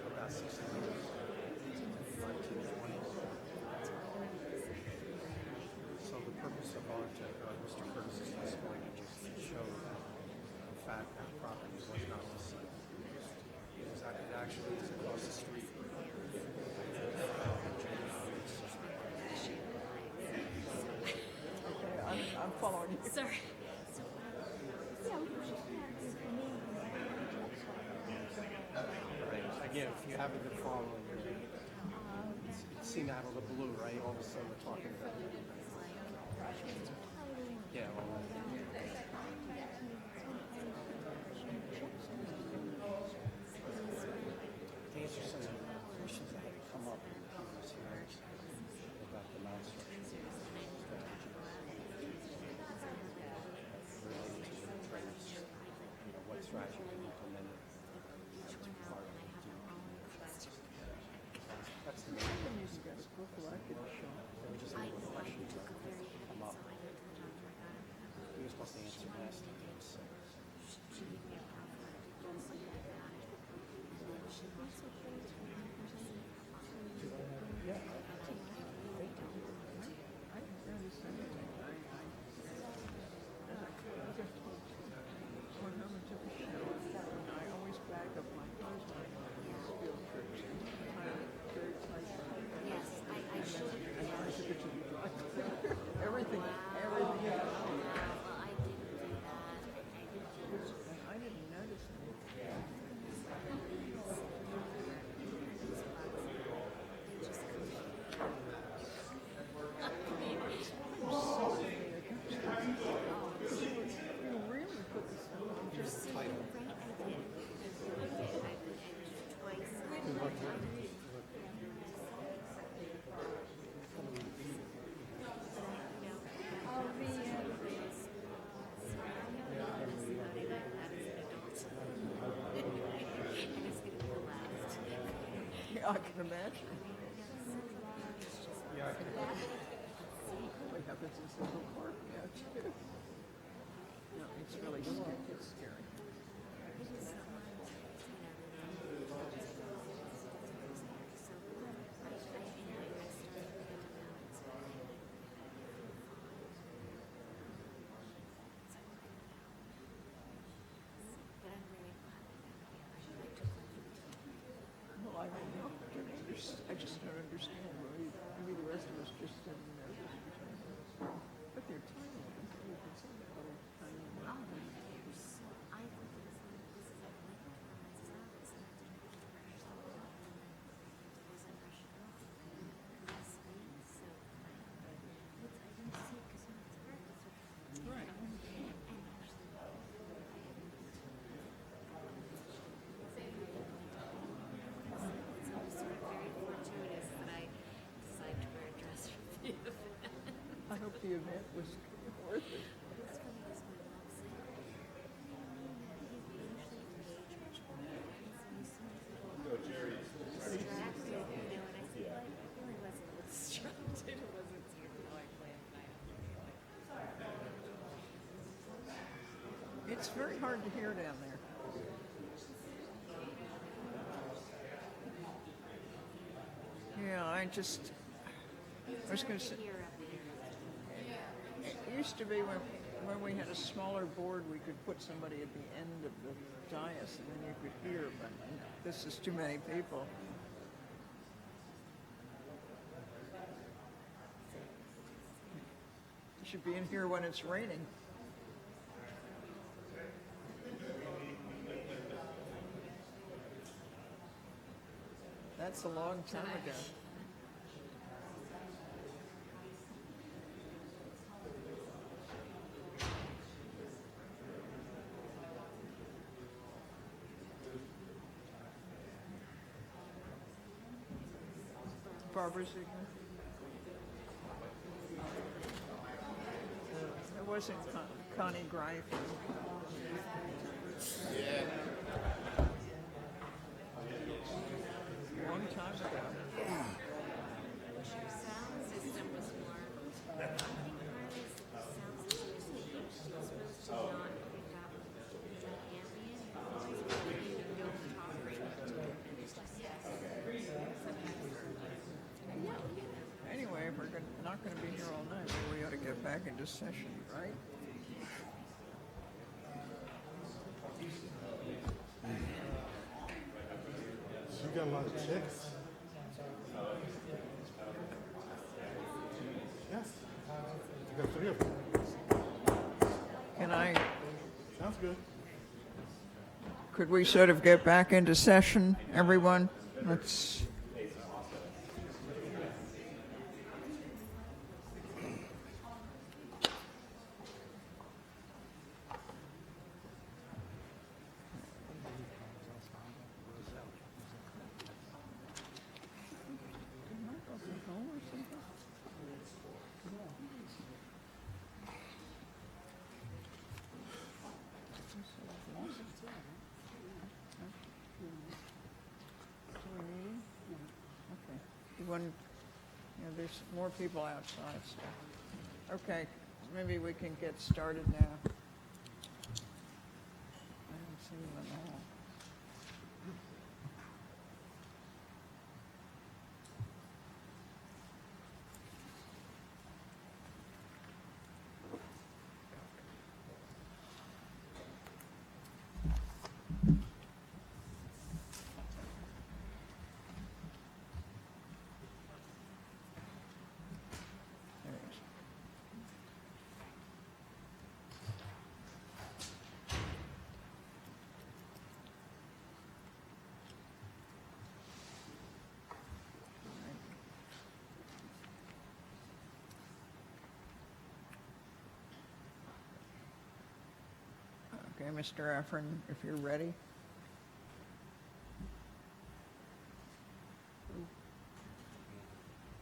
for about 60 years. 1920. So the purpose of our Mr. Curtis is going to just show that, in fact, that property was not the site. It was it actually is across the street. I'm following you. Sorry. Again, if you haven't been following, it's seen out of the blue, right? All of a sudden we're talking about yeah, well, to answer some of the questions that have come up in the previous hearings about the land structure strategy related to the trades, what strategy can be implemented that's required to do. That's the main thing. You got a book like it show. There were just a little questions that come up. We were supposed to answer last time, so. Yeah. I always bag up my husband field trips. Very tight. Yes, I should have. Everything. Well, I didn't do that. I didn't notice it. You really put the stuff on just the title. Yeah, I can imagine. Yeah, What happens in Central Park? Yeah, too. No, it's really scary. It's scary. Well, I don't know. I just don't understand. Maybe the rest of us just didn't know. But they're tiny. You can see that little tiny one. Right. I hope the event was worth it. Go, Jerry. Distracted, and I said, well, it really wasn't It's very hard to hear down there. Yeah, I was going to say, it used to be when we had a smaller board, we could put somebody at the end of the dais and then you could hear, but this is too many people. You should be in here when it's raining. That's a long time ago. Barbara Ziegler. It wasn't Connie Greif. Yeah. Long time ago. Anyway, if we're not going to be here all night, we ought to get back into session, right? You got a lot of chicks. Yes. You got 3 of them. Can I? Sounds good. Could we sort of get back into session, everyone? Let's. There's more people outside. So. Okay, maybe we can get started now. I don't see them all. Okay, Mr. Affern, if you're ready.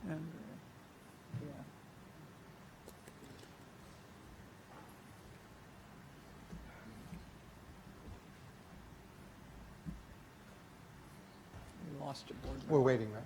And, yeah. We lost a board member. We're waiting, right?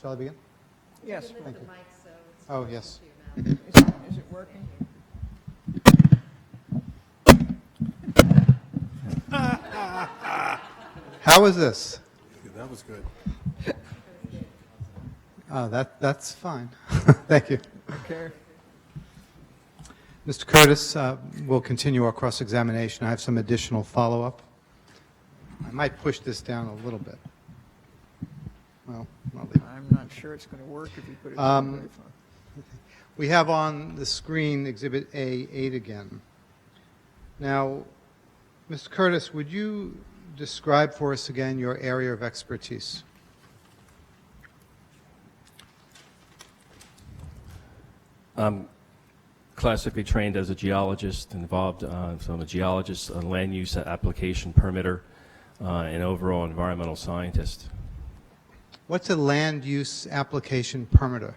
Shall I begin? Yes. Thank you. Oh, yes. Is it working? How is this? That was good. Oh, that's fine. Thank you. Okay. Mr. Curtis, we'll continue our cross-examination. I have some additional follow-up. I might push this down a little bit. Well, I'm not sure it's going to work if you put it down very far. we have on the screen Exhibit A8 again. Now, Mr. Curtis, would you describe for us again your area of expertise? I'm classically trained as a geologist, involved, so I'm a geologist, a land use application permitter, and overall environmental scientist. What's a land use application permitter?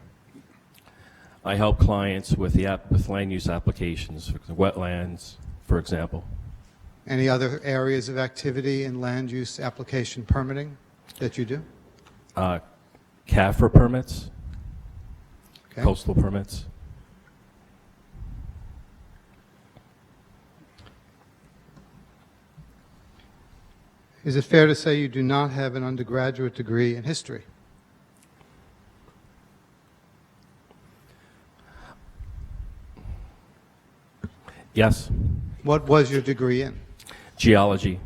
I help clients with with land use applications, for wetlands, for example. Any other areas of activity in land use application permitting that you do? CAFRA permits, Okay. coastal permits. Is it fair to say you do not have an undergraduate degree in history? Yes. What was your degree in? Geology.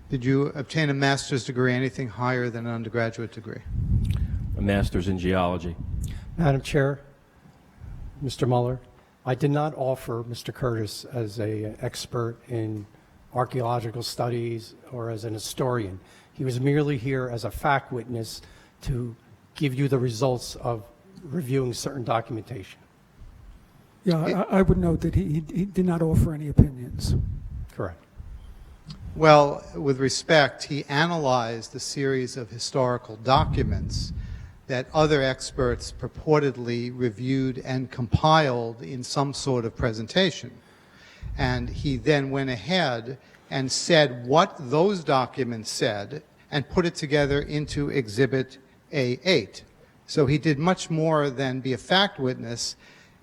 Did you obtain a master's degree, anything higher than an undergraduate degree? A master's in geology. Madam Chair, Mr. Mueller, I did not offer Mr. Curtis as an expert in archaeological studies or as an historian. He was merely here as a fact witness to give you the results of reviewing certain documentation. Yeah, I would note that he did not offer any opinions. Correct. Well, with respect, he analyzed a series of historical documents that other experts purportedly reviewed and compiled in some sort of presentation. And he then went ahead and said what those documents said and put it together into Exhibit A8. So he did much more than be a fact witness.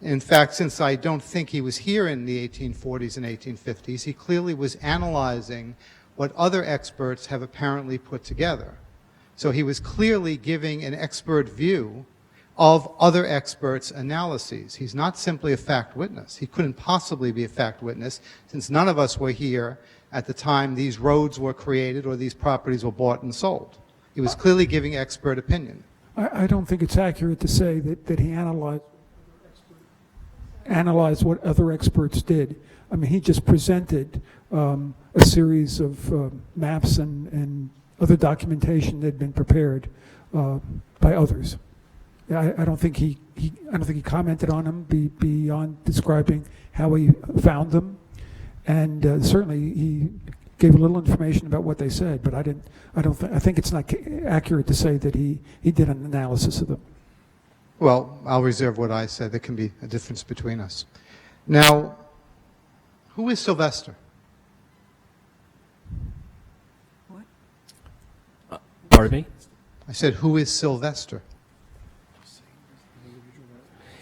In fact, since I don't think he was here in the 1840s and 1850s, he clearly was analyzing what other experts have apparently put together. So he was clearly giving an expert view of other experts' analyses. He's not simply a fact witness. He couldn't possibly be a fact witness since none of us were here at the time these roads were created or these properties were bought and sold. He was clearly giving expert opinion. I don't think it's accurate to say that he analyzed what other experts did. I mean, he just presented a series of maps and other documentation that had been prepared by others. I don't think he commented on them beyond describing how he found them, and certainly he gave a little information about what they said. But I think it's not accurate to say that he did an analysis of them. Well, I'll reserve what I said. There can be a difference between us. Now, who is Sylvester? Pardon me? I said, who is Sylvester?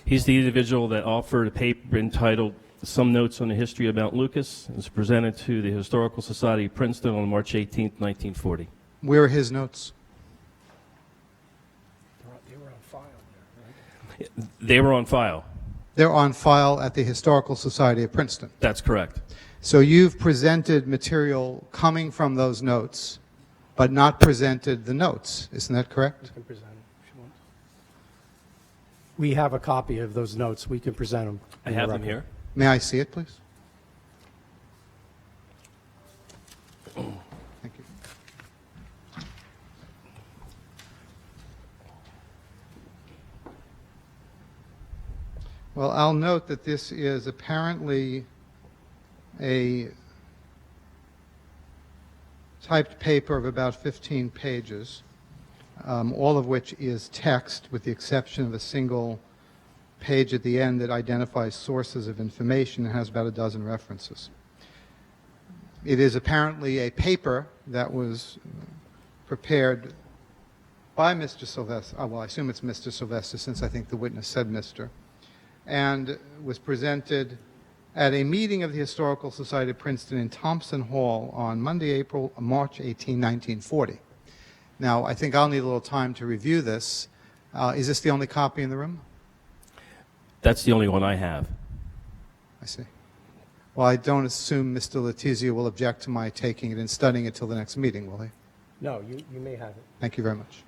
He's the individual that offered a paper entitled Some Notes on the History of Mount Lucas. It was presented to the Historical Society of Princeton on March 18, 1940. Where are his notes? They were on file there, right? They were on file. They're on file at the Historical Society of Princeton. That's correct. So you've presented material coming from those notes, but not presented the notes. Isn't that correct? You can present them if you want. We have a copy of those notes. We can present them. I have them here. May I see it, please? Thank you. Well, I'll note that this is apparently a typed paper of about 15 pages, all of which is text with the exception of a single page at the end that identifies sources of information and has about a dozen references. It is apparently a paper that was prepared by Mr. Sylvester. Well, I assume it's Mr. Sylvester since I think the witness said Mr. And was presented at a meeting of the Historical Society of Princeton in Thompson Hall on Monday, March 18, 1940. Now, I think I'll need a little time to review this. Is this the only copy in the room? That's the only one I have. I see. Well, I don't assume Mr. Letizia will object to my taking it and studying it till the next meeting, will he? No, you may have it. Thank you very much.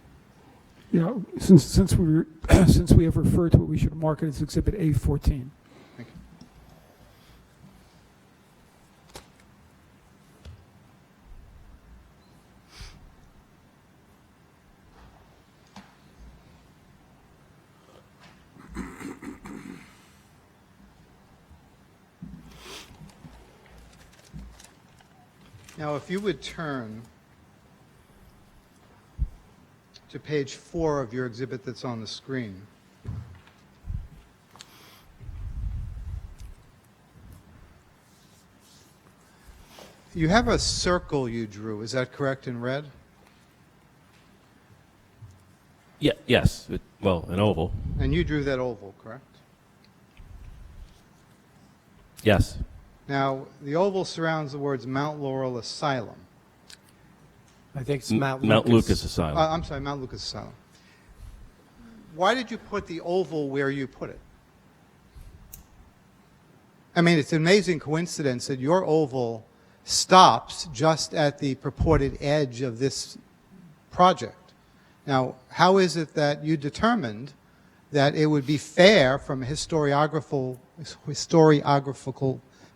Yeah, since we have referred to it, we should mark it as Exhibit A14. Thank you. Now, if you would turn to page 4 of your exhibit that's on the screen. You have a circle you drew, is that correct, in red? Yeah, yes. Well, an oval. And you drew that oval, correct? Yes. Now, the oval surrounds the words Mount Laurel Asylum. I think it's Mount Lucas Asylum. I'm sorry, Mount Lucas Asylum. Why did you put the oval where you put it? I mean, it's an amazing coincidence that your oval stops just at the purported edge of this project. Now, how is it that you determined that it would be fair from a historiographical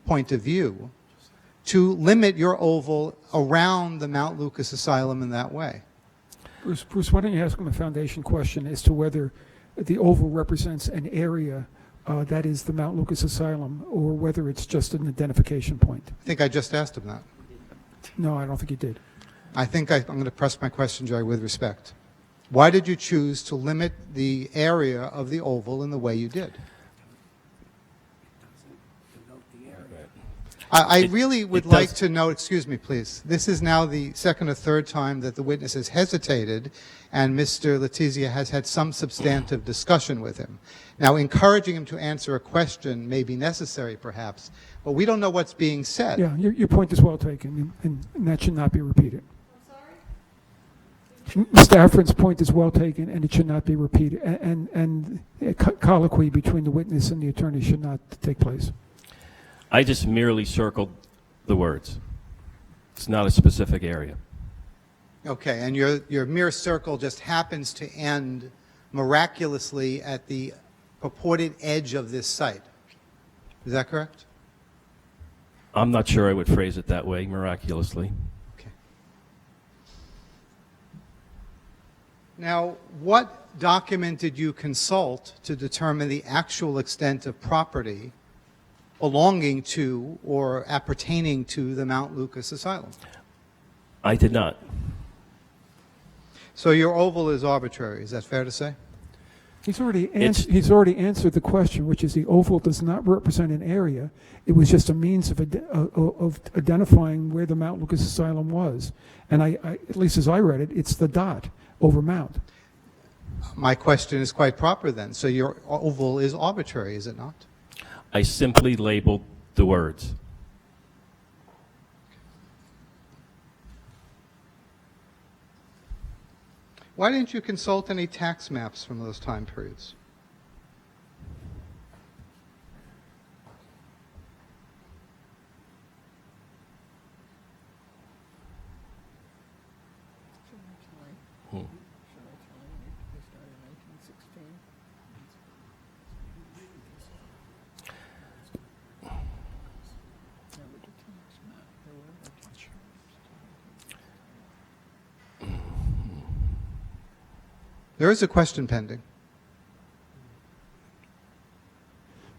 point of view to limit your oval around the Mount Lucas Asylum in that way? Bruce, why don't you ask him a foundation question as to whether the oval represents an area that is the Mount Lucas Asylum, or whether it's just an identification point? I think I just asked him that. No, I don't think you did. I think I'm going to press my question, Jerry, with respect. Why did you choose to limit the area of the oval in the way you did? I really would like to know, excuse me, please. This is now the second or third time that the witness has hesitated, and Mr. Letizia has had some substantive discussion with him. Now, encouraging him to answer a question may be necessary, perhaps, but we don't know what's being said. Yeah, your point is well taken, and that should not be repeated. Mr. Affron's point is well taken, and it should not be repeated. And a colloquy between the witness and the attorney should not take place. I just merely circled the words. It's not a specific area. Okay, and your mere circle just happens to end miraculously at the purported edge of this site. Is that correct? I'm not sure I would phrase it that way, miraculously. Okay. Now, what document did you consult to determine the actual extent of property belonging to or appertaining to the Mount Lucas Asylum? I did not. So your oval is arbitrary, is that fair to say? He's already answered the question, which is the oval does not represent an area. It was just a means of identifying where the Mount Lucas Asylum was. And I, at least as I read it, it's the dot over Mount. My question is quite proper then. So your oval is arbitrary, is it not? I simply labeled the words. Why didn't you consult any tax maps from those time periods? There is a question pending.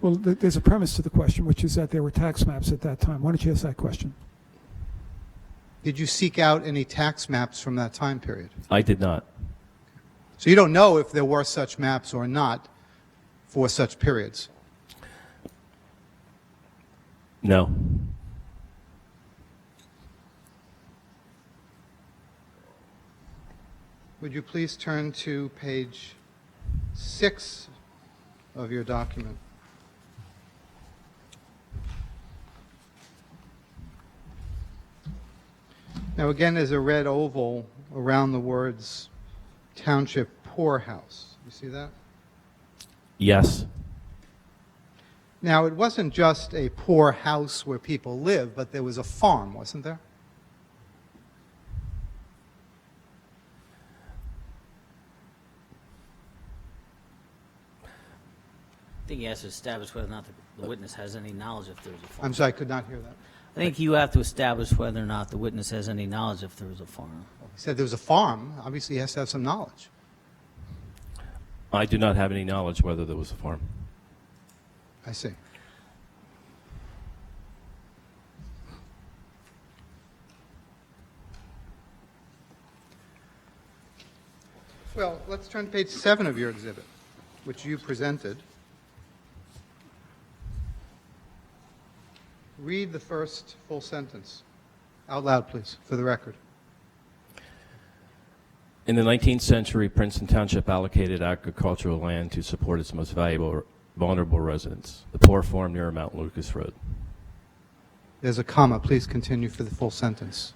Well, there's a premise to the question, which is that there were tax maps at that time. Why don't you ask that question? Did you seek out any tax maps from that time period? I did not. So you don't know if there were such maps or not for such periods? No. Would you please turn to page 6 of your document? Now again, there's a red oval around the words Township Poorhouse. You see that? Yes. Now, it wasn't just a poor house where people live, but there was a farm, wasn't there? I think he has to establish whether or not the witness has any knowledge if there was a farm. I'm sorry, I could not hear that. I think you have to establish whether or not the witness has any knowledge if there was a farm. He said there was a farm. Obviously, he has to have some knowledge. I do not have any knowledge whether there was a farm. I see. Well, let's turn to page 7 of your exhibit, which you presented. Read the first full sentence. Out loud, please, for the record. In the 19th century, Princeton Township allocated agricultural land to support its most valuable, vulnerable residents, the poor farm near Mount Lucas Road. There's a comma. Please continue for the full sentence.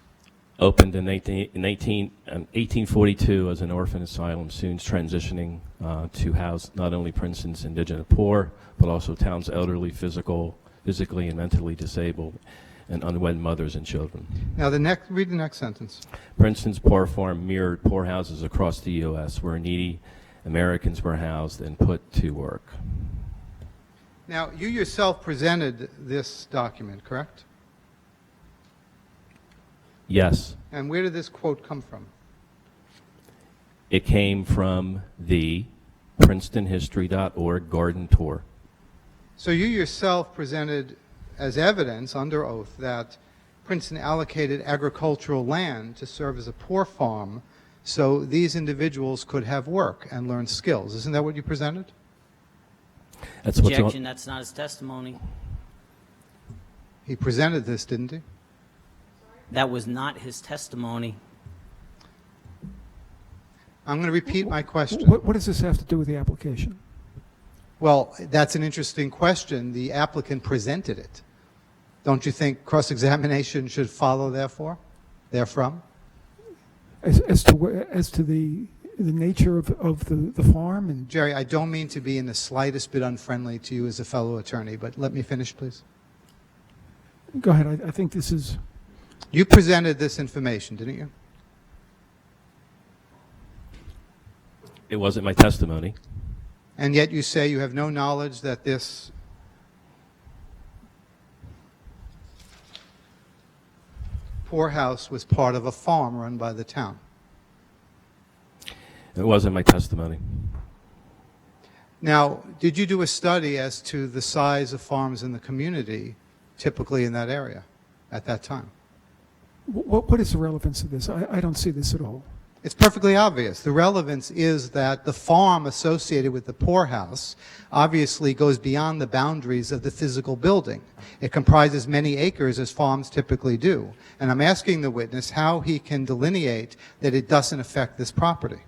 Opened in 1842 as an orphan asylum, soon transitioning to house not only Princeton's indigent poor, but also town's elderly, physically and mentally disabled, and unwed mothers and children. Now, read the next sentence. Princeton's poor farm mirrored poor houses across the U.S., where needy Americans were housed and put to work. Now, you yourself presented this document, correct? Yes. And where did this quote come from? It came from the PrincetonHistory.org garden tour. So you yourself presented as evidence under oath that Princeton allocated agricultural land to serve as a poor farm so these individuals could have work and learn skills. Isn't that what you presented? That's what's on. Objection, that's not his testimony. He presented this, didn't he? That was not his testimony. I'm going to repeat my question. What does this have to do with the application? Well, that's an interesting question. The applicant presented it. Don't you think cross-examination should follow therefrom? As to the nature of the farm? And Jerry, I don't mean to be in the slightest bit unfriendly to you as a fellow attorney, but let me finish, please. Go ahead. I think this is... You presented this information, didn't you? It wasn't my testimony. And yet you say you have no knowledge that this poorhouse was part of a farm run by the town. It wasn't my testimony. Now, did you do a study as to the size of farms in the community, typically in that area, at that time? What is the relevance of this? I don't see this at all. It's perfectly obvious. The relevance is that the farm associated with the poorhouse obviously goes beyond the boundaries of the physical building. It comprises many acres, as farms typically do. And I'm asking the witness how he can delineate that it doesn't affect this property.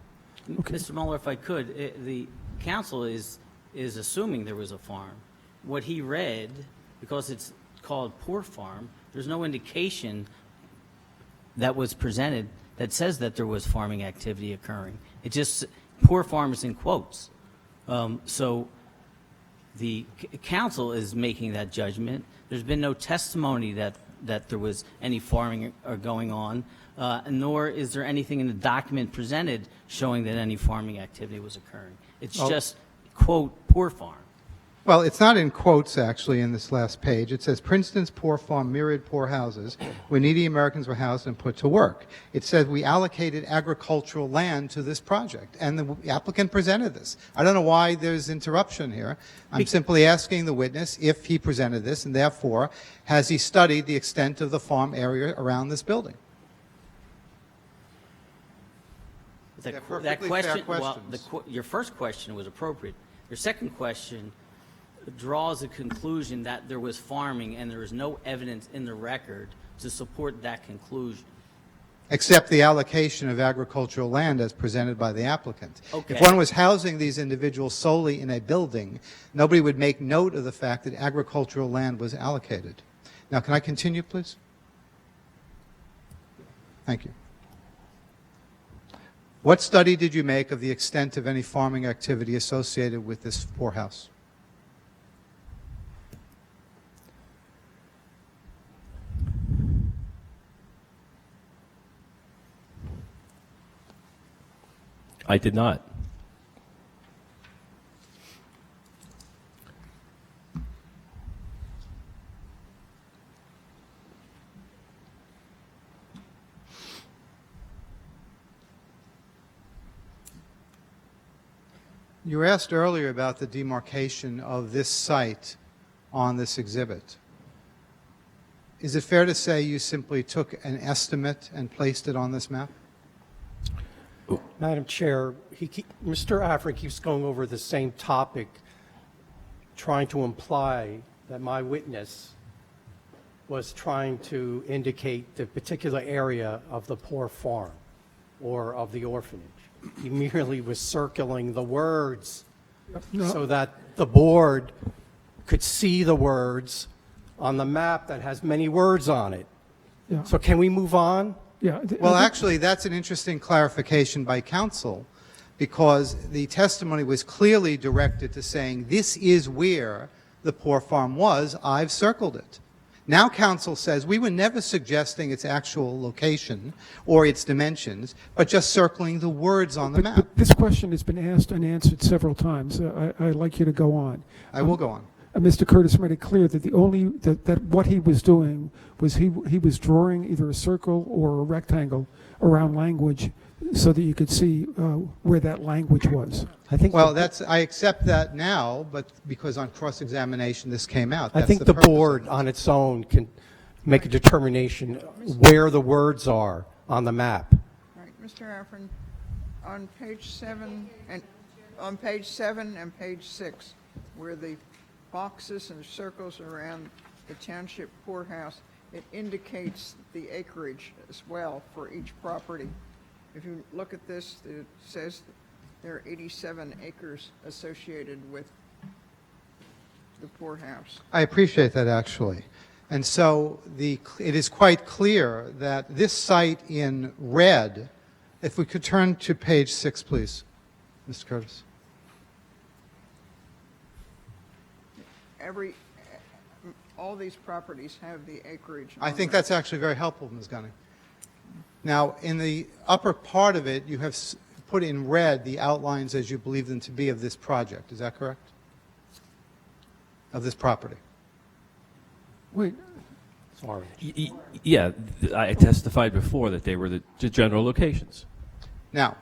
Okay. Mr. Mueller, if I could, the counsel is assuming there was a farm. What he read, because it's called poor farm, there's no indication that was presented that says that there was farming activity occurring. It just, poor farm is in quotes. So the counsel is making that judgment. There's been no testimony that there was any farming going on, nor is there anything in the document presented showing that any farming activity was occurring. It's just, quote, poor farm. Well, it's not in quotes, actually, in this last page. It says, Princeton's poor farm mirrored poor houses where needy Americans were housed and put to work. It said we allocated agricultural land to this project, and the applicant presented this. I don't know why there's interruption here. I'm simply asking the witness if he presented this, and therefore, has he studied the extent of the farm area around this building? That perfectly question, fair well, questions. your first question was appropriate. Your second question draws a conclusion that there was farming, and there is no evidence in the record to support that conclusion. Except the allocation of agricultural land as presented by the applicant. Okay. If one was housing these individuals solely in a building, nobody would make note of the fact that agricultural land was allocated. Now, can I continue, please? Thank you. What study did you make of the extent of any farming activity associated with this poorhouse? I did not. You were asked earlier about the demarcation of this site on this exhibit. Is it fair to say you simply took an estimate and placed it on this map? Madam Chair, Mr. Affron keeps going over the same topic, trying to imply that my witness was trying to indicate the particular area of the poor farm or of the orphanage. He merely was circling the words so that the board could see the words on the map that has many words on it. Yeah. So can we move on? Yeah. Well, actually, that's an interesting clarification by counsel, because the testimony was clearly directed to saying, this is where the poor farm was, I've circled it. Now counsel says, we were never suggesting its actual location or its dimensions, but just circling the words on the map. But this question has been asked and answered several times. I'd like you to go on. I will go on. Mr. Curtis made it clear that that what he was doing was he was drawing either a circle or a rectangle around language so that you could see where that language was. Well, I accept that now, but because on cross-examination this came out. I That's think the purpose of board on its own can make a determination where the words are on the map. Right, Mr. Affron, on page 7 and page 6, where the boxes and circles around the township poorhouse, it indicates the acreage as well for each property. If you look at this, it says there are 87 acres associated with the poorhouse. I appreciate that, actually. And so it is quite clear that this site in red, if we could turn to page 6, please, Mr. Curtis. All these properties have the acreage. I think that's actually very helpful, Ms. Gunning. Now, in the upper part of it, you have put in red the outlines as you believe them to be of this project. Is that correct? Of this property. Wait. Sorry. Yeah, I testified before that they were the general locations. Now,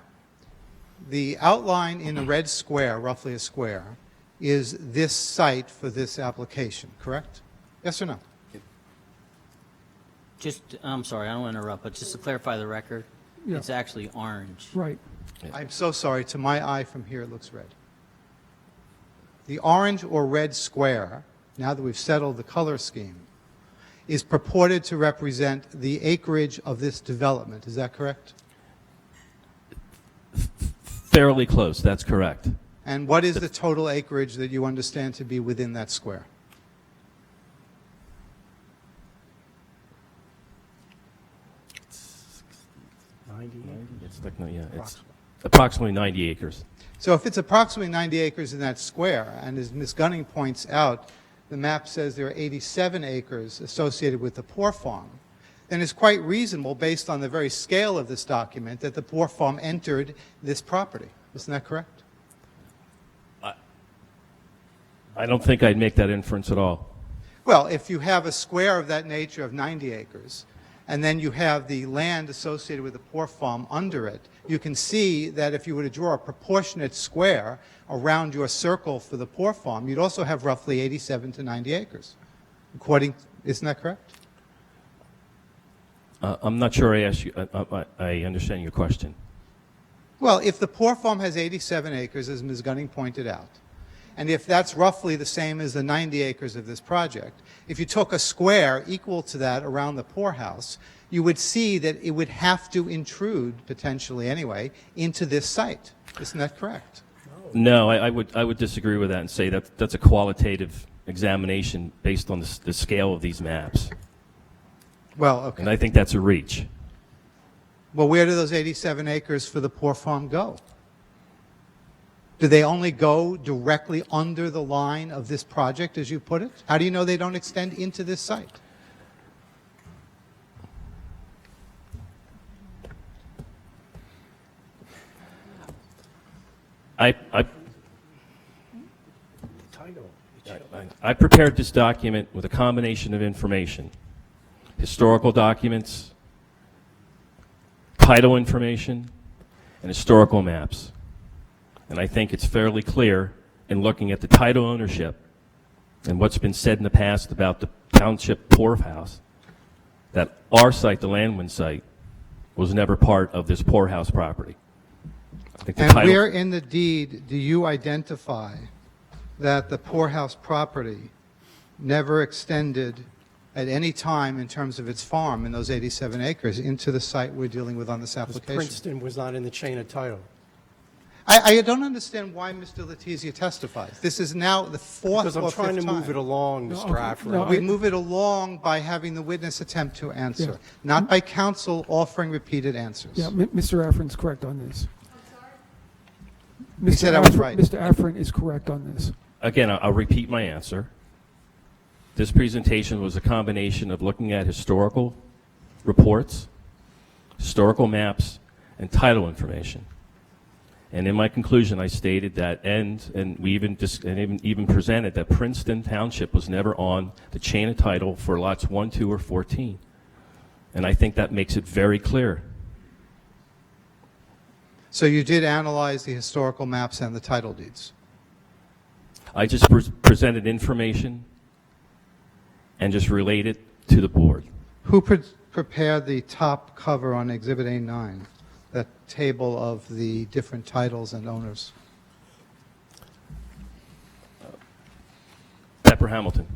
the outline in the red square, roughly a square, is this site for this application, correct? Yes or no? I'm sorry, I don't want to interrupt, but just to clarify the record, Yeah. it's actually orange. Right. I'm so sorry. To my eye from here, it looks red. The orange or red square, now that we've settled the color scheme, is purported to represent the acreage of this development. Is that correct? Fairly close, that's correct. And what is the total acreage that you understand to be within that square? It's approximately 90 acres. So if it's approximately 90 acres in that square, and as Ms. Gunning points out, the map says there are 87 acres associated with the poor farm, then it's quite reasonable, based on the very scale of this document, that the poor farm entered this property. Isn't that correct? I don't think I'd make that inference at all. Well, if you have a square of that nature of 90 acres, and then you have the land associated with the poor farm under it, you can see that if you were to draw a proportionate square around your circle for the poor farm, you'd also have roughly 87 to 90 acres. Isn't that correct? I'm not sure I understand your question. Well, if the poor farm has 87 acres, as Ms. Gunning pointed out, and if that's roughly the same as the 90 acres of this project, if you took a square equal to that around the poorhouse, you would see that it would have to intrude, potentially anyway, into this site. Isn't that correct? No, I would disagree with that and say that's a qualitative examination based on the scale of these maps. Well, okay. And I think that's a reach. Well, where do those 87 acres for the poor farm go? Do they only go directly under the line of this project, as you put it? How do you know they don't extend into this site? I prepared this document with a combination of information: historical documents, title information, and historical maps. And I think it's fairly clear in looking at the title ownership and what's been said in the past about the township poorhouse that our site, the Landwin site, was never part of this poorhouse property. I think the And title, where in the deed do you identify that the poorhouse property never extended at any time in terms of its farm in those 87 acres into the site we're dealing with on this Because application? Princeton was not in the chain of title. I don't understand why Mr. Letizia testifies. This is now the fourth Because or I'm fifth trying to move time. it along, No, Mr. okay. Affron. No, We move it along by having the witness attempt to answer, not by counsel offering repeated answers. Yeah, Mr. Affron's correct on this. He said I was right. Mr. Affron is correct on this. again, I'll repeat my answer. This presentation was a combination of looking at historical reports, historical maps, and title information. And in my conclusion, I stated that, and we even presented that Princeton Township was never on the chain of title for lots 1, 2, or 14. And I think that makes it very clear. So you did analyze the historical maps and the title deeds? I just presented information and just related to the board. Who prepared the top cover on Exhibit A9, that table of the different titles and owners? Pepper Hamilton.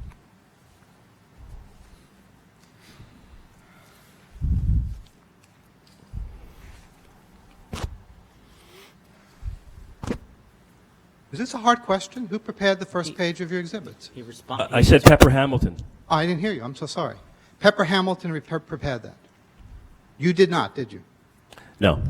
Is this a hard question? Who prepared the first page of your exhibits? He responded. I said Pepper Hamilton. Oh, I didn't hear you. I'm so sorry. Pepper Hamilton prepared that. You did not, did you? No.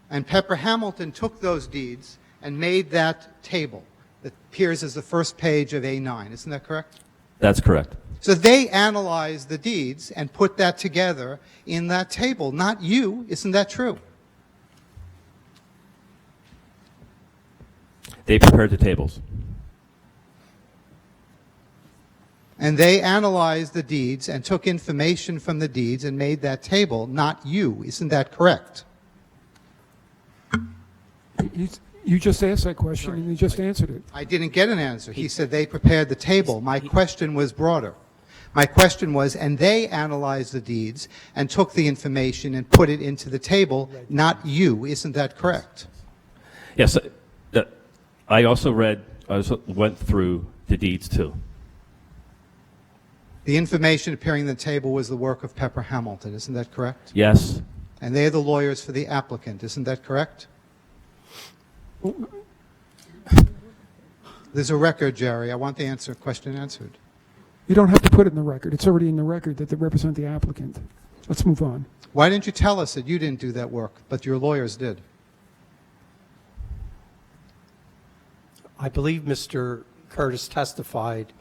And Pepper Hamilton took those deeds and made that table that appears as the first page of A9. Isn't that correct? That's correct. So they analyzed the deeds and put that together in that table, not you. Isn't that true? They prepared the tables. And they analyzed the deeds and took information from the deeds and made that table, not you. Isn't that correct? You just asked that question and you just answered it. I didn't get an answer. He said they prepared the table. My question was broader. My question was, and they analyzed the deeds and took the information and put it into the table, not you. Isn't that correct? Yes. I also went through the deeds too. The information appearing in the table was the work of Pepper Hamilton. Isn't that correct? Yes. And they're the lawyers for the applicant. Isn't that correct? There's a record, Jerry. I want the question answered. You don't have to put it in the record. It's already in the record that they represent the applicant. Let's move on. Why didn't you tell us that you didn't do that work, but your lawyers did? I believe Mr. Curtis testified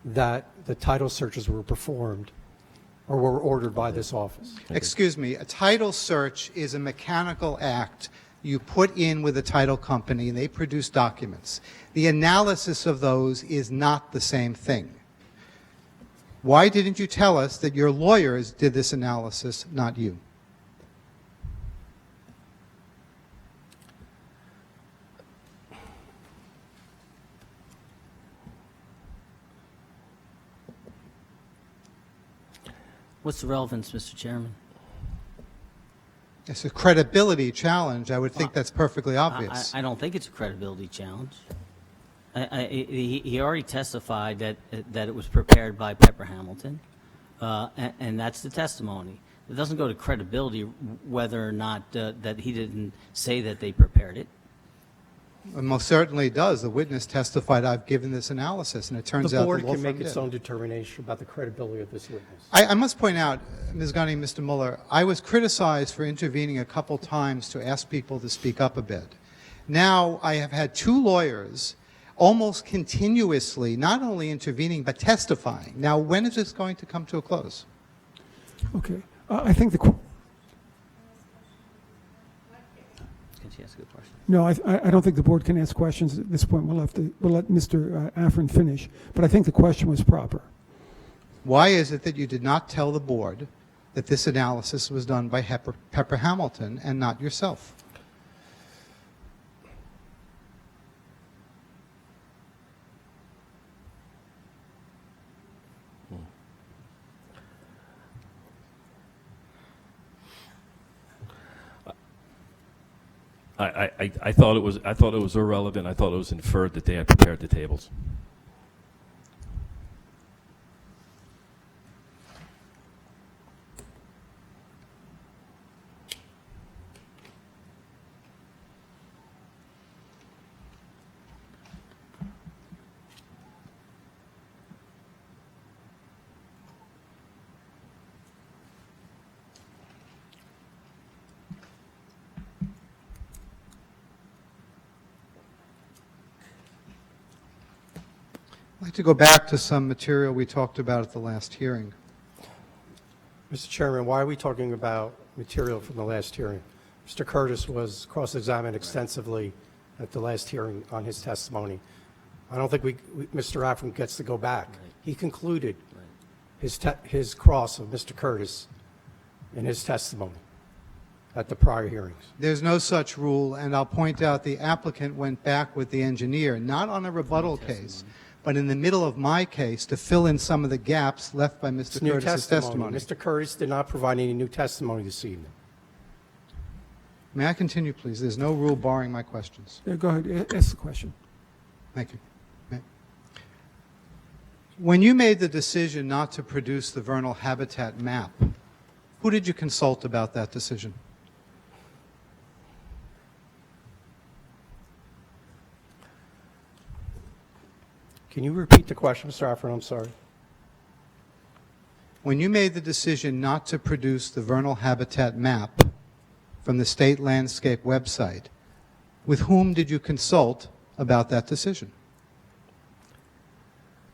that the title searches were performed or were ordered by this office. Excuse me, a title search is a mechanical act you put in with a title company and they produce documents. The analysis of those is not the same thing. Why didn't you tell us that your lawyers did this analysis, not you? What's the relevance, Mr. Chairman? It's a credibility challenge. I would think that's perfectly obvious. I don't think it's a credibility challenge. He already testified that it was prepared by Pepper Hamilton, and that's the testimony. It doesn't go to credibility whether or not that he didn't say that they prepared it. It most certainly does. The witness testified, I've given this analysis, and it turns out The board the law can firm make its did. own determination about the credibility of this witness. I must point out, Ms. Gunny, Mr. Mueller, I was criticized for intervening a couple times to ask people to speak up a bit. Now I have had two lawyers almost continuously not only intervening but testifying. Now when is this going to come to a close? Okay. I think the Can she ask a good question? No, I don't think the board can ask questions at this point. We'll let Mr. Affern finish. But I think the question was proper. Why is it that you did not tell the board that this analysis was done by Pepper Hamilton and not yourself? I thought it was irrelevant. I thought it was inferred that they had prepared the tables. I'd like to go back to some material we talked about at the last hearing. Mr. Chairman, why are we talking about material from the last hearing? Mr. Curtis was cross-examined extensively at the last hearing on his testimony. I don't think Mr. Affern gets to go back. He concluded his cross of Mr. Curtis in his testimony at the prior hearings. There's no such rule, and I'll point out the applicant went back with the engineer, not on a rebuttal case, but in the middle of my case to fill in some of the gaps left by Mr. Curtis's testimony. Mr. Curtis did not provide any new testimony this evening. May I continue, please? There's no rule barring my questions. Yeah, go ahead. Ask the question. Thank you. When you made the decision not to produce the vernal habitat map, who did you consult about that decision? Can you repeat the question, Mr. Affern? I'm sorry. When you made the decision not to produce the vernal habitat map from the state landscape website, with whom did you consult about that decision?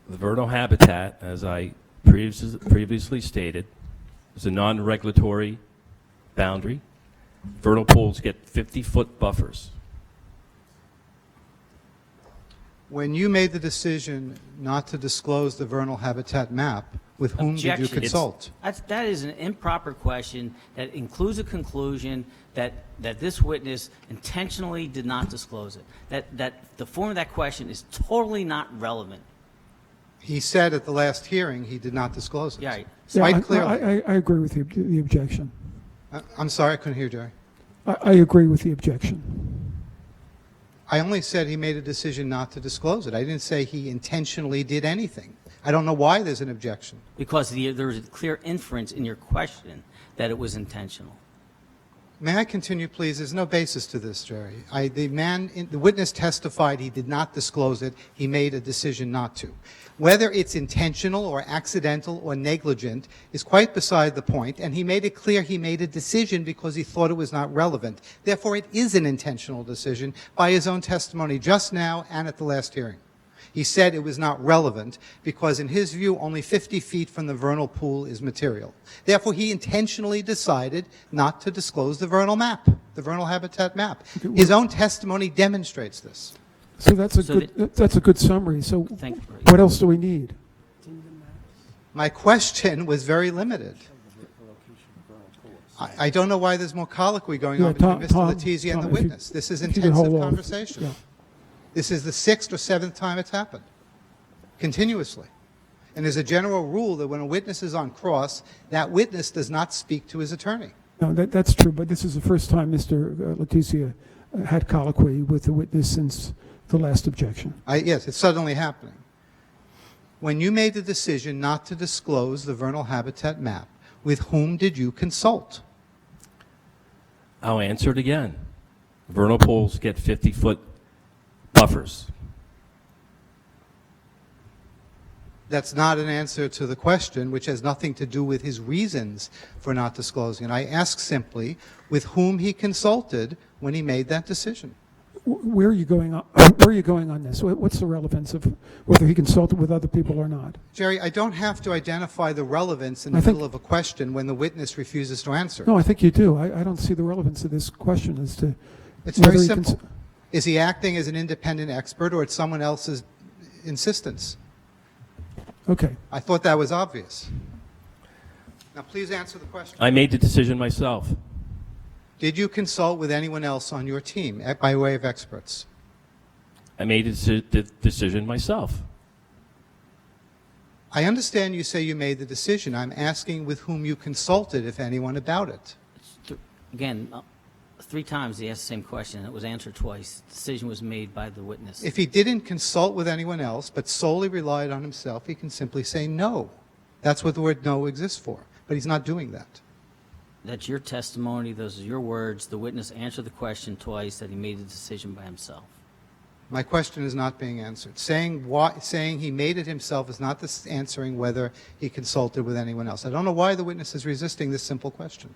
The vernal habitat, as I previously stated, is a non-regulatory boundary. Vernal pools get 50-foot buffers. When you made the decision not to disclose the vernal habitat map, with whom did you consult? That is an improper question that includes a conclusion that this witness intentionally did not disclose it. That the form of that question is totally not relevant. He said at the last hearing he did not disclose it. Yeah, right. Quite clearly. I agree with the objection. I'm sorry, I couldn't hear, Jerry. I agree with the objection. I only said he made a decision not to disclose it. I didn't say he intentionally did anything. I don't know why there's an objection. Because there was a clear inference in your question that it was intentional. May I continue, please? There's no basis to this, Jerry. The witness testified he did not disclose it. He made a decision not to. Whether it's intentional or accidental or negligent is quite beside the point, and he made it clear he made a decision because he thought it was not relevant. Therefore, it is an intentional decision by his own testimony just now and at the last hearing. He said it was not relevant because, in his view, only 50 feet from the vernal pool is material. Therefore, he intentionally decided not to disclose the vernal map, the vernal habitat map. His own testimony demonstrates this. So that's a good summary. So what else do we need? My question was very limited. I don't know why there's more colloquy going on between Mr. Letizia and the witness. This is intensive conversation. Yeah. This is the 6th or 7th time it's happened, continuously. And there's a general rule that when a witness is on cross, that witness does not speak to his attorney. No, that's true, but this is the first time Mr. Letizia had colloquy with the witness since the last objection. Yes, it's suddenly happening. When you made the decision not to disclose the vernal habitat map, with whom did you consult? I'll answer it again. Vernal pools get 50-foot buffers. That's not an answer to the question, which has nothing to do with his reasons for not disclosing. And I ask simply with whom he consulted when he made that decision. Where are you going on? Where are you going on this? What's the relevance of whether he consulted with other people or not? Jerry, I don't have to identify the relevance in the middle of a question when the witness refuses to answer. No, I think you do. I don't see the relevance of this question as to It's very whether he can simple. Is he acting as an independent expert or it's someone else's insistence? Okay. I thought that was obvious. Now, please answer the question. I made the decision myself. Did you consult with anyone else on your team by way of experts? I made the decision myself. I understand you say you made the decision. I'm asking with whom you consulted, if anyone, about it. Again, 3 times he asked the same question, and it was answered twice. The decision was made by the witness. If he didn't consult with anyone else but solely relied on himself, he can simply say no. That's what the word no exists for. But he's not doing that. That's your testimony. Those are your words. The witness answered the question twice that he made the decision by himself. My question is not being answered. Saying he made it himself is not answering whether he consulted with anyone else. I don't know why the witness is resisting this simple question.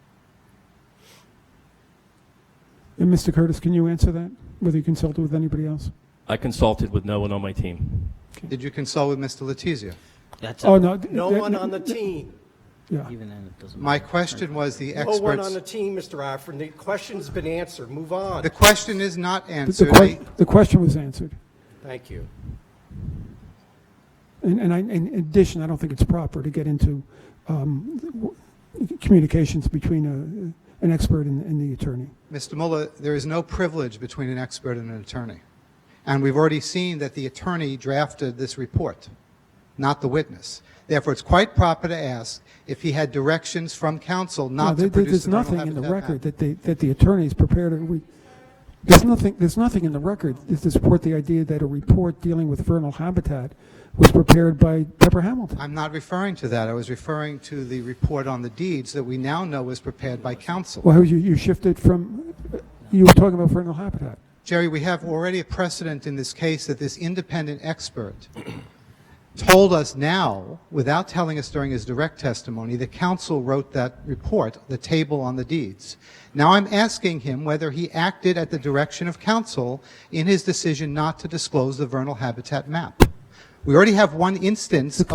And Mr. Curtis, can you answer that? Whether you consulted with anybody else? I consulted with no one on my team. Did you consult with Mr. Letizia? No one on the team. Yeah. Even then, it doesn't My matter. question was the No one experts. on the team, Mr. Affern. The question's been answered. Move on. The question is not answered. The question was answered. Thank you. And in addition, I don't think it's proper to get into communications between an expert and the attorney. Mr. Muller, there is no privilege between an expert and an attorney. And we've already seen that the attorney drafted this report, not the witness. Therefore, it's quite proper to ask if he had directions from counsel not to produce There's the vernal nothing in the habitat record map. that the attorney's prepared. There's nothing in the record to support the idea that a report dealing with vernal habitat was prepared by Deborah Hamilton. I'm not referring to that. I was referring to the report on the deeds that we now know was prepared by counsel. Well, you shifted from, you were talking about vernal habitat. Jerry, we have already a precedent in this case that this independent expert told us now, without telling us during his direct testimony, that counsel wrote that report, the table on the deeds. Now I'm asking him whether he acted at the direction of counsel in his decision not to disclose the vernal habitat map. We already have one instance of...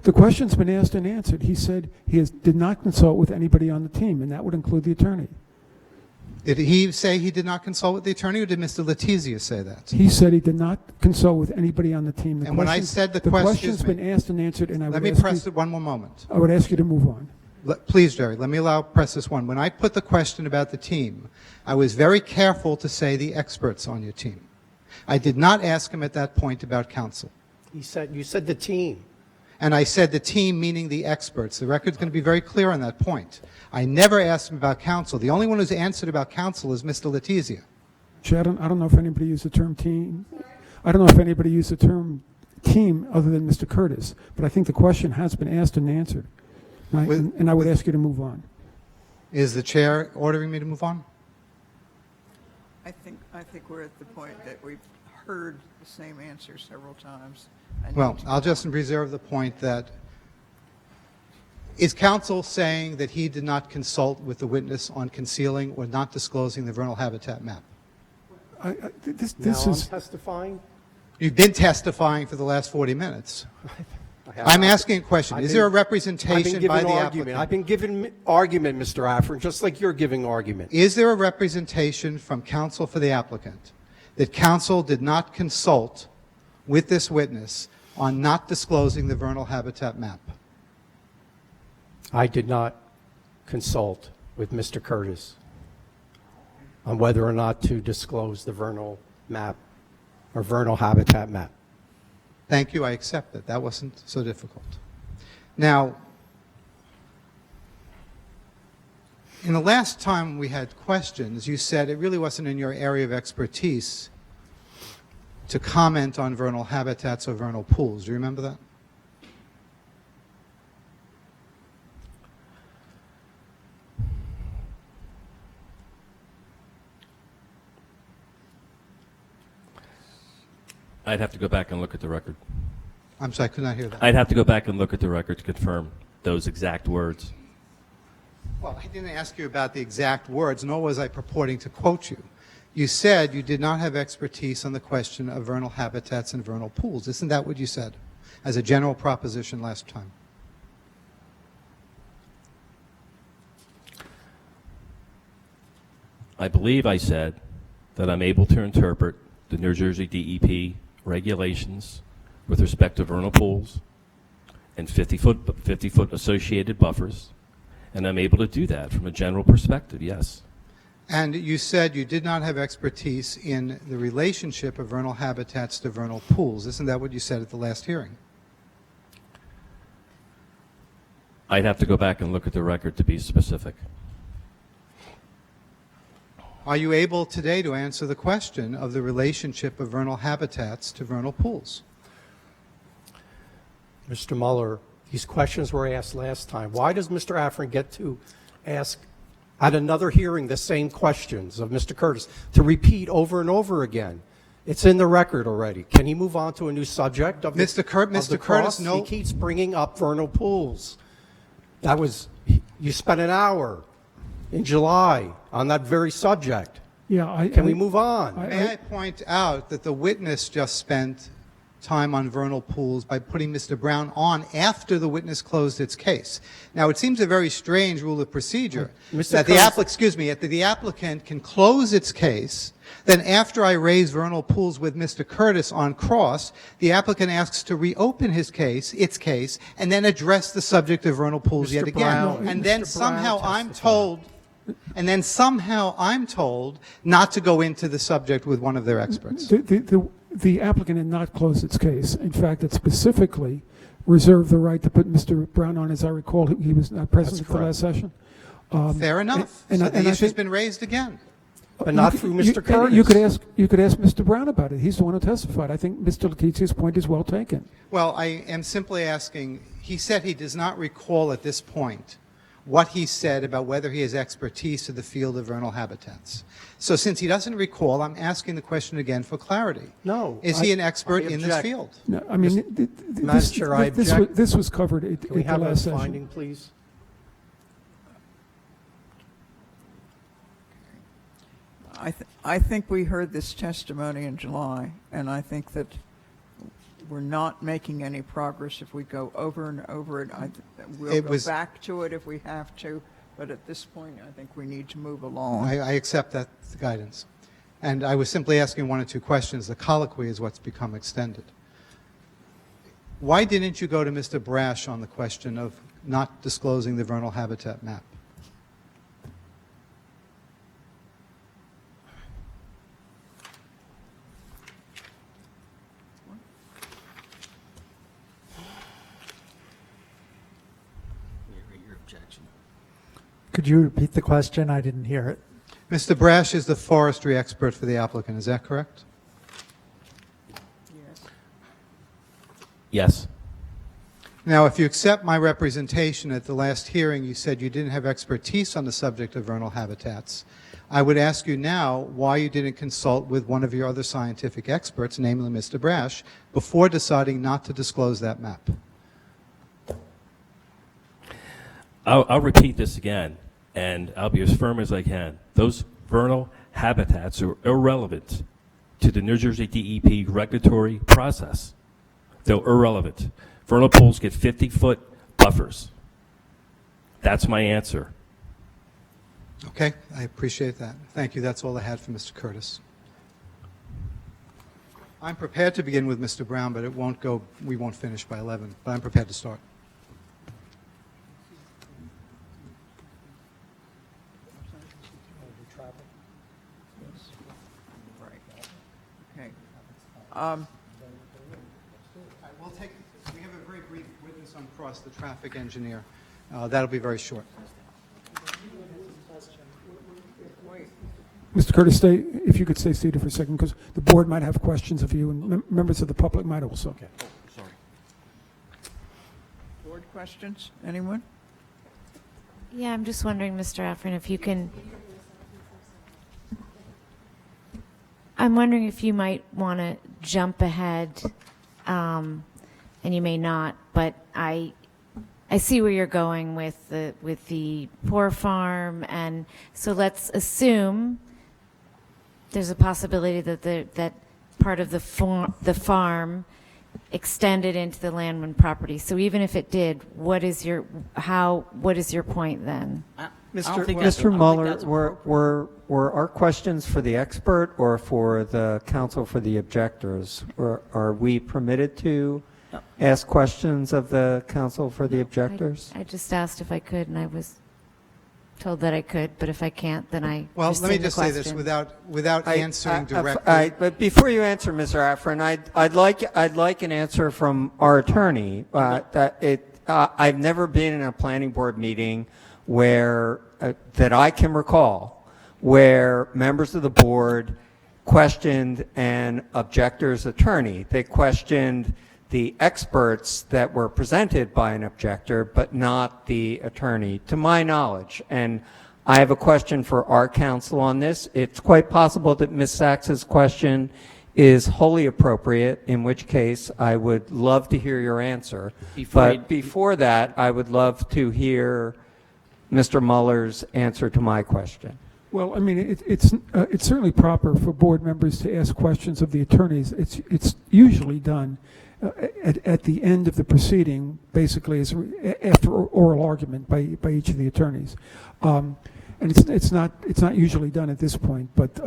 The question's been asked and answered. He said he did not consult with anybody on the team, and that would include the attorney. Did he say he did not consult with the attorney, or did Mr. Letizia say that? He said he did not consult with anybody on the team. And when I said the question's been asked and answered, and Let me press it one more moment. I would ask you to move on. Please, Jerry, let me press this one. When I put the question about the team, I was very careful to say the experts on your team. I did not ask him at that point about counsel. You said the team. And I said the team, meaning the experts. The record's going to be very clear on that point. I never asked him about counsel. The only one who's answered about counsel is Mr. Letizia. I don't know if anybody used the term team. I don't know if anybody used the term team other than Mr. Curtis, but I think the question has been asked and answered. And I would ask you to move on. Is the chair ordering me to move on? I think we're at the point that we've heard the same answer several times. Well, I'll just reserve the point that is counsel saying that he did not consult with the witness on concealing or not disclosing the vernal habitat map? This Now is I'm testifying. You've been testifying for the last 40 minutes. I'm asking a question. Is there a representation by the applicant? I've been given argument, Mr. Affern, just like you're giving argument. Is there a representation from counsel for the applicant that counsel did not consult with this witness on not disclosing the vernal habitat map? I did not consult with Mr. Curtis on whether or not to disclose the vernal map or vernal habitat map. Thank you. I accept that. That wasn't so difficult. Now, in the last time we had questions, you said it really wasn't in your area of expertise to comment on vernal habitats or vernal pools. Do you remember that? I'd have to go back and look at the record. I'm sorry, I could not hear that. I'd have to go back and look at the record to confirm those exact words. Well, I didn't ask you about the exact words, nor was I purporting to quote you. You said you did not have expertise on the question of vernal habitats and vernal pools. Isn't that what you said as a general proposition last time? I believe I said that I'm able to interpret the New Jersey DEP regulations with respect to vernal pools and 50-foot associated buffers, and I'm able to do that from a general perspective, yes. And you said you did not have expertise in the relationship of vernal habitats to vernal pools. Isn't that what you said at the last hearing? I'd have to go back and look at the record to be specific. Are you able today to answer the question of the relationship of vernal habitats to vernal pools? Mr. Mueller, these questions were asked last time. Why does Mr. Affern get to ask at another hearing the same questions of Mr. Curtis to repeat over and over again? It's in the record already. Can he move on to a new subject of Mr. Curtis, no. He keeps bringing up vernal pools. That was, you spent an hour in July on that very subject. Yeah, Can we move on? May I point out that the witness just spent time on vernal pools by putting Mr. Brown on after the witness closed its case. Now, it seems a very strange rule of procedure that the applicant can close its case, then after I raise vernal pools with Mr. Curtis on cross, the applicant asks to reopen its case, and then address the subject of vernal pools yet again. And then somehow I'm told not to go into the subject with one of their experts. The applicant did not close its case. In fact, it specifically reserved the right to put Mr. Brown on. As I recall, he was not present at the last session. Fair enough. So the issue's been raised again. But not through Mr. Curtis. You could ask Mr. Brown about it. He's the one who testified. I think Mr. Letizia's point is well taken. Well, I am simply asking, he said he does not recall at this point what he said about whether he has expertise in the field of vernal habitats. So since he doesn't recall, I'm asking the question again for clarity. No. Is he an expert in this field? No, I mean, this was covered at the last session. Can we have a finding, please? I think we heard this testimony in July, and I think that we're not making any progress if we go over and over it. We'll go back to it if we have to, but at this point, I think we need to move along. I accept that guidance. And I was simply asking one or two questions. The colloquy is what's become extended. Why didn't you go to Mr. Brash on the question of not disclosing the vernal habitat map? Could you repeat the question? I didn't hear it. Mr. Brash is the forestry expert for the applicant. Is that correct? Yes. Now, if you accept my representation at the last hearing, you said you didn't have expertise on the subject of vernal habitats. I would ask you now why you didn't consult with one of your other scientific experts, namely Mr. Brash, before deciding not to disclose that map. I'll repeat this again, and I'll be as firm as I can. Those vernal habitats are irrelevant to the New Jersey DEP regulatory process. They're irrelevant. Vernal pools get 50-foot buffers. That's my answer. Okay, I appreciate that. Thank you. That's all I had for Mr. Curtis. I'm prepared to begin with Mr. Brown, but we won't finish by 11, but I'm prepared to start. We have a very brief witness on cross, the traffic engineer. That'll be very short. Mr. Curtis, if you could stay seated for a second, because the board might have questions of you, and members of the public might also. Okay. Sorry. Board questions? Anyone? Yeah, I'm just wondering, Mr. Affern, if you can... I'm wondering if you might want to jump ahead, and you may not, but I see where you're going with the poor farm, and so let's assume there's a possibility that that part of the farm extended into the landman property. So even if it did, what is your point then? Mr. Mueller, were our questions for the expert or for the counsel for the objectors? Or are we permitted to ask questions of the counsel for the objectors? I just asked if I could, and I was told that I could, but if I can't, then I Well, let me rescind the just say this question. without answering directly. But before you answer, Mr. Affron, I'd like an answer from our attorney. I've never been in a planning board meeting where that I can recall where members of the board questioned an objector's attorney. They questioned the experts that were presented by an objector, but not the attorney, to my knowledge. And I have a question for our counsel on this. It's quite possible that Ms. Sachs's question is wholly appropriate, in which case I would love to hear your answer. Before that, I would love to hear Mr. Mueller's answer to my question. Well, I mean, it's certainly proper for board members to ask questions of the attorneys. It's usually done at the end of the proceeding, basically as after oral argument by each of the attorneys. And it's not usually done at this point, but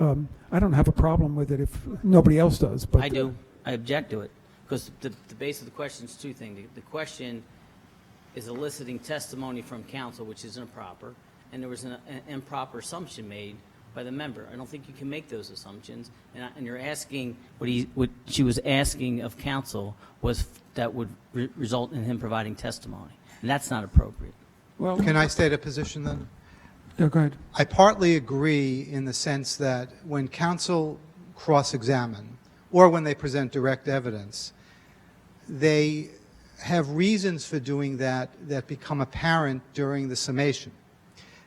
I don't have a problem with it if nobody else does. But I do. I object to it because the base of the question is two things. The question is eliciting testimony from counsel, which is improper, and there was an improper assumption made by the member. I don't think you can make those assumptions, and you're asking what she was asking of counsel was that would result in him providing testimony, and that's not appropriate. Well, can I state a position then? Yeah, go ahead. I partly agree in the sense that when counsel cross-examine or when they present direct evidence, they have reasons for doing that become apparent during the summation.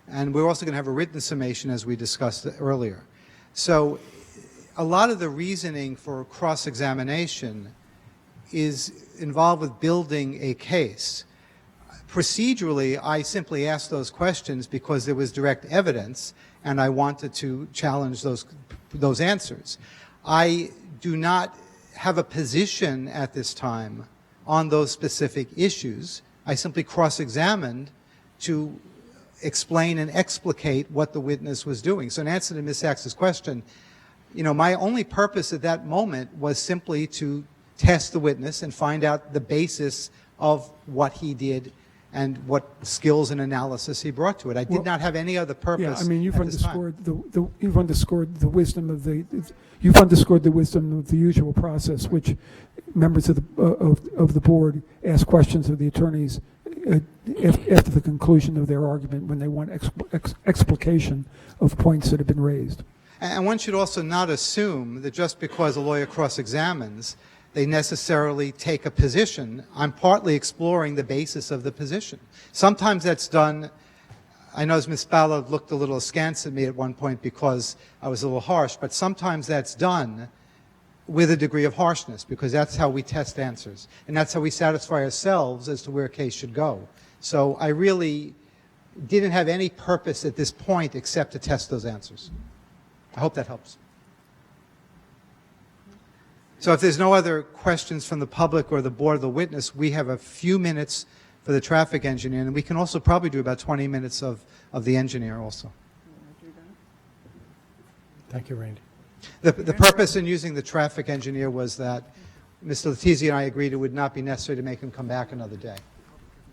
And we're also going to have a written summation, as we discussed earlier. So a lot of the reasoning for cross-examination is involved with building a case. Procedurally, I simply asked those questions because there was direct evidence, and I wanted to challenge those answers. I do not have a position at this time on those specific issues. I simply cross-examined to explain and explicate what the witness was doing. So in answer to Ms. Sachs's question, my only purpose at that moment was simply to test the witness and find out the basis of what he did and what skills and analysis he brought to it. I did not have any other purpose. Yeah, I mean, you've at this time. underscored the wisdom of the usual process, which members of the board ask questions of the attorneys after the conclusion of their argument when they want explication of points that have been raised. And one should also not assume that just because a lawyer cross-examines, they necessarily take a position. I'm partly exploring the basis of the position. Sometimes that's done. I know Ms. Ballard looked a little askance at me at one point because I was a little harsh, but sometimes that's done with a degree of harshness because that's how we test answers. And that's how we satisfy ourselves as to where a case should go. So I really didn't have any purpose at this point except to test those answers. I hope that helps. So if there's no other questions from the public or the board or the witness, we have a few minutes for the traffic engineer, and we can also probably do about 20 minutes of the engineer also. Thank you, Randy. The purpose in using the traffic engineer was that Mr. Letizia and I agreed it would not be necessary to make him come back another day.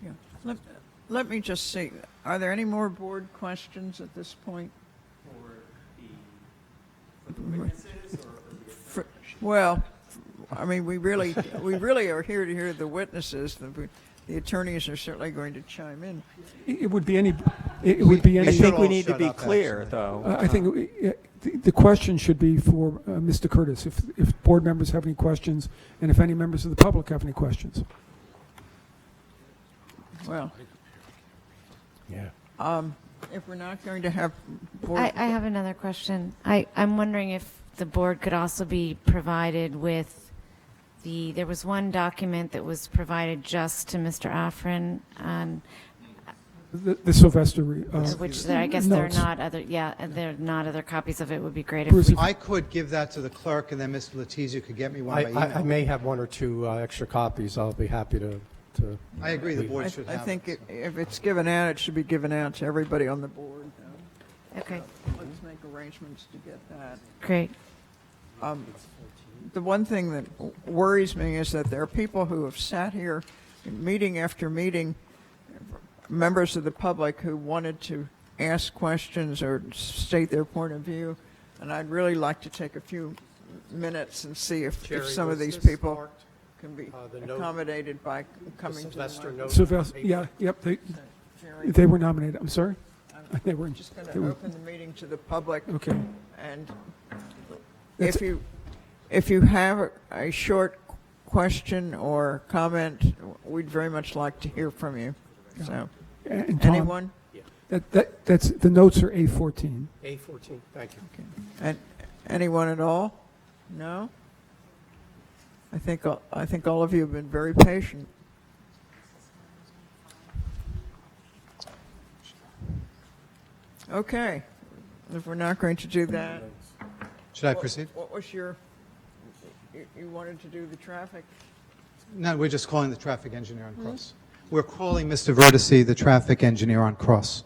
Yeah. Let me just see. Are there any more board questions at this point? Well, I mean, we really are here to hear the witnesses. The attorneys are certainly going to chime in. It would be any. I think we need to be clear, though. I think the question should be for Mr. Curtis, if board members have any questions, and if any members of the public have any questions. Well, yeah. If we're not going to have board... I have another question. I'm wondering if the board could also be provided with there was one document that was provided just to Mr. Affron on the Sylvester which I guess notes. There are not other copies of it. Would be great if I could give that to the clerk, and then Mr. Letizia could get me one by email. I may have one or two extra copies. I'll be happy to I agree, the board I should I have think it. if it's given out, it should be given out to everybody on the board. Okay. Let's make arrangements to get that. Great. The one thing that worries me is that there are people who have sat here meeting after meeting, members of the public who wanted to ask questions or state their point of view, and I'd really like to take a few minutes and see if Jerry, some of was these this people marked? can be The note- accommodated by coming to the Sylvester mic. note? Sylvester, yeah, yep, they were nominated, I'm sorry? They were, I'm just going they to were- open the meeting to the public. Okay. And That's- if you have a short question or comment, we'd very much like to hear from you. So, And Tom, anyone? That's, the notes are A14. A14, thank you. And anyone at all? No? I think all of you have been very patient. Okay. If we're not going to do that. Should I proceed? What was your, you wanted to do the traffic? No, we're just calling the traffic engineer on cross. We're calling Mr. Vertice the traffic engineer on cross.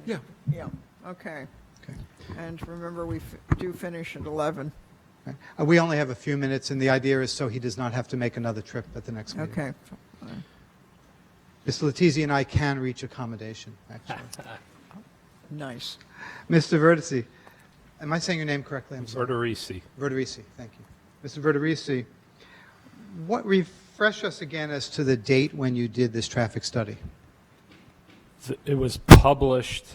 Yeah. Yeah, okay. And remember, we do finish at 11. Okay. We only have a few minutes, and the idea is so he does not have to make another trip at the next meeting. Okay. Mr. Letizia and I can reach accommodation, actually. Nice. Mr. Vertice, am I saying your name correctly? I'm sorry. Vertice. Vertice, thank you. Mr. Vertice, refresh us again as to the date when you did this traffic study. It was published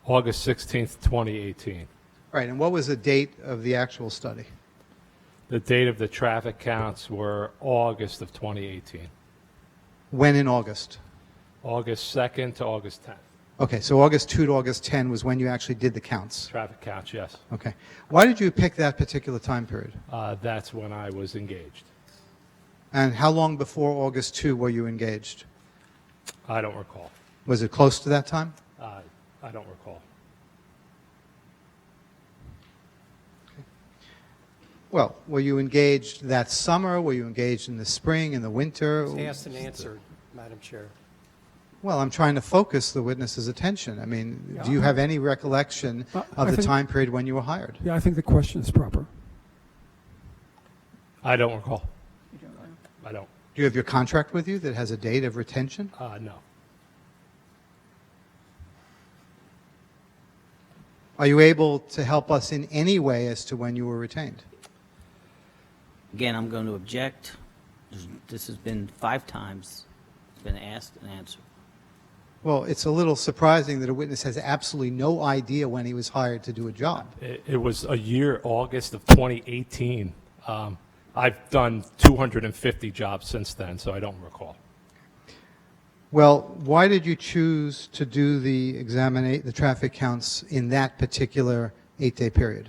August 16th, 2018. Right, and what was the date of the actual study? The date of the traffic counts were August of 2018. When in August? August 2nd to August 10th. Okay, so August 2 to August 10 was when you actually did the counts. Traffic counts, yes. Okay. Why did you pick that particular time period? That's when I was engaged. And how long before August 2 were you engaged? I don't recall. Was it close to that time? I don't recall. Well, were you engaged that summer? Were you engaged in the spring, in the winter? It's asked and answered, Madam Chair. Well, I'm trying to focus the witness's attention. I mean, do you have any recollection I of the think- time period when you were hired? Yeah, I think the question is proper. I don't recall. I don't. Do you have your contract with you that has a date of retention? No. Are you able to help us in any way as to when you were retained? Again, I'm going to object. This has been 5 times. It's been asked and answered. Well, it's a little surprising that a witness has absolutely no idea when he was hired to do a job. It was a year, August of 2018. I've done 250 jobs since then, so I don't recall. Well, why did you choose to do the traffic counts in that particular 8-day period?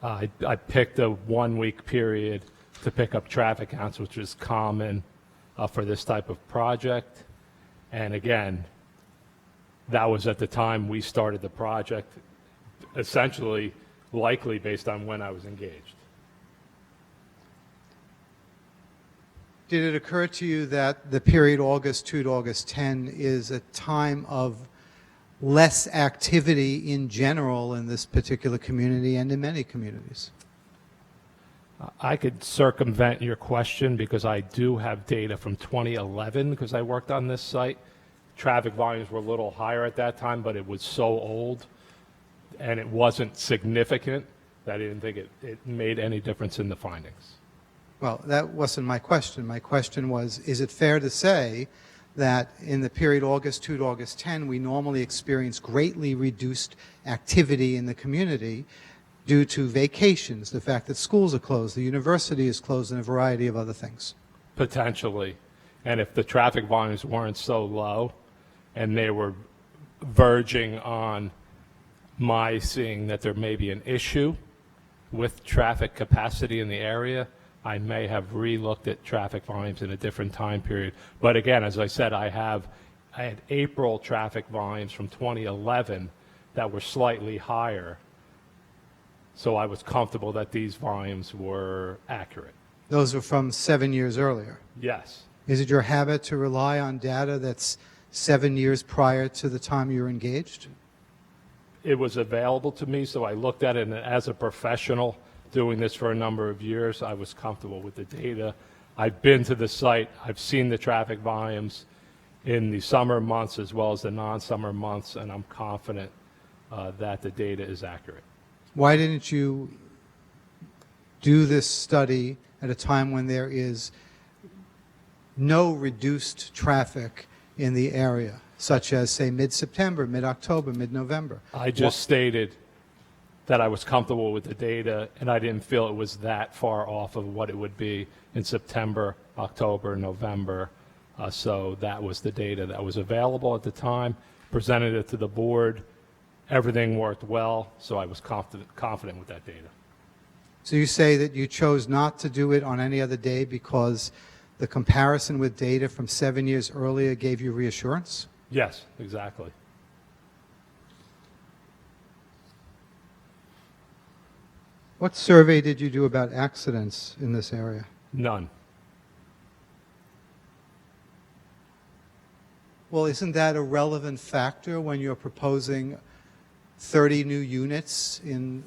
I picked a 1-week period to pick up traffic counts, which is common for this type of project. And again, that was at the time we started the project, essentially likely based on when I was engaged. Did it occur to you that the period August 2 to August 10 is a time of less activity in general in this particular community and in many communities? I could circumvent your question because I do have data from 2011 because I worked on this site. Traffic volumes were a little higher at that time, but it was so old and it wasn't significant that I didn't think it made any difference in the findings. Well, that wasn't my question. My question was, is it fair to say that in the period August 2 to August 10, we normally experience greatly reduced activity in the community due to vacations, the fact that schools are closed, the university is closed, and a variety of other things? Potentially. And if the traffic volumes weren't so low and they were verging on my seeing that there may be an issue with traffic capacity in the area, I may have re-looked at traffic volumes in a different time period. But again, as I said, I had April traffic volumes from 2011 that were slightly higher. So I was comfortable that these volumes were accurate. Those are from 7 years earlier. Yes. Is it your habit to rely on data that's 7 years prior to the time you were engaged? It was available to me, so I looked at it, and as a professional doing this for a number of years, I was comfortable with the data. I've been to the site. I've seen the traffic volumes in the summer months as well as the non-summer months, and I'm confident that the data is accurate. Why didn't you do this study at a time when there is no reduced traffic in the area, such as, say, mid-September, mid-October, mid-November? I just stated that I was comfortable with the data, and I didn't feel it was that far off of what it would be in September, October, November. So that was the data that was available at the time, presented it to the board. Everything worked well, so I was confident with that data. So you say that you chose not to do it on any other day because the comparison with data from 7 years earlier gave you reassurance? Yes, exactly. What survey did you do about accidents in this area? None. Well, isn't that a relevant factor when you're proposing 30 new units in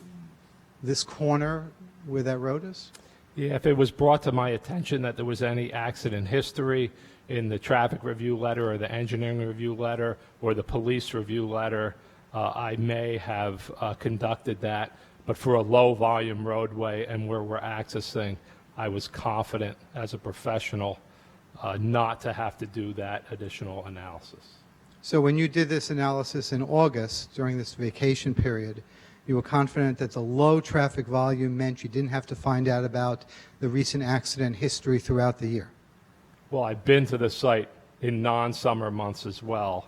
this corner where that road is? Yeah, if it was brought to my attention that there was any accident history in the traffic review letter or the engineering review letter or the police review letter, I may have conducted that. But for a low-volume roadway and where we're accessing, I was confident as a professional not to have to do that additional analysis. So when you did this analysis in August during this vacation period, you were confident that the low traffic volume meant you didn't have to find out about the recent accident history throughout the year? Well, I've been to the site in non-summer months as well.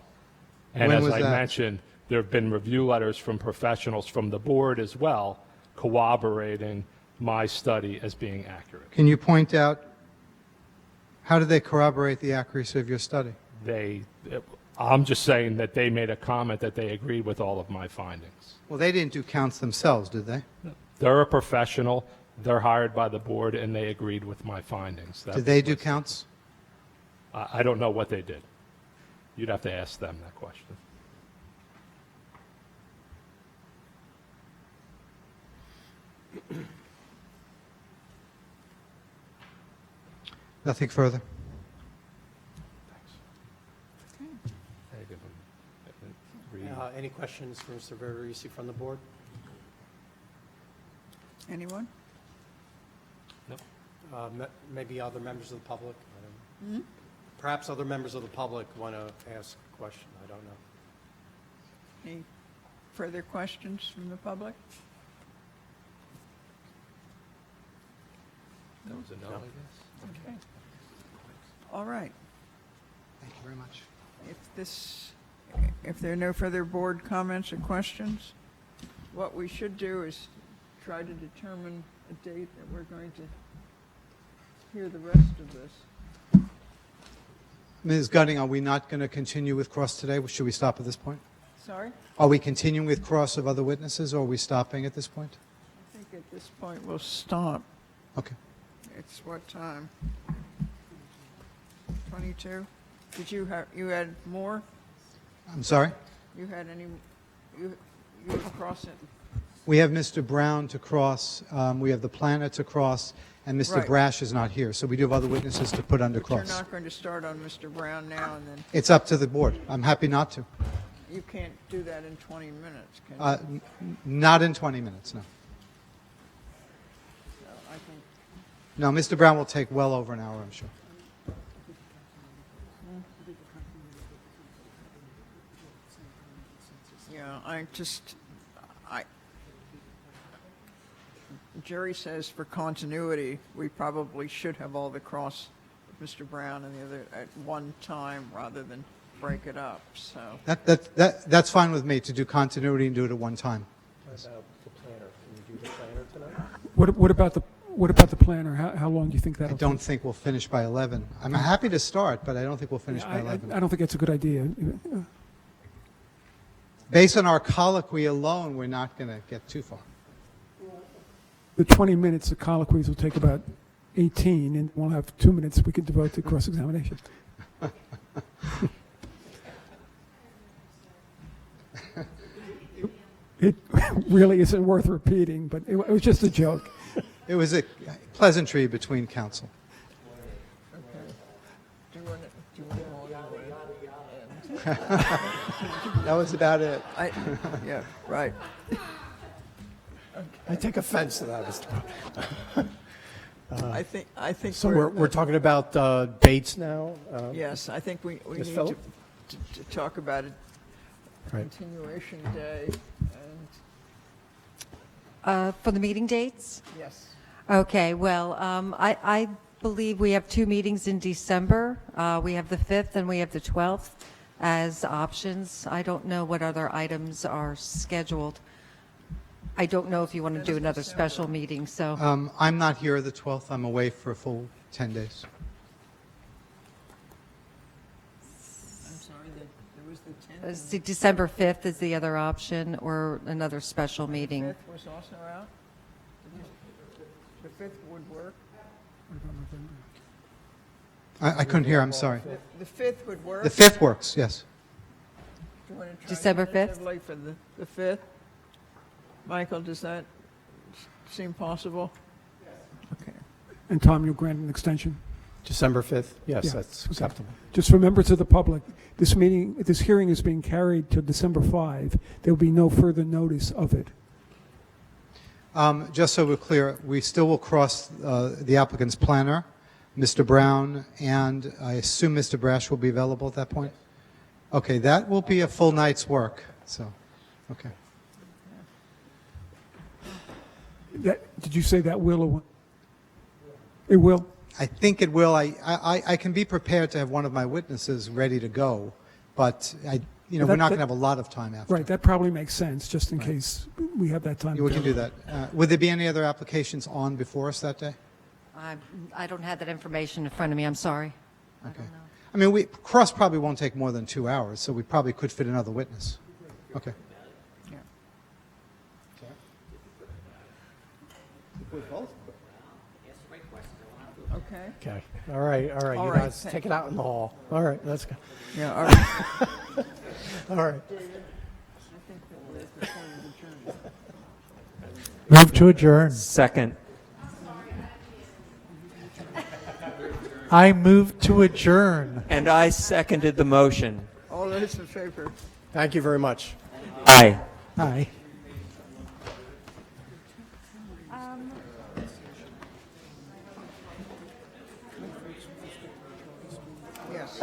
And When as was I that? mentioned, there have been review letters from professionals from the board as well corroborating my study as being accurate. Can you point out, how did they corroborate the accuracy of your study? I'm just saying that they made a comment that they agreed with all of my findings. Well, they didn't do counts themselves, did they? They're a professional, they're hired by the board, and they agreed with my findings. Did they do counts? I don't know what they did. You'd have to ask them that question. Nothing further. Any questions for Mr. Verderisi from the board? Anyone? No. Maybe other members of the public? I don't know. Perhaps other members of the public want to ask a question. I don't know. Any further questions from the public? That was a no, I guess. Okay. All right. Thank you very much. If there are no further board comments or questions, what we should do is try to determine a date that we're going to hear the rest of this. Ms. Gutting, are we not going to continue with cross today? Should we stop at this point? Sorry? Are we continuing with cross of other witnesses, or are we stopping at this point? I think at this point we'll stop. Okay. It's what time? 22? Did you had more? I'm sorry? You had any, you can cross it. We have Mr. Brown to cross, we have the planner to cross, and Mr. Right. Brash is not here, so we do have other witnesses to put under But you're cross. not going to start on Mr. Brown now and then? It's up to the board. I'm happy not to. You can't do that in 20 minutes, can you? Not in 20 minutes, no. So I think No, Mr. Brown will take well over an hour, I'm sure. Yeah, Jerry says for continuity, we probably should have all the cross with Mr. Brown and the other at one time rather than break it up, so. That's fine with me, to do continuity and do it at one time. What about the planner? Can you do the planner tonight? What about the planner? How long do you think I that'll take? don't think we'll finish by 11. I'm happy to start, but I don't think we'll finish by 11. I don't think that's a good idea. Based on our colloquy alone, we're not going to get too far. The 20 minutes of colloquies will take about 18, and we'll have 2 minutes we can devote to cross-examination. It really isn't worth repeating, but it was just a joke. It was a pleasantry between counsel. That was about it. Yeah, right. I take offense to that, Mr. I think. So we're talking about dates now? Yes, I think we Ms. need Phillip? to talk about it. Right. Continuation day and, For the meeting dates? yes. Okay, well, I believe we have 2 meetings in December. We have the 5th and we have the 12th as options. I don't know what other items are scheduled. I don't know if you want to do another special meeting, so. I'm not here the 12th. I'm away for a full 10 days. I'm sorry, there was the 10th. See, December 5th is the other option, or another special meeting. The 5th was also out? The 5th would work? I couldn't hear. I'm sorry. The 5th would work? The 5th works, yes. Do you want to try December 5th? tentatively for the 5th? Michael, does that seem possible? Okay. And Tom, you'll grant an extension? December 5th? Yes, Yeah, that's okay. acceptable. Just for members of the public, this hearing is being carried to December 5. There will be no further notice of it. Just so we're clear, we still will cross the applicant's planner, Mr. Brown, and I assume Mr. Brash will be available at that point? Okay, that will be a full night's work, so, okay. Did you say that will or won't? It will? I think it will. I can be prepared to have one of my witnesses ready to go, but we're not going to have a lot of time after. Right, that probably makes sense, just in case we have that time. We can do that. Would there be any other applications on before us that day? I don't have that information in front of me, I'm sorry. Okay. I mean, cross probably won't take more than 2 hours, so we probably could fit another witness. Okay. Okay. Okay. All right. You guys take it out in the hall. All right, let's go. Yeah, all right. All right. Move to adjourn. Second. I move to adjourn. And I seconded the motion. All those in favor? Thank you very much. Aye. Aye. Yes.